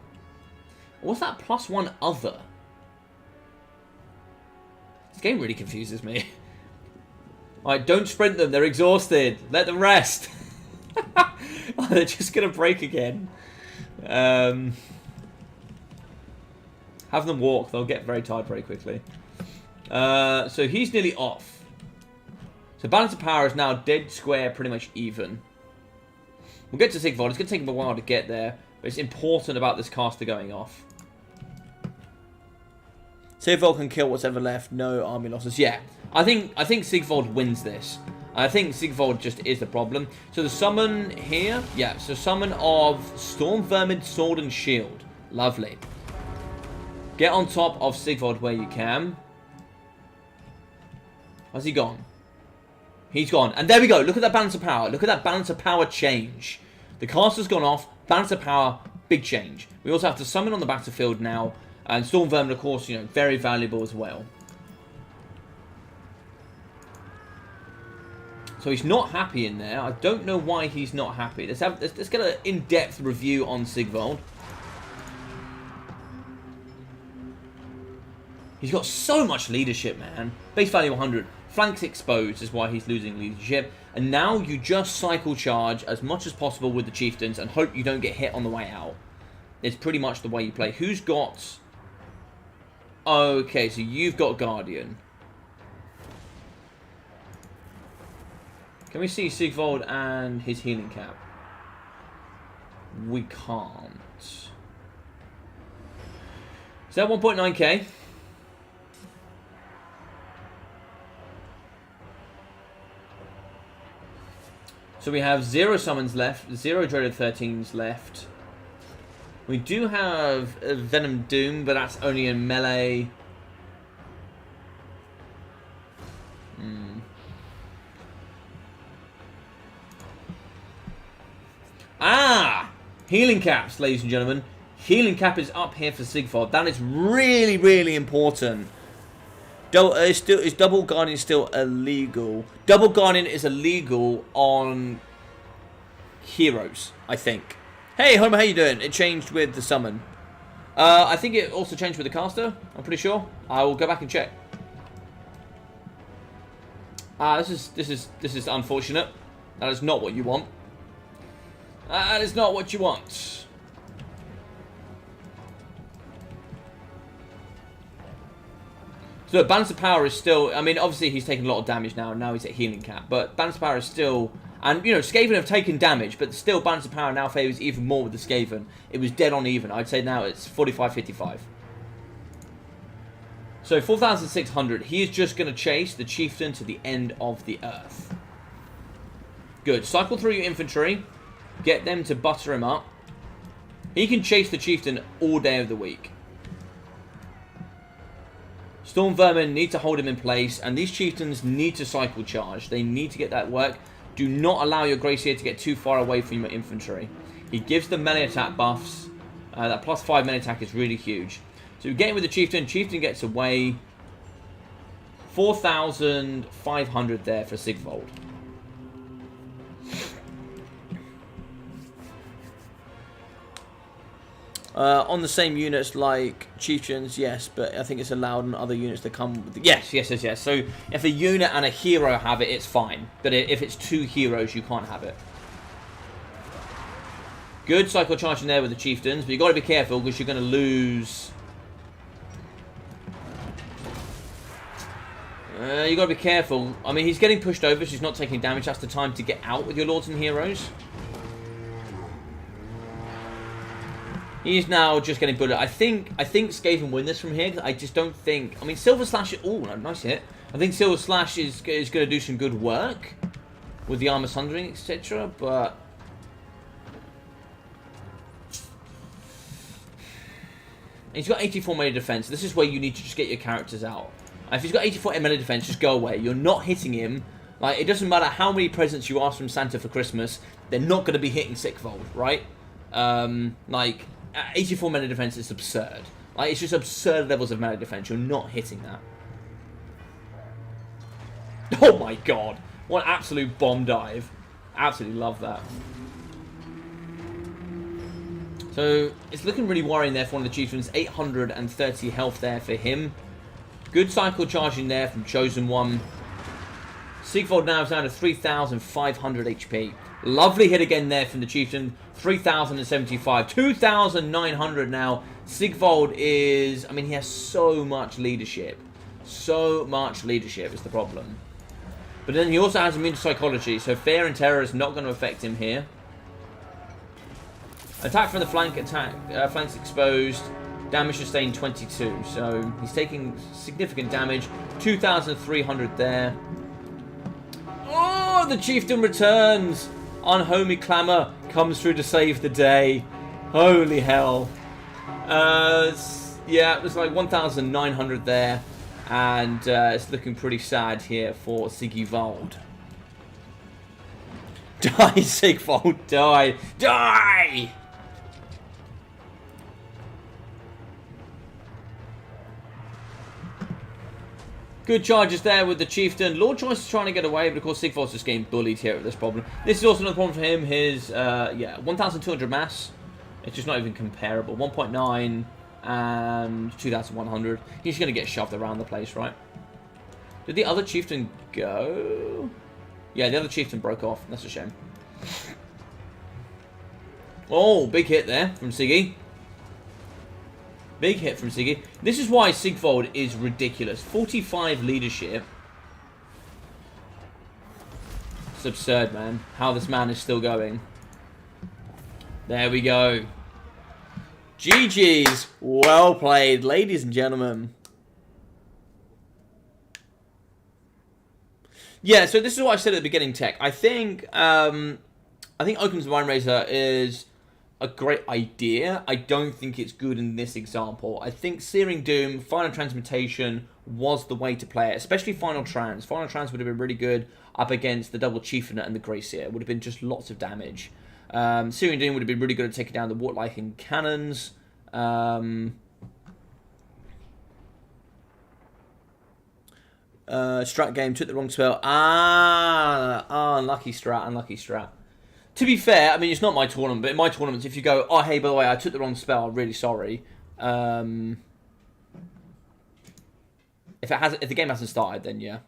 What's that +1 other? This game really confuses me. Alright, don't sprint them. They're exhausted. Let them rest. Oh, they're just going to break again. Have them walk. They'll get very tired very quickly. So he's nearly off. So balance of power is now dead square, pretty much even. We'll get to Sigvald. It's going to take him a while to get there. But it's important about this caster going off. Sigvald can kill what's ever left. No army losses. Yeah. I think Sigvald wins this. I think Sigvald just is the problem. So the summon here. Yeah. So summon of Storm Vermin, Sword and Shield. Lovely. Get on top of Sigvald where you can. Has he gone? He's gone. And there we go. Look at that balance of power. Look at that balance of power change. The caster's gone off. Balance of power, big change. We also have to summon on the battlefield now. And Storm Vermin, of course, you know, very valuable as well. So he's not happy in there. I don't know why he's not happy. Let's get an in-depth review on Sigvald. He's got so much leadership, man. Base value 100. Flanks exposed is why he's losing leadership. And now you just cycle charge as much as possible with the chieftains and hope you don't get hit on the way out. It's pretty much the way you play. Who's got... Okay, so you've got Guardian. Can we see Sigvald and his healing cap? We can't. Is that 1.9k? So we have 0 summons left, 0 Dreaded 13s left. We do have Venom Doom, but that's only in melee. Ah! Healing caps, ladies and gentlemen. Healing cap is up here for Sigvald. That is really, really important. Is Double Guardian still illegal? Double Guardian is illegal on heroes, I think. Hey, Homer, how you doing? It changed with the summon. I think it also changed with the caster. I'm pretty sure. I will go back and check. This is unfortunate. That is not what you want. That is not what you want. So balance of power is still... I mean, obviously he's taking a lot of damage now, and now he's at healing cap. But balance of power is still... And, you know, Skaven have taken damage, but still balance of power now favours even more with the Skaven. It was dead on even. I'd say now it's 45-55. So 4,600. He is just going to chase the chieftain to the end of the earth. Good. Cycle through your infantry. Get them to butter him up. He can chase the chieftain all day of the week. Storm Vermin need to hold him in place, and these chieftains need to cycle charge. They need to get that work. Do not allow your Gracier to get too far away from your infantry. He gives them melee attack buffs. That +5 melee attack is really huge. So we get in with the chieftain. Chieftain gets away. 4,500 there for Sigvald. On the same units like chieftains, yes, but I think it's allowed on other units to come with the... Yes. So if a unit and a hero have it, it's fine. But if it's 2 heroes, you can't have it. Good cycle charge in there with the chieftains, but you've got to be careful because you're going to lose... You've got to be careful. I mean, he's getting pushed over, so he's not taking damage. That's the time to get out with your lords and heroes. He's now just getting bullet. I think Skaven win this from here. I just don't think... I mean, Silver Slash... Oh, nice hit. I think Silver Slash is going to do some good work with the armor sundering, etc. But... he's got 84 melee defense. This is where you need to just get your characters out. If he's got 84 melee defense, just go away. You're not hitting him. Like, it doesn't matter how many presents you ask from Santa for Christmas. They're not going to be hitting Sigvald, right? Like... 84 melee defense is absurd. Like, it's just absurd levels of melee defense. You're not hitting that. Oh my god. What absolute bomb dive. Absolutely love that. So it's looking really worrying there for one of the chieftains. 830 health there for him. Good cycle charging there from Chosen One. Sigvold now is down to 3,500 HP. Lovely hit again there from the chieftain. 3,075. 2,900 now. Sigvold is... I mean, he has so much leadership. So much leadership is the problem. But then he also has immune to psychology. So fear and terror is not going to affect him here. Attack from the flank. Flanks exposed. Damage sustained 22. So he's taking significant damage. 2,300 there. Oh, the chieftain returns. Unholy Clamour comes through to save the day. Holy hell. Yeah, there's like 1,900 there. And it's looking pretty sad here for Sigvold. Die, Sigvold, die. Die! Good charges there with the chieftain. Lord Choice is trying to get away, but of course Sigvold's just getting bullied here with this problem. This is also another problem for him. His, 1,200 mass. It's just not even comparable. 1.9 and 2,100. He's going to get shoved around the place, right? Did the other chieftain go? Yeah, the other chieftain broke off. That's a shame. Oh, big hit there from Siggy. Big hit from Siggy. This is why Sigvold is ridiculous. 45 leadership. It's absurd, man. How this man is still going. There we go. GG's. Well played, ladies and gentlemen. Yeah, so this is what I said at the beginning, Tech. I think Oaken's Divine Razor is a great idea. I don't think it's good in this example. I think Searing Doom, Final Transmutation was the way to play it, especially Final Trans. Final Trans would have been really good up against the Double Chieftain and the Grey Seer. It would have been just lots of damage. Searing Doom would have been really good at taking down the Wartliking cannons. Strat game, took the wrong spell. Unlucky strat, unlucky strat. To be fair, I mean, it's not my tournament, but in my tournaments, if you go, oh, hey, by the way, I took the wrong spell, I'm really sorry. If the game hasn't started, then yeah.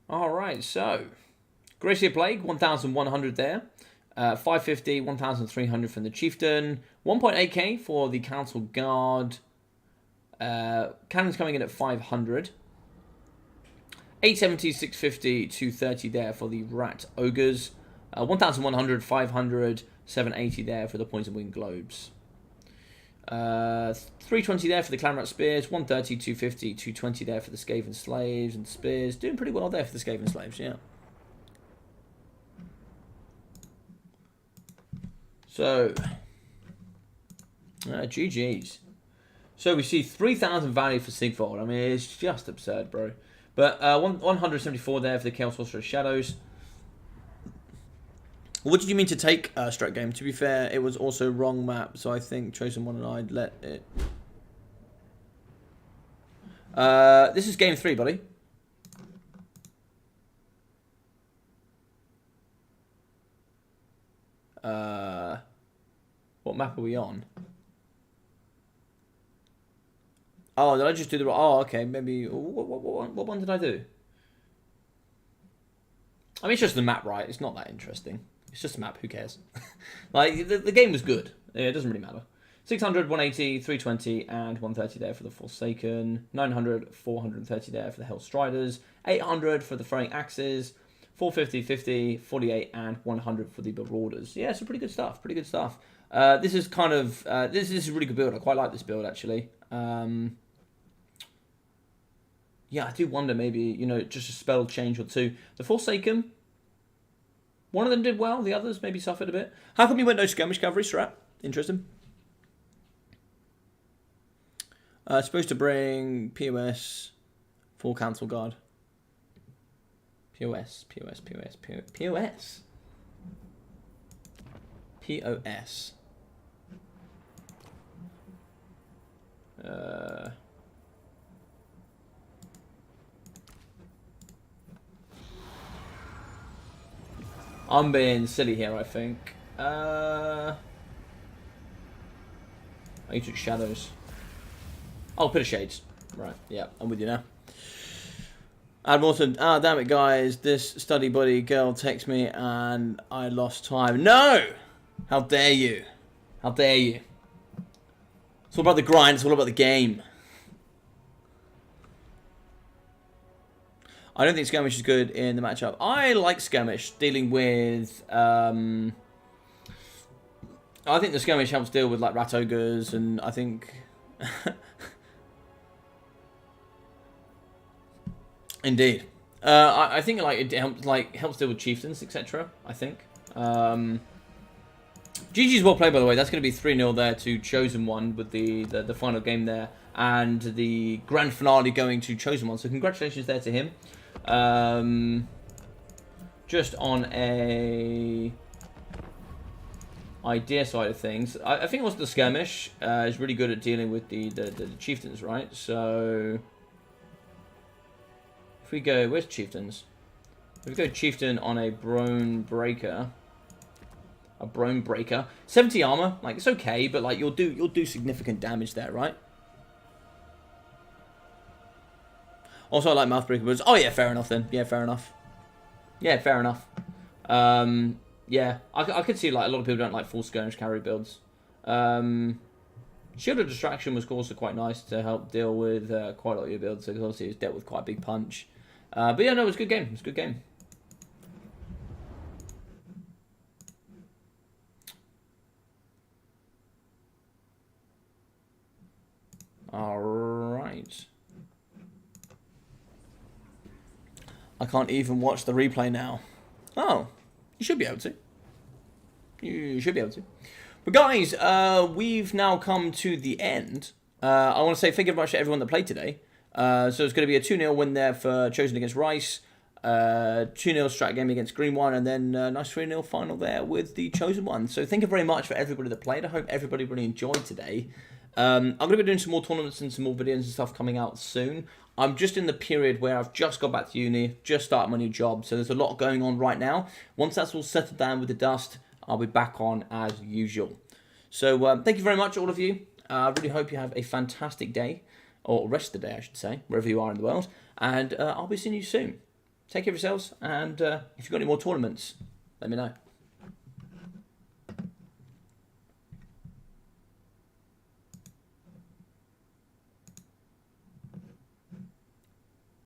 Alright, so Gracia Plague, 1,100 there. 550, 1,300 from the Chieftain. 1.8k for the Council Guard. Cannons coming in at 500. 870, 650, 230 there for the Rat Ogres. 1,100, 500, 780 there for the Poison Wing Globes. 320 there for the Clan Rat Spears. 130, 250, 220 there for the Skaven Slaves and Spears. Doing pretty well there for the Skaven Slaves, yeah. So, GG's. So we see 3,000 value for Sigvold. I mean, it's just absurd, bro. But 174 there for the Chaos Sorcerer Shadows. What did you mean to take Strat Game? To be fair, it was also wrong map, so I think Chosen One and I'd let it. This is game 3, buddy. What map are we on? Oh, did I just do the... Oh, okay, maybe... What one did I do? I mean, it's just the map, right? It's not that interesting. It's just a map, who cares? Like, the game was good. It doesn't really matter. 600, 180, 320, and 130 there for the Forsaken. 900, 430 there for the Hell Striders. 800 for the Throwing Axes. 450, 50, 48, and 100 for the Marauders. Yeah, some pretty good stuff. Pretty good stuff. This is kind of... this is a really good build. I quite like this build, actually. Yeah, I do wonder maybe, you know, just a spell change or two. The Forsaken... One of them did well, the others maybe suffered a bit. How come you went no skirmish cavalry strat? Interesting. Supposed to bring POS, full Council Guard. POS. I'm being silly here, I think. I took shadows. Oh, pit of shades. Right, yeah, I'm with you now. Adam also, damn it, guys. This study buddy girl texts me and I lost time. No! How dare you? How dare you? It's all about the grind. It's all about the game. I don't think Skirmish is good in the matchup. I like Skirmish dealing with... I think the Skirmish helps deal with like Rat Ogres, and I think... Indeed. I think like it helps deal with Chieftains, etc. I think. GG's well played, by the way. That's going to be 3-0 there to Chosen One with the final game there. And the grand finale going to Chosen One. So congratulations there to him. Just on a idea side of things, I think also the Skirmish is really good at dealing with the Chieftains, right? So if we go, where's Chieftains? If we go Chieftain on a Brone Breaker, 70 armor, like it's okay, but like you'll do significant damage there, right? Also, I like Mouthbreaker builds. Oh yeah, fair enough then. Yeah, fair enough. Yeah, fair enough. Yeah, I could see like a lot of people don't like full skirmish carry builds. Shield of Distraction was also quite nice to help deal with quite a lot of your builds. So obviously it's dealt with quite a big punch. But yeah, no, it was a good game. It was a good game. All right. I can't even watch the replay now. Oh, you should be able to. You should be able to. But guys, we've now come to the end. I want to say thank you very much to everyone that played today. So it's going to be a 2-0 win there for Chosen against Rice. 2-0 strat game against Green One. And then a nice 3-0 final there with the Chosen One. So thank you very much for everybody that played. I hope everybody really enjoyed today. I'm going to be doing some more tournaments and some more videos and stuff coming out soon. I'm just in the period where I've just got back to uni, just started my new job, so there's a lot going on right now. Once that's all settled down with the dust, I'll be back on as usual. So thank you very much, all of you. I really hope you have a fantastic day, or rest of the day, I should say, wherever you are in the world. And I'll be seeing you soon. Take care of yourselves, and if you've got any more tournaments, let me know.